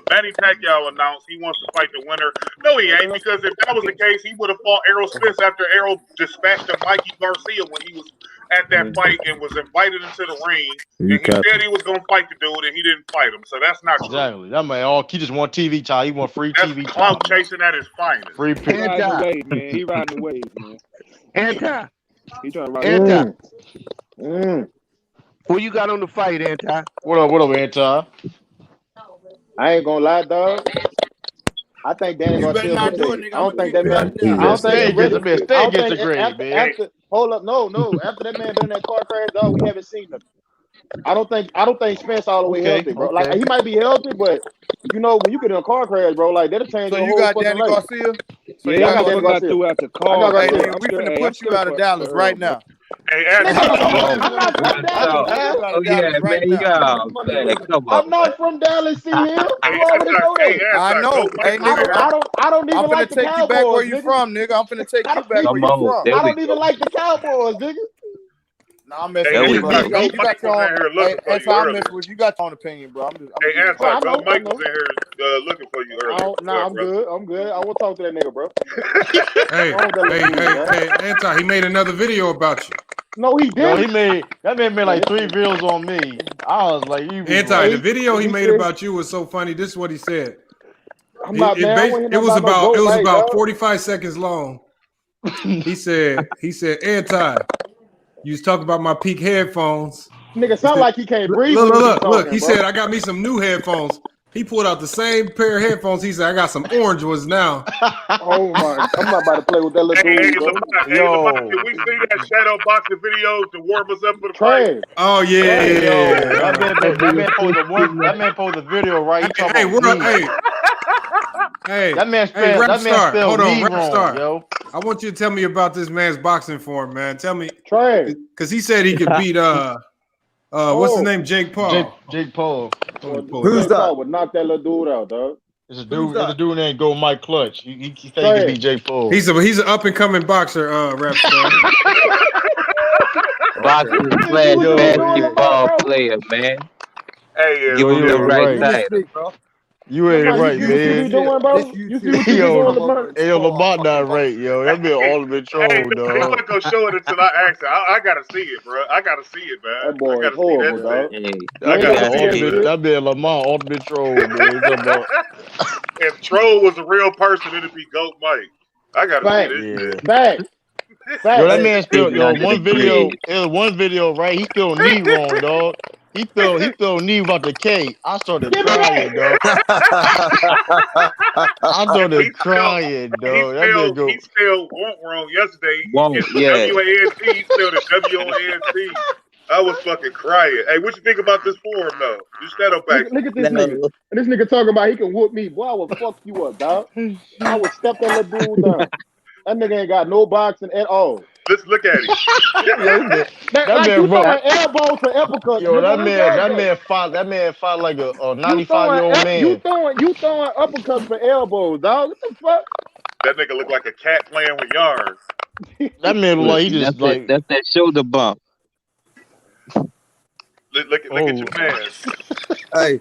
Speaker 5: Manny Pacquiao announced he wants to fight the winner. No, he ain't, because if that was the case, he would have fought Errol Spence after Errol dispatched Mikey Garcia when he was at that fight and was invited into the ring. And he said he was going to fight the dude, and he didn't fight him. So that's not true.
Speaker 3: Exactly. That man, he just want TV time. He want free
Speaker 5: That's
Speaker 3: TV time.
Speaker 5: clout chasing at his finest.
Speaker 3: Free
Speaker 11: He
Speaker 3: pick.
Speaker 11: riding the wave, man. He riding the wave, man.
Speaker 2: Anti.
Speaker 11: He trying to ride
Speaker 2: Who you got on the fight, Anti?
Speaker 3: What up, Anti?
Speaker 12: I ain't gonna lie, dog. I think Danny Garcia. I don't think that man.
Speaker 3: Stay against the grade, man.
Speaker 12: Hold up, no. After that man been in that car crash, dog, we haven't seen him. I don't think Spence all the way healthy, bro. Like he might be healthy, but you know when you get in a car crash, bro, like that'll change
Speaker 7: So
Speaker 12: your
Speaker 7: you
Speaker 12: whole
Speaker 7: got
Speaker 12: fucking
Speaker 7: Danny
Speaker 12: life.
Speaker 7: Garcia? So
Speaker 11: Yeah,
Speaker 12: I got
Speaker 11: that
Speaker 12: Danny
Speaker 11: motherfucker got
Speaker 12: Garcia.
Speaker 11: through after
Speaker 12: I got
Speaker 11: call.
Speaker 7: Hey,
Speaker 12: Garcia.
Speaker 7: nigga, we finna put you out of Dallas right now.
Speaker 5: Hey,
Speaker 12: Nigga,
Speaker 5: Anti.
Speaker 12: I'm not from Dallas, man.
Speaker 6: Oh yeah, man, man, come on,
Speaker 12: I'm not from Dallas, C Hill.
Speaker 5: Hey,
Speaker 12: You already know
Speaker 5: Hey,
Speaker 12: that.
Speaker 7: I know.
Speaker 5: Go Mike
Speaker 7: Hey,
Speaker 5: was in
Speaker 7: nigga,
Speaker 5: here.
Speaker 12: I don't
Speaker 7: I'm
Speaker 12: even
Speaker 7: finna
Speaker 12: like the
Speaker 7: take you back where
Speaker 12: Cowboys,
Speaker 7: you
Speaker 12: nigga.
Speaker 7: from, nigga. I'm finna take you back
Speaker 6: come
Speaker 7: where you
Speaker 6: on,
Speaker 7: from.
Speaker 6: there
Speaker 12: I
Speaker 6: we
Speaker 12: don't even
Speaker 6: go.
Speaker 12: like the Cowboys, nigga.
Speaker 7: Nah, I'm messing
Speaker 5: Hey,
Speaker 6: There
Speaker 7: with
Speaker 6: we
Speaker 7: you,
Speaker 6: go.
Speaker 7: bro.
Speaker 5: Go
Speaker 7: You got
Speaker 5: Mike was
Speaker 7: your
Speaker 5: in
Speaker 7: own.
Speaker 5: here
Speaker 7: Hey,
Speaker 5: looking for
Speaker 7: that's
Speaker 5: you
Speaker 7: how I'm
Speaker 5: earlier.
Speaker 7: messing with you. You got your own opinion, bro. I'm just
Speaker 5: Hey,
Speaker 7: giving
Speaker 5: Anti,
Speaker 7: my
Speaker 12: I
Speaker 5: go
Speaker 12: know.
Speaker 5: Mike was in here looking for you earlier.
Speaker 12: Nah, I'm
Speaker 5: bro.
Speaker 12: good. I'm good. I won't talk to that nigga, bro.
Speaker 1: Hey,
Speaker 12: I don't got no dude, man.
Speaker 1: Anti, he made another video about you.
Speaker 12: No, he
Speaker 3: Yo,
Speaker 12: didn't.
Speaker 3: that man made like 3 videos on me. I was like, you be
Speaker 1: Anti, the
Speaker 12: He,
Speaker 1: video he
Speaker 12: he
Speaker 1: made
Speaker 12: said,
Speaker 1: about you was so funny. This is what he said.
Speaker 12: I'm not, man. I want him
Speaker 1: It was
Speaker 12: about no
Speaker 1: about
Speaker 12: goat Mike, dog.
Speaker 1: 45 seconds long. He said, Anti, you was talking about my peak headphones.
Speaker 12: Nigga sound like he can't breathe when he be talking,
Speaker 1: Look. He
Speaker 12: bro.
Speaker 1: said, I got me some new headphones. He pulled out the same pair of headphones. He said, I got some orange ones now.
Speaker 12: Oh my, I'm not about to play with that little dude, bro.
Speaker 5: Lamont, can we see that shadow boxing video to warm us up for the
Speaker 12: Trash.
Speaker 5: fight?
Speaker 1: Oh yeah.
Speaker 3: Yo, that man posted a video, right? He talking about knee. That man spelled
Speaker 1: Hold on,
Speaker 3: knee wrong, yo.
Speaker 1: I want you to tell me about this man's boxing form, man. Tell me,
Speaker 12: Trash.
Speaker 1: because he said he could beat what's his name, Jake Paul.
Speaker 3: Jake Paul.
Speaker 10: Who's
Speaker 12: Jake
Speaker 10: that?
Speaker 12: Paul would knock that little dude out, dog.
Speaker 3: It's a dude named Go Mike Clutch. He said he could beat Jake Paul.
Speaker 1: He's an up and coming boxer, rap star.
Speaker 6: Boxing / basketball player, man.
Speaker 5: Hey,
Speaker 6: Give him the right
Speaker 10: Let me
Speaker 6: title.
Speaker 10: speak, bro.
Speaker 3: You ain't right,
Speaker 12: You see what he
Speaker 3: man.
Speaker 12: doing, bro? You see what you be doing, Lamont?
Speaker 3: Yo, Lamont not right, yo. That man all been troll,
Speaker 5: He
Speaker 3: dog.
Speaker 5: wasn't gonna show it until I asked him. I gotta see it, bro. I gotta see it, man.
Speaker 12: That boy
Speaker 5: I gotta
Speaker 12: is horrible,
Speaker 5: see
Speaker 12: dog.
Speaker 5: that.
Speaker 3: That man Lamont ultimate troll, man.
Speaker 5: If Troll was a real person, it'd be Goat Mike. I gotta see this shit.
Speaker 12: Fact.
Speaker 3: Yo, that man spelled one video, right? He spelled knee wrong, dog. He spelled knee without the K. I started crying, dog. I started crying, dog.
Speaker 5: He spelled won't wrong yesterday.
Speaker 6: Won't, yeah.
Speaker 5: W-A-N-T. He spelled it W-O-N-T. I was fucking crying. Hey, what you think about this forum, though? You shadow back.
Speaker 12: Look at this nigga. And this nigga talking about he can whoop me. Boy, I will fuck you up, dog. I would step that little dude down. That nigga ain't got no boxing at all.
Speaker 5: Let's look at him.
Speaker 12: Like you throwing elbows for uppercuts.
Speaker 3: Yo,
Speaker 12: nigga.
Speaker 3: that man fought like a 95-year-old man.
Speaker 12: You throwing uppercuts for elbows, dog. What the fuck?
Speaker 5: That nigga look like a cat playing with yarn.
Speaker 3: That man look like he just
Speaker 6: that's that shoulder bump.
Speaker 5: Look at your man.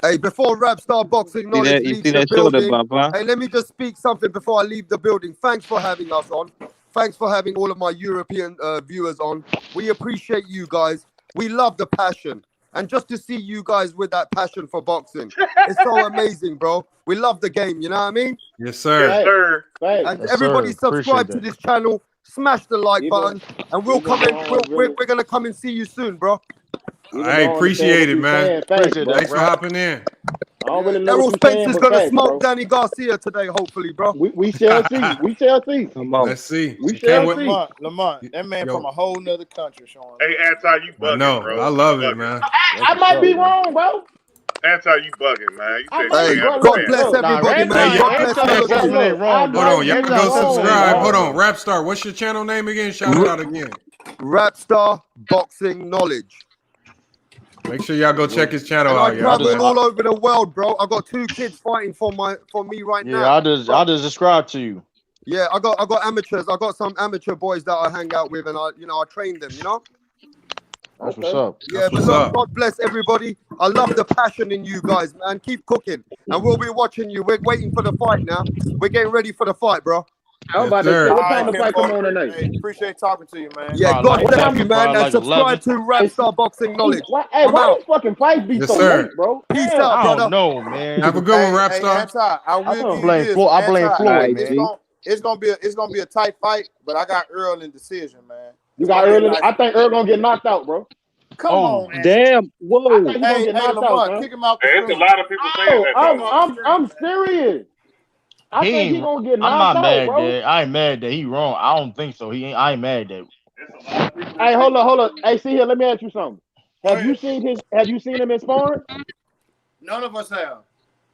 Speaker 10: Hey, before Rap Star Boxing Knowledge
Speaker 6: You
Speaker 10: leaves
Speaker 6: see
Speaker 10: the
Speaker 6: that shoulder
Speaker 10: building,
Speaker 6: bump, huh?
Speaker 10: hey, let me just speak something before I leave the building. Thanks for having us on. Thanks for having all of my European viewers on. We appreciate you guys. We love the passion. And just to see you guys with that passion for boxing, it's so amazing, bro. We love the game, you know what I mean?
Speaker 1: Yes, sir.
Speaker 5: Yes, sir.
Speaker 10: And everybody subscribe to this channel, smash the like button, and we'll come in. We're gonna come and see you soon, bro.
Speaker 1: I appreciate it, man. Thanks for hopping in.
Speaker 12: I don't really know
Speaker 10: Errol
Speaker 12: what you
Speaker 10: Spence
Speaker 12: saying,
Speaker 10: is
Speaker 12: but
Speaker 10: gonna
Speaker 12: facts,
Speaker 10: smoke
Speaker 12: bro.
Speaker 10: Danny Garcia today, hopefully, bro.
Speaker 12: We shall see. We shall see.
Speaker 6: Come on.
Speaker 1: Let's see.
Speaker 12: We shall see.
Speaker 7: Lamont, that man from a whole nother country, Sean.
Speaker 5: Hey, Anti, you bugging,
Speaker 1: No,
Speaker 5: bro.
Speaker 1: I love it, man.
Speaker 12: I might be wrong, bro.
Speaker 5: Anti, you bugging, man. You said
Speaker 10: Hey,
Speaker 5: you
Speaker 10: God
Speaker 5: understand.
Speaker 10: bless everybody, man. God bless everybody.
Speaker 1: Hold on, y'all can go subscribe. Hold on, Rap Star. What's your channel name again? Shout it out again.
Speaker 10: Rap Star Boxing Knowledge.
Speaker 1: Make sure y'all go check his channel
Speaker 10: And
Speaker 1: out,
Speaker 10: I travel
Speaker 1: y'all.
Speaker 10: all over the world, bro. I got 2 kids fighting for me right now.
Speaker 3: Yeah, I just subscribe to you.
Speaker 10: Yeah, I got amateurs. I got some amateur boys that I hang out with, and I train them. You know.
Speaker 3: That's what's up.
Speaker 10: Yeah, but look, God bless everybody. I love the passion in you guys, man. Keep cooking, and we'll be watching you. We're waiting for the fight now. We're getting ready for the fight, bro.
Speaker 12: I'm about to say, what time the fight come on tonight?
Speaker 7: Hey, appreciate talking to you, man.
Speaker 10: Yeah, God bless you, man, and subscribe to Rap Star Boxing Knowledge.
Speaker 12: Hey, why these fucking fights be so late, bro?
Speaker 10: Peace out, brother.
Speaker 3: I don't know, man.
Speaker 1: Have a good one, Rap Star.
Speaker 7: Anti, I will
Speaker 3: blame
Speaker 7: give you this.
Speaker 3: Floyd. I blame
Speaker 7: Anti,
Speaker 3: Floyd, man.
Speaker 7: It's gonna be a tight fight, but I got Earl in decision, man.
Speaker 12: You got Earl. I think Earl gonna get knocked out, bro.
Speaker 7: Come on, man.
Speaker 6: Damn. Whoa.
Speaker 7: Hey, Lamont, kick him out the
Speaker 5: Hey, it's a lot of people saying that.
Speaker 12: I'm serious. I think he gonna get knocked out,
Speaker 3: I'm not mad
Speaker 12: bro.
Speaker 3: that I ain't mad that he wrong. I don't think so. I ain't mad that
Speaker 12: Hey, hold on. Hey, see here. Let me ask you something. Have you seen him in sparring?
Speaker 7: None of us have.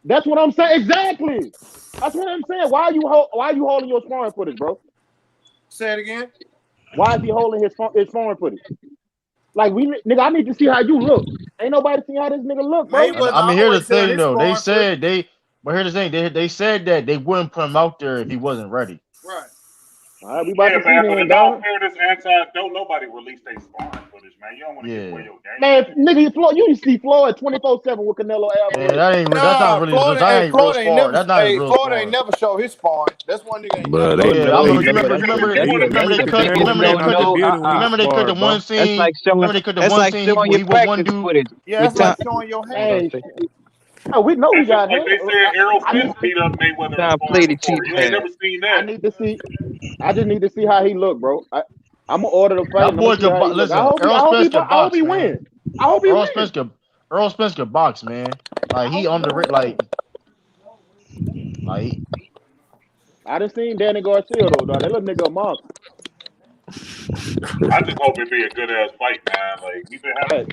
Speaker 12: That's what I'm saying. Exactly. That's what I'm saying. Why are you holding your sparring footage, bro?
Speaker 7: Say it again.
Speaker 12: Why is he holding his sparring footage? Like nigga, I need to see how you look. Ain't nobody seen how this nigga look, bro.
Speaker 3: I mean, here's the thing though. They said but here's the thing. They said that they wouldn't put him out there if he wasn't ready.
Speaker 7: Right.
Speaker 12: All right, we about to see
Speaker 5: man, but
Speaker 12: him,
Speaker 5: in all fairness, don't nobody release their sparring footage, man. You don't want to give away your game.
Speaker 12: Man, nigga, you see Floyd 24/7 with Canelo Alvarez.
Speaker 3: Man, that's not really. That ain't real sparring. That's not real
Speaker 7: Floyd
Speaker 3: sparring.
Speaker 7: ain't never show his sparring. That's one nigga ain't
Speaker 9: But
Speaker 7: never.
Speaker 3: Remember they cut the one scene.
Speaker 6: That's like showing.
Speaker 3: Remember they cut the
Speaker 6: That's
Speaker 3: one
Speaker 6: like
Speaker 3: scene
Speaker 6: showing
Speaker 3: where
Speaker 6: your
Speaker 3: he was one
Speaker 6: practice
Speaker 3: dude.
Speaker 6: footage.
Speaker 7: Yeah, that's like showing your hands.
Speaker 12: Oh, we know he got
Speaker 5: like
Speaker 12: hands.
Speaker 5: they said Errol Spence beat up Mayweather.
Speaker 6: Time play the cheap
Speaker 5: You ain't never seen that.
Speaker 12: I just need to see how he look, bro. I'm gonna order the fight.
Speaker 3: That boy could listen. Errol Spence could box, man.
Speaker 12: I hope he
Speaker 3: Errol
Speaker 12: wins.
Speaker 3: Errol Spence could box, man. Like he underrated. Like
Speaker 12: I done seen Danny Garcia though, dog. That little nigga a monster.
Speaker 5: I just hope it be a good ass fight, man. Like we've been having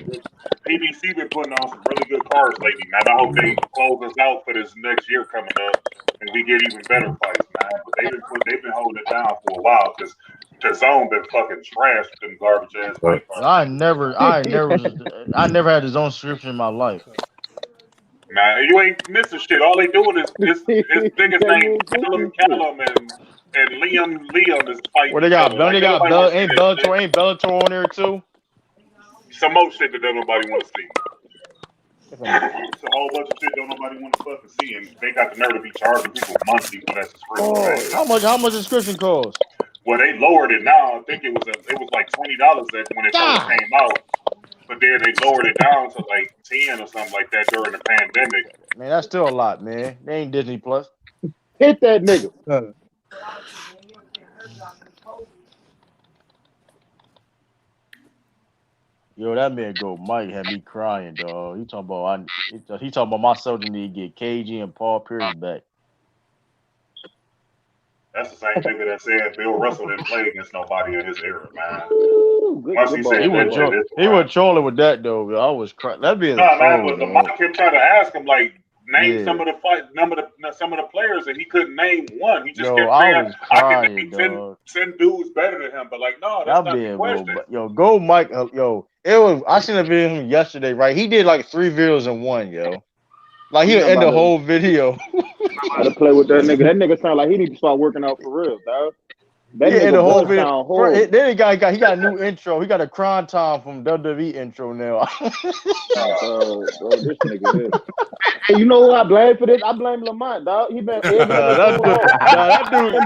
Speaker 5: PBC been putting on some really good cards lately, man. I hope they close us out for this next year coming up, and we get even better fights, man. But they've been holding it down for a while because DAZN been fucking trash with them garbage ass fight cards.
Speaker 3: I never had his own subscription in my life.
Speaker 5: Man, you ain't missing shit. All they doing is niggas named Callum and Liam is fighting.
Speaker 3: What they got? Ain't Bellator on there too?
Speaker 5: Some more shit that nobody want to see. It's a whole bunch of shit that nobody want to fucking see, and they got the nerve to be charging people monthly for that subscription.
Speaker 3: How much subscription cost?
Speaker 5: Well, they lowered it now. I think it was like $20 when it first came out, but then they lowered it down to like 10 or something like that during the pandemic.
Speaker 3: Man, that's still a lot, man. They ain't Disney Plus.
Speaker 12: Hit that nigga.
Speaker 3: Yo, that man Mike had me crying, dog. He talking about my soldier need to get KG and Paul Pierce back.
Speaker 5: That's the same nigga that said Bill Russell didn't play against nobody in his era, man.
Speaker 3: He was trolling with that though. Bro. I was crying. That'd be
Speaker 5: man. But Mike kept trying to ask him like name some of the some of the players, and he couldn't name one. He just kept saying, "I can beat 10 dudes better than him." But like, no, that's not the question.
Speaker 3: Go Mike. It was. I seen a video of him yesterday. Right, he did like 3 videos in one. Like he'll end the whole video.
Speaker 12: I to play with that nigga. That nigga sound like he need to start working out for real, dog. That
Speaker 3: nigga
Speaker 12: the whole video.
Speaker 3: Then he got a new intro. He got a Crime Time from WWE intro now.
Speaker 12: bro, this nigga is. Hey, you know who I blame for this? I blame Lamont, dog. He been
Speaker 3: that dude.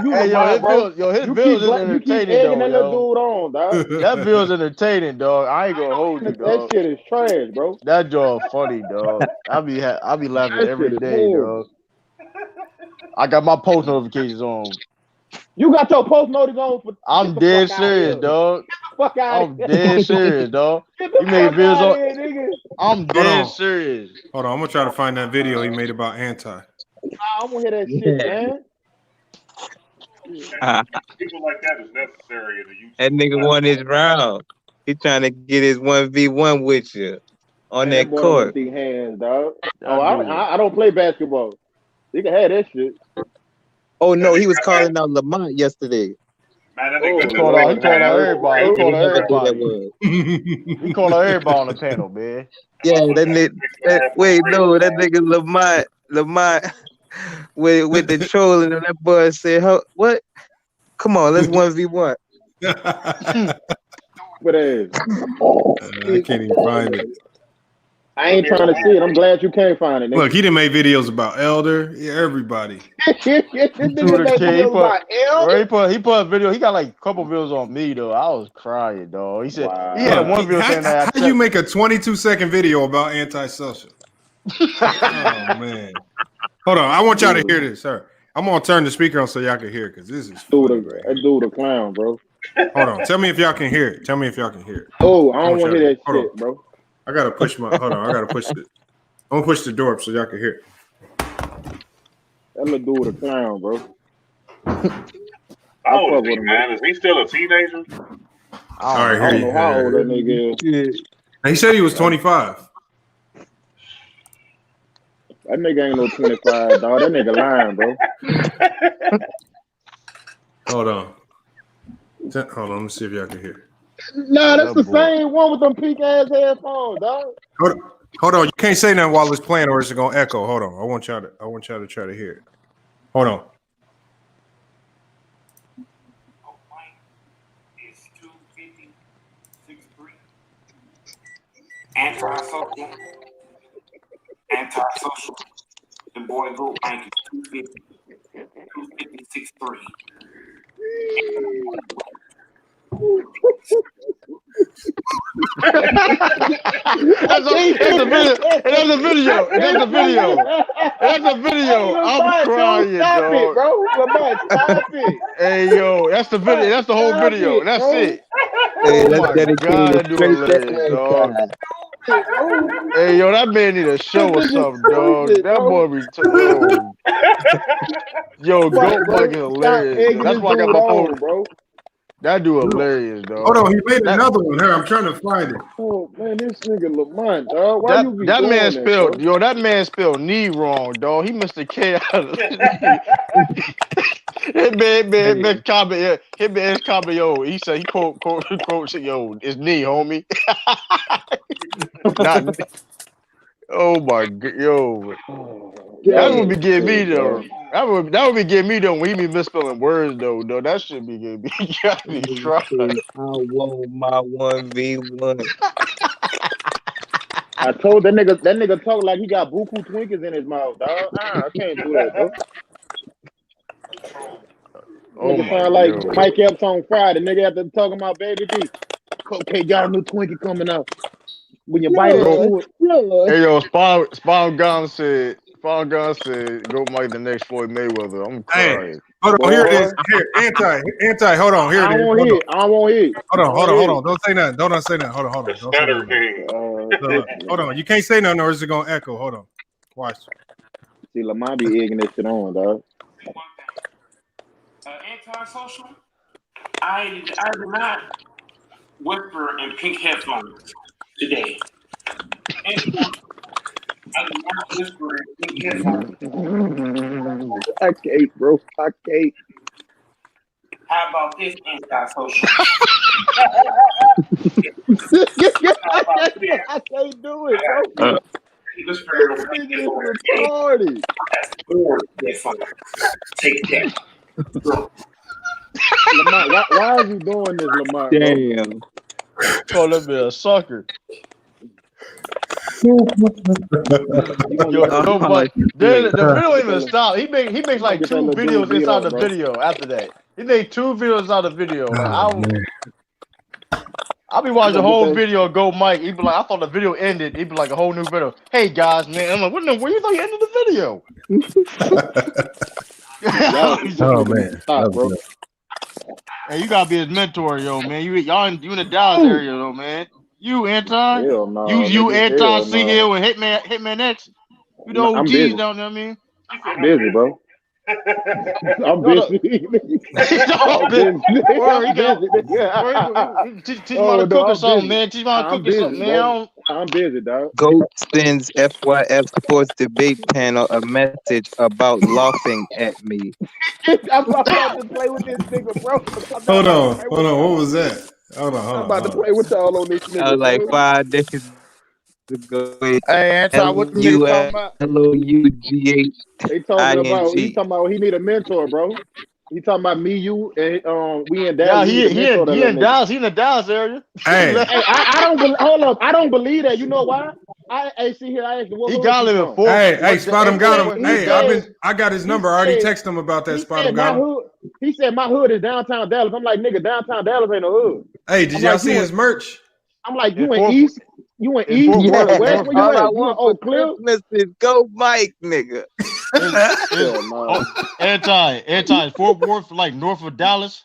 Speaker 3: His videos is entertaining
Speaker 12: that little dude on, dog.
Speaker 3: That video's entertaining, dog. I ain't gonna hold you, dog.
Speaker 12: That shit is trash, bro.
Speaker 3: That dog funny, dog. I be laughing every day, dog. I got my post notifications on.
Speaker 12: You got your post notices on for.
Speaker 3: I'm dead serious, dog.
Speaker 12: Fuck out
Speaker 3: I'm dead serious, dog. You made videos on. I'm dead serious.
Speaker 1: Hold on, I'm gonna try to find that video he made about anti.
Speaker 12: I'm gonna hear that shit, man.
Speaker 5: People like that is necessary in the YouTube.
Speaker 6: That nigga won his round. He trying to get his 1v1 with you on that court.
Speaker 12: With hands, dog. I don't play basketball. You can have that shit.
Speaker 6: Oh no, he was calling out Lamont yesterday.
Speaker 5: Man,
Speaker 3: he called out everybody. He called out everybody. He called out everybody on the panel, man.
Speaker 6: Yeah, that nigga Lamont with the trolling, and that boy said, "What? Come on, let's 1v1."
Speaker 12: What is?
Speaker 1: I can't even find it.
Speaker 12: I ain't trying to see it. I'm glad you can't find it. Nigga.
Speaker 1: Look, he done made videos about Elder. Yeah, everybody.
Speaker 3: He put a video. He got like a couple videos on me though. I was crying, dog. He said he had one video saying that.
Speaker 1: How you make a 22-second video about antisocial? Oh man. Hold on. I want y'all to hear this, sir. I'm gonna turn the speaker on so y'all can hear it because this is
Speaker 12: that dude a clown, bro.
Speaker 1: Hold on. Tell me if y'all can hear it.
Speaker 12: Oh, I don't want to hear that shit, bro.
Speaker 1: I gotta push my. Hold on, I gotta push it. I'm gonna push the door up so y'all can hear it.
Speaker 12: That little dude with a clown, bro.
Speaker 5: How old is he, man? Is he still a teenager?
Speaker 1: All right,
Speaker 12: I don't know how old that nigga is.
Speaker 1: He said he was 25.
Speaker 12: That nigga ain't no 25, dog. That nigga lying, bro.
Speaker 1: Hold on. Let me see if y'all can hear.
Speaker 12: Nah, that's the same one with them peak ass headphones, dog.
Speaker 1: Hold on. You can't say nothing while it's playing, or it's gonna echo. Hold on. I want y'all to try to hear it. Hold on.
Speaker 13: Antisocial. The boy go Mike is 250. 250, 6'3".
Speaker 3: That's a video. I'm crying,
Speaker 12: Stop it,
Speaker 3: dog.
Speaker 12: bro. Lamar, stop it.
Speaker 3: Hey, yo, that's the video. That's the whole
Speaker 12: Stop
Speaker 3: video.
Speaker 12: it,
Speaker 3: That's
Speaker 12: bro.
Speaker 3: it.
Speaker 6: Hey,
Speaker 3: Oh
Speaker 6: let's
Speaker 3: my
Speaker 6: dedicate
Speaker 3: God,
Speaker 6: it
Speaker 3: that dude
Speaker 6: straight to
Speaker 3: hilarious, dog.
Speaker 12: Bro.
Speaker 3: Hey, yo, that man need a show or
Speaker 12: This nigga
Speaker 3: something, dog.
Speaker 12: stupid,
Speaker 3: That
Speaker 12: bro.
Speaker 3: boy be yo,
Speaker 12: Right,
Speaker 3: Goat
Speaker 12: bro.
Speaker 3: Mike is
Speaker 12: Stop
Speaker 3: hilarious.
Speaker 12: egging
Speaker 3: That's
Speaker 12: this
Speaker 3: why I got
Speaker 12: dude
Speaker 3: my phone.
Speaker 12: on, bro.
Speaker 3: That dude hilarious, dog.
Speaker 1: Hold on, he made
Speaker 3: That-
Speaker 1: another one. Here, I'm trying to find it.
Speaker 12: Oh man, this nigga Lamont, dog. Why you be
Speaker 3: that
Speaker 12: doing
Speaker 3: man
Speaker 12: that,
Speaker 3: spelled
Speaker 12: bro?
Speaker 3: that man spelled knee wrong, dog. He missed the K out of his comment. His comment, yo. He said he quote yo, it's knee, homie. Not. Oh my god, yo. That would be getting me though. That would be getting me though when he be misspelling words though. That should be getting me. You got me trying.
Speaker 6: I want my 1v1.
Speaker 12: I told that nigga talk like he got buku Twinkies in his mouth, dog. I can't do that, bro. Nigga sound like Mike Epps on Friday. Nigga after talking about Baby D. Okay, got a new Twinkie coming out. When you bite into it.
Speaker 3: Hey yo, Spawn Gun said, go Mike the next Floyd Mayweather. I'm crying.
Speaker 1: Hey, hold on, here it is. Here, anti, hold on, here it is.
Speaker 12: I won't hit.
Speaker 1: Hold on. Don't say nothing. Don't say nothing. Hold on. Don't say nothing. Hold on. You can't say nothing or it's gonna echo. Hold on. Watch.
Speaker 12: See, Lamar be egging this shit on, dog.
Speaker 13: Antisocial. I did not whisper in pink headphones today. I did not whisper in pink headphones.
Speaker 12: I can't, bro. I can't.
Speaker 13: How about this antisocial?
Speaker 12: I can't do it, bro.
Speaker 13: This
Speaker 12: retarded.
Speaker 13: Take that.
Speaker 12: Lamar, why is he doing this, Lamar?
Speaker 6: Damn.
Speaker 3: Call him a sucker.
Speaker 12: Yo,
Speaker 3: the video even stopped. He makes like 2 videos inside the video after that. He made 2 videos out of the video. I'll be watching the whole video. Go Mike. He'd be like, I thought the video ended. He'd be like a whole new video. Hey guys, man. I'm like, where you thought you ended the video?
Speaker 1: Oh man.
Speaker 12: Stop, bro.
Speaker 3: Hey, you gotta be his mentor, yo, man. You in the Dallas area, though, man. You anti, you anti C Hill and Hitman X. You know G's down there, man.
Speaker 12: I'm busy, bro. I'm busy.
Speaker 3: Teach me how to cook or something, man. Teach me how to cook or something, man.
Speaker 12: I'm busy, dog.
Speaker 6: Goat sends FYF Sports Debate Panel a message about laughing at me.
Speaker 12: I'm about to play with this nigga, bro.
Speaker 1: Hold on. What was that? Hold on.
Speaker 12: I'm about to play with y'all on this nigga.
Speaker 6: I was like 5 days ago.
Speaker 3: Hey, Anti, what the nigga talking about?
Speaker 6: LOUGH.
Speaker 12: He talking about he need a mentor, bro. He talking about me, you, and we in Dallas.
Speaker 3: Yeah, he in Dallas. He in the Dallas area.
Speaker 1: Hey,
Speaker 12: I don't hold up. I don't believe that. You know why? I asked him. He
Speaker 3: got to live in Fort.
Speaker 1: Hey, Spot him got him. Hey, I got his number. I already texted him about that. Spot him got him.
Speaker 12: He said my hood is downtown Dallas. I'm like, nigga, downtown Dallas ain't a hood.
Speaker 1: Hey, did y'all see his merch?
Speaker 12: I'm like, you in East? You in East? You in West? Where you
Speaker 6: All
Speaker 12: at?
Speaker 6: I
Speaker 12: You in
Speaker 6: want
Speaker 12: Oak
Speaker 6: for
Speaker 12: Cliff?
Speaker 6: Christmas is Go Mike, nigga.
Speaker 3: Anti Fort Worth, like north of Dallas.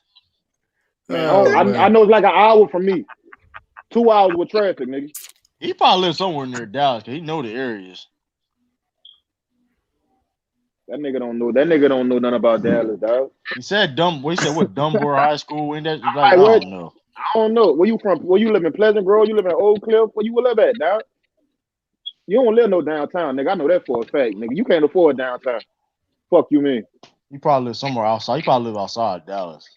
Speaker 12: I know it's like an hour from me. 2 hours with traffic, nigga.
Speaker 3: He probably lives somewhere near Dallas because he know the areas.
Speaker 12: That nigga don't know nothing about Dallas, dog.
Speaker 3: He said what Dunbar High School in that? Like, I don't know.
Speaker 12: I don't know. Where you from? Where you live in Pleasant Grove? You live in Oak Cliff? Where you live at, dog? You don't live no downtown, nigga. I know that for a fact, nigga. You can't afford downtown. Fuck you, mean?
Speaker 3: You probably live somewhere outside. You probably live outside Dallas.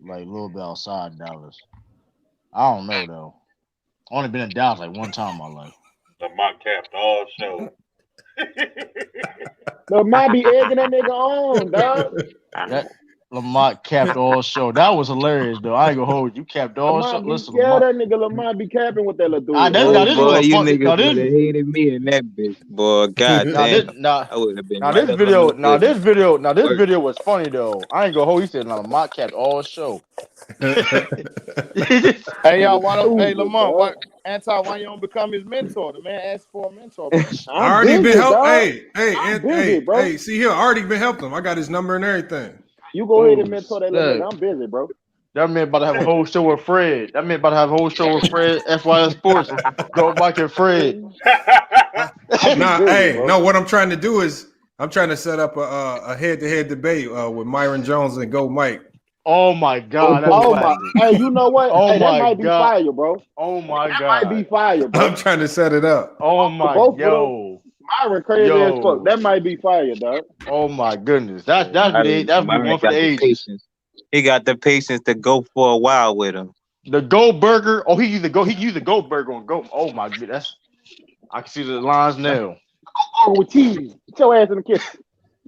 Speaker 3: Like a little bit outside Dallas. I don't know though. Only been in Dallas like one time in my life.
Speaker 5: Lamont capped all show.
Speaker 12: Lamont be egging that nigga on, dog.
Speaker 3: That Lamont capped all show. That was hilarious though. I ain't gonna hold you. Capped all show. Listen,
Speaker 12: Yeah, that nigga Lamont be capping with that little dude.
Speaker 6: Boy, you niggas would have hated me in that bitch, boy. God damn. I would have been.
Speaker 3: This video was funny though. I ain't gonna hold you. Said Lamont capped all show.
Speaker 7: Hey y'all, hey Lamont, why you don't become his mentor? The man asked for a mentor.
Speaker 1: I already been helped. Hey, see here, I already been helped him. I got his number and everything.
Speaker 12: You go ahead and mentor that little nigga. I'm busy, bro.
Speaker 3: That man about to have a whole show with Fred. FYS Sports. Go back and Fred.
Speaker 1: What I'm trying to do is I'm trying to set up a head-to-head debate with Myron Jones and Go Mike.
Speaker 3: Oh my God!
Speaker 12: Hey, you know what?
Speaker 3: Oh
Speaker 12: hey,
Speaker 3: my
Speaker 12: that might be
Speaker 3: God.
Speaker 12: fire, bro.
Speaker 3: Oh my
Speaker 12: that
Speaker 3: God!
Speaker 12: That might be fire, bro.
Speaker 1: I'm trying to set it up.
Speaker 3: Oh my
Speaker 12: Myron crazy as fuck. That might be fire, dog.
Speaker 3: Oh my goodness! That'd be one for the ages.
Speaker 6: He got the patience to go for a while with him.
Speaker 3: The Gold Burger. Oh, he used the Gold Burger on Go. Oh my goodness! I can see the lines now.
Speaker 12: With cheese. Get your ass in the kitchen.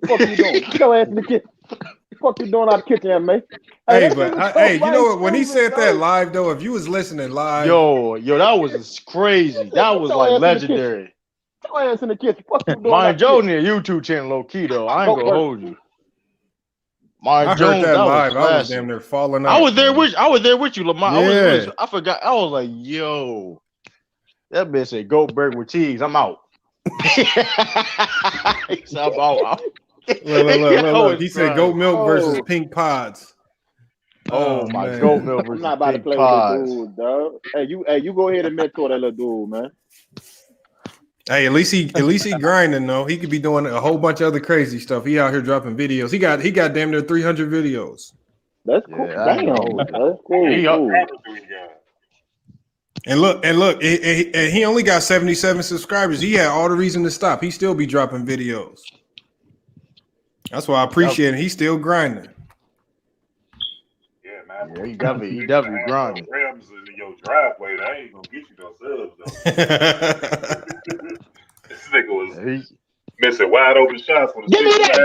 Speaker 12: What you doing? Get your ass in the kitchen. What you doing out the kitchen, man?
Speaker 1: Hey, you know what? When he said that live, though, if you was listening live,
Speaker 3: yo, that was crazy. That was like legendary.
Speaker 12: Get your ass in the kitchen. What you doing?
Speaker 3: Myron Jones near YouTube channel, low key though. I ain't gonna hold you.
Speaker 1: I heard that live. I was damn near falling out.
Speaker 3: I was there with you, Lamont.
Speaker 1: Yeah.
Speaker 3: I forgot. I was like, yo, that bitch said goat burger with cheese. I'm out. I'm out.
Speaker 1: Look. He said goat milk versus pink pods.
Speaker 3: Oh my man. Goat milk versus
Speaker 12: I'm not about to play with the dude, dog. Hey, you go ahead and mentor that little dude, man.
Speaker 1: Hey, at least he grinding though. He could be doing a whole bunch of other crazy stuff. He out here dropping videos. He got damn near 300 videos.
Speaker 12: That's cool. Damn, that's cool.
Speaker 1: And look, and he only got 77 subscribers. He had all the reason to stop. He still be dropping videos. That's why I appreciate it. He's still grinding.
Speaker 5: Yeah, man.
Speaker 3: Yeah, he definitely grinding.
Speaker 5: Rims in your driveway, that ain't gonna get you no subs though. This nigga was missing wide open shots with a
Speaker 12: give me that,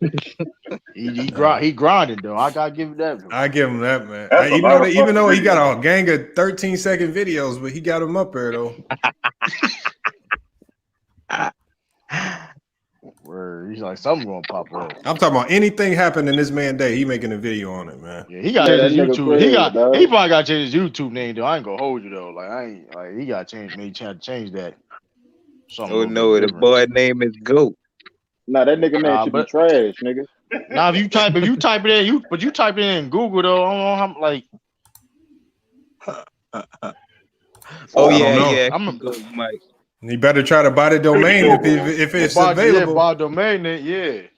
Speaker 3: bitch. He grinded though. I gotta give him that.
Speaker 1: I give him that, man. Even though he got a gang of 13-second videos, but he got them up there though.
Speaker 3: He's like, something gonna pop up.
Speaker 1: I'm talking about anything happened in this man's day. He making a video on it, man.
Speaker 3: Yeah, he got his YouTube. He probably got to change his YouTube name though. I ain't gonna hold you though. He got to change that.
Speaker 6: Oh no, the boy name is Goat.
Speaker 12: Nah, that nigga name should be trash, nigga.
Speaker 3: Now if you type it in Google though, I don't know how like.
Speaker 6: Yeah.
Speaker 3: I'm
Speaker 6: Mike.
Speaker 1: You better try to buy the domain if it's available.
Speaker 3: Buy the domain name, yeah.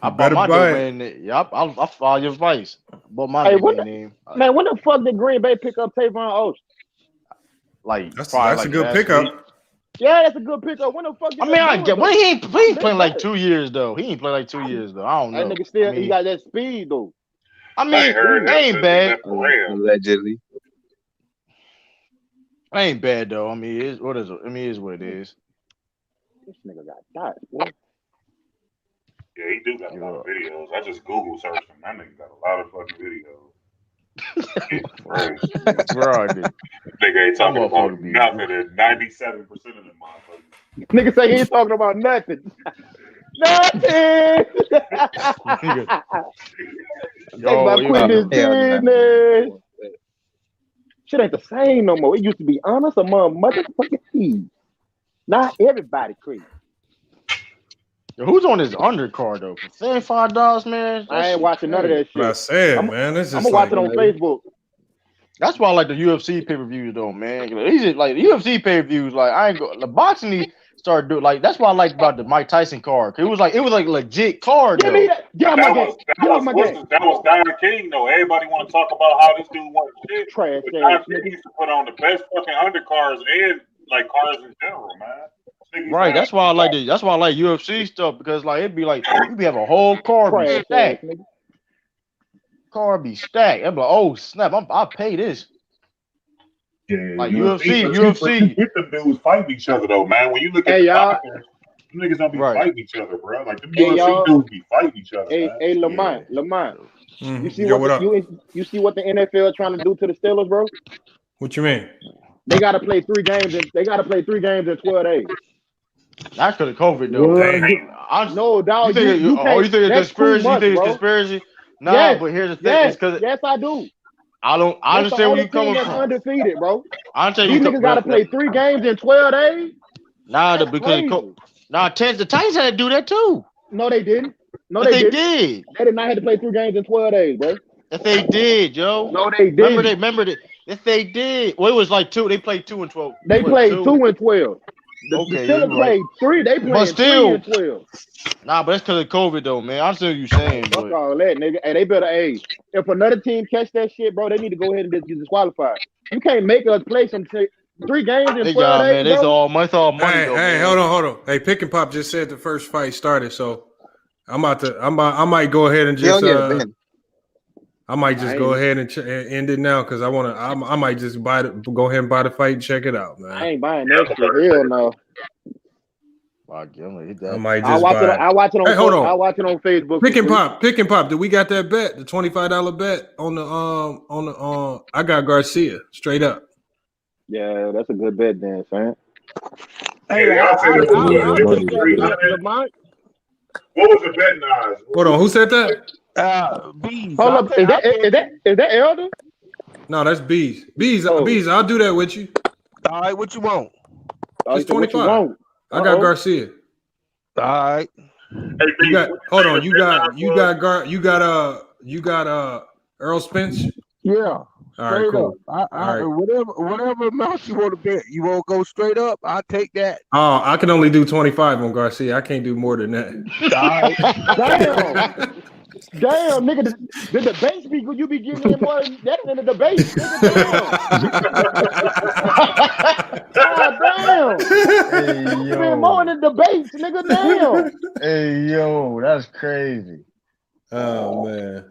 Speaker 3: I bought my domain name. Yep, I'll follow your advice. Bought my domain name.
Speaker 12: Man, when the fuck did Green Bay pick up Tavon Ocean?
Speaker 3: Like
Speaker 1: that's a good pickup.
Speaker 3: Week.
Speaker 12: Yeah, that's a good pickup. When the fuck?
Speaker 3: He ain't playing like 2 years though. He ain't playing like 2 years though. I don't know.
Speaker 12: That nigga still he got that speed though.
Speaker 3: I mean, it ain't bad.
Speaker 6: Allegedly.
Speaker 3: Ain't bad though. I mean, it is what it is.
Speaker 12: This nigga got died, boy.
Speaker 5: Yeah, he do got a lot of videos. I just Google searched him. That nigga got a lot of fucking videos.
Speaker 3: Bro,
Speaker 5: nigga ain't talking about nothing and 97% of them motherfuckers.
Speaker 12: Nigga say he ain't talking about nothing. Nothing. Quit this business. Shit ain't the same no more. It used to be honest among motherfucking thieves. Not everybody crazy.
Speaker 3: Who's on this undercard though? For $75, man.
Speaker 12: I ain't watching none of that shit.
Speaker 1: I said, man, this is.
Speaker 12: I'm gonna watch it on Facebook.
Speaker 3: That's why I like the UFC pay-per-views though, man. These are like the UFC pay-per-views. Like I ain't go the boxing. started doing like that's what I liked about the Mike Tyson card. It was like legit card.
Speaker 10: Give me that. Get off my game. Get off my game.
Speaker 5: That was Don King though. Everybody want to talk about how this dude won shit.
Speaker 10: Trash
Speaker 5: But Don
Speaker 10: ass
Speaker 5: King
Speaker 10: nigga.
Speaker 5: used to put on the best fucking undercards and like cards in general, man.
Speaker 3: Right, that's why I like it. That's why I like UFC stuff because like it'd be like you be have a whole card be
Speaker 10: Trash ass
Speaker 3: stacked.
Speaker 10: nigga.
Speaker 3: Card be stacked. I'm like, oh snap, I pay this.
Speaker 5: Yeah,
Speaker 3: Like
Speaker 5: UFC. Get them dudes fighting each other though, man. When you look at
Speaker 10: Hey,
Speaker 5: the
Speaker 10: y'all.
Speaker 5: boxers, them niggas don't be
Speaker 3: Right.
Speaker 5: fighting each other, bro. Like them
Speaker 10: Hey,
Speaker 5: UFC
Speaker 10: y'all.
Speaker 5: dudes be fighting each other, man.
Speaker 10: Hey, Lamont. You see
Speaker 1: Yo,
Speaker 10: what
Speaker 1: what up?
Speaker 10: you see what the NFL trying to do to the Steelers, bro?
Speaker 1: What you mean?
Speaker 10: They got to play 3 games. They got to play 3 games in 12 days.
Speaker 3: That's because of COVID though.
Speaker 10: No, dog.
Speaker 3: You think
Speaker 10: You can't,
Speaker 3: you think it's
Speaker 10: that's
Speaker 3: conspiracy?
Speaker 10: too much,
Speaker 3: You think it's
Speaker 10: bro.
Speaker 3: conspiracy? Nah,
Speaker 10: Yes,
Speaker 3: but here's the thing.
Speaker 10: Yes,
Speaker 3: It's because
Speaker 10: yes, I do.
Speaker 3: I
Speaker 10: That's the
Speaker 3: understand where
Speaker 10: only
Speaker 3: you coming
Speaker 10: team that's
Speaker 3: from.
Speaker 10: undefeated, bro.
Speaker 3: I understand
Speaker 10: These
Speaker 3: you
Speaker 10: niggas got to play 3 games in 12 days.
Speaker 3: Nah,
Speaker 10: That's
Speaker 3: because
Speaker 10: crazy.
Speaker 3: the Titans had to do that too.
Speaker 10: No, they didn't. No,
Speaker 3: Yes,
Speaker 10: they
Speaker 3: they
Speaker 10: didn't.
Speaker 3: did.
Speaker 10: They did not have to play 3 games in 12 days, bro.
Speaker 3: Yes, they did, yo.
Speaker 10: No, they didn't.
Speaker 3: Remember that? Yes, they did. Well, it was like 2. They played 2 and 12.
Speaker 10: They
Speaker 3: What,
Speaker 10: played
Speaker 3: 2?
Speaker 10: 2 and 12. The
Speaker 3: Okay,
Speaker 10: Steelers
Speaker 3: you right.
Speaker 10: played 3. They played
Speaker 3: But
Speaker 10: 3
Speaker 3: still,
Speaker 10: and 12.
Speaker 3: nah, but that's because of COVID though, man. I see what you're saying,
Speaker 10: Fuck
Speaker 3: but
Speaker 10: all that, nigga. Hey, they better. Hey, if another team catch that shit, bro, they need to go ahead and just get disqualified. You can't make us play some 3 games in
Speaker 3: they
Speaker 10: 12
Speaker 3: got
Speaker 10: days,
Speaker 3: man. It's
Speaker 10: bro.
Speaker 3: all money
Speaker 1: Hey,
Speaker 3: though,
Speaker 1: hey,
Speaker 3: man.
Speaker 1: hold on. Hey, Pick and Pop just said the first fight started, so I might go ahead and just I might just go ahead and end it now because I might just go ahead and buy the fight and check it out, man.
Speaker 10: I ain't buying that shit. Hell no.
Speaker 1: I might
Speaker 10: I'll
Speaker 1: just
Speaker 10: watch
Speaker 1: buy
Speaker 10: it.
Speaker 1: it.
Speaker 10: I'll watch it on.
Speaker 1: Hey, hold on.
Speaker 10: I'll watch it on Facebook.
Speaker 1: Pick and Pop. Did we got that bet? The $25 bet on the I got Garcia straight up.
Speaker 10: Yeah, that's a good bet, then, fam.
Speaker 5: Hey, I'll take it.
Speaker 2: Lamont.
Speaker 5: What was the bet, Nas?
Speaker 1: Hold on, who said that?
Speaker 2: Bees.
Speaker 10: Hold up, is that Elder?
Speaker 1: No, that's Bees. Bees, I'll do that with you.
Speaker 2: All right, what you want?
Speaker 1: It's 25. I got Garcia.
Speaker 2: All right.
Speaker 1: You got. Hold on. You got Errol Spence.
Speaker 2: Yeah.
Speaker 1: All right, cool.
Speaker 2: All right. Whatever amount you want to bet, you want to go straight up? I'll take that.
Speaker 1: Oh, I can only do 25 on Garcia. I can't do more than that.
Speaker 10: Damn, nigga, the debates be you be giving me more than that in the debate. God damn.
Speaker 3: Hey,
Speaker 10: You been more in the debates, nigga. Damn.
Speaker 3: Hey, yo, that's crazy.
Speaker 1: Oh man.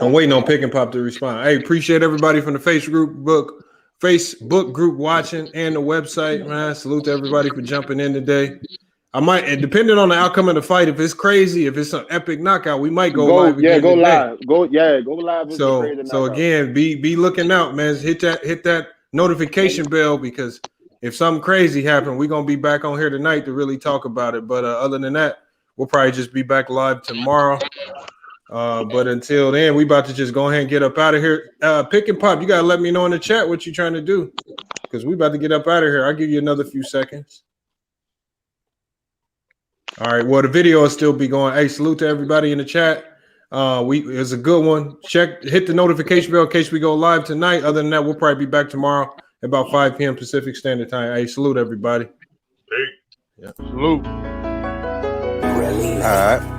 Speaker 1: I'm waiting on Pick and Pop to respond. Hey, appreciate everybody from the Facebook group watching and the website, man. Salute to everybody for jumping in today. I might, depending on the outcome of the fight, if it's crazy, if it's an epic knockout, we might go live.
Speaker 10: Yeah,
Speaker 1: again
Speaker 10: go
Speaker 1: today.
Speaker 10: live. Go live.
Speaker 1: So again, be looking out, man. Hit that notification bell because if something crazy happened, we're gonna be back on here tonight to really talk about it. But other than that, we'll probably just be back live tomorrow. But until then, we about to just go ahead and get up out of here. Pick and Pop, you gotta let me know in the chat what you trying to do because we about to get up out of here. I'll give you another few seconds. All right. Well, the video will still be going. Hey, salute to everybody in the chat. It's a good one. Hit the notification bell in case we go live tonight. Other than that, we'll probably be back tomorrow at about 5 p.m. Pacific Standard Time. Hey, salute everybody.
Speaker 5: Hey.
Speaker 1: Yeah.
Speaker 3: Salute.
Speaker 14: All right.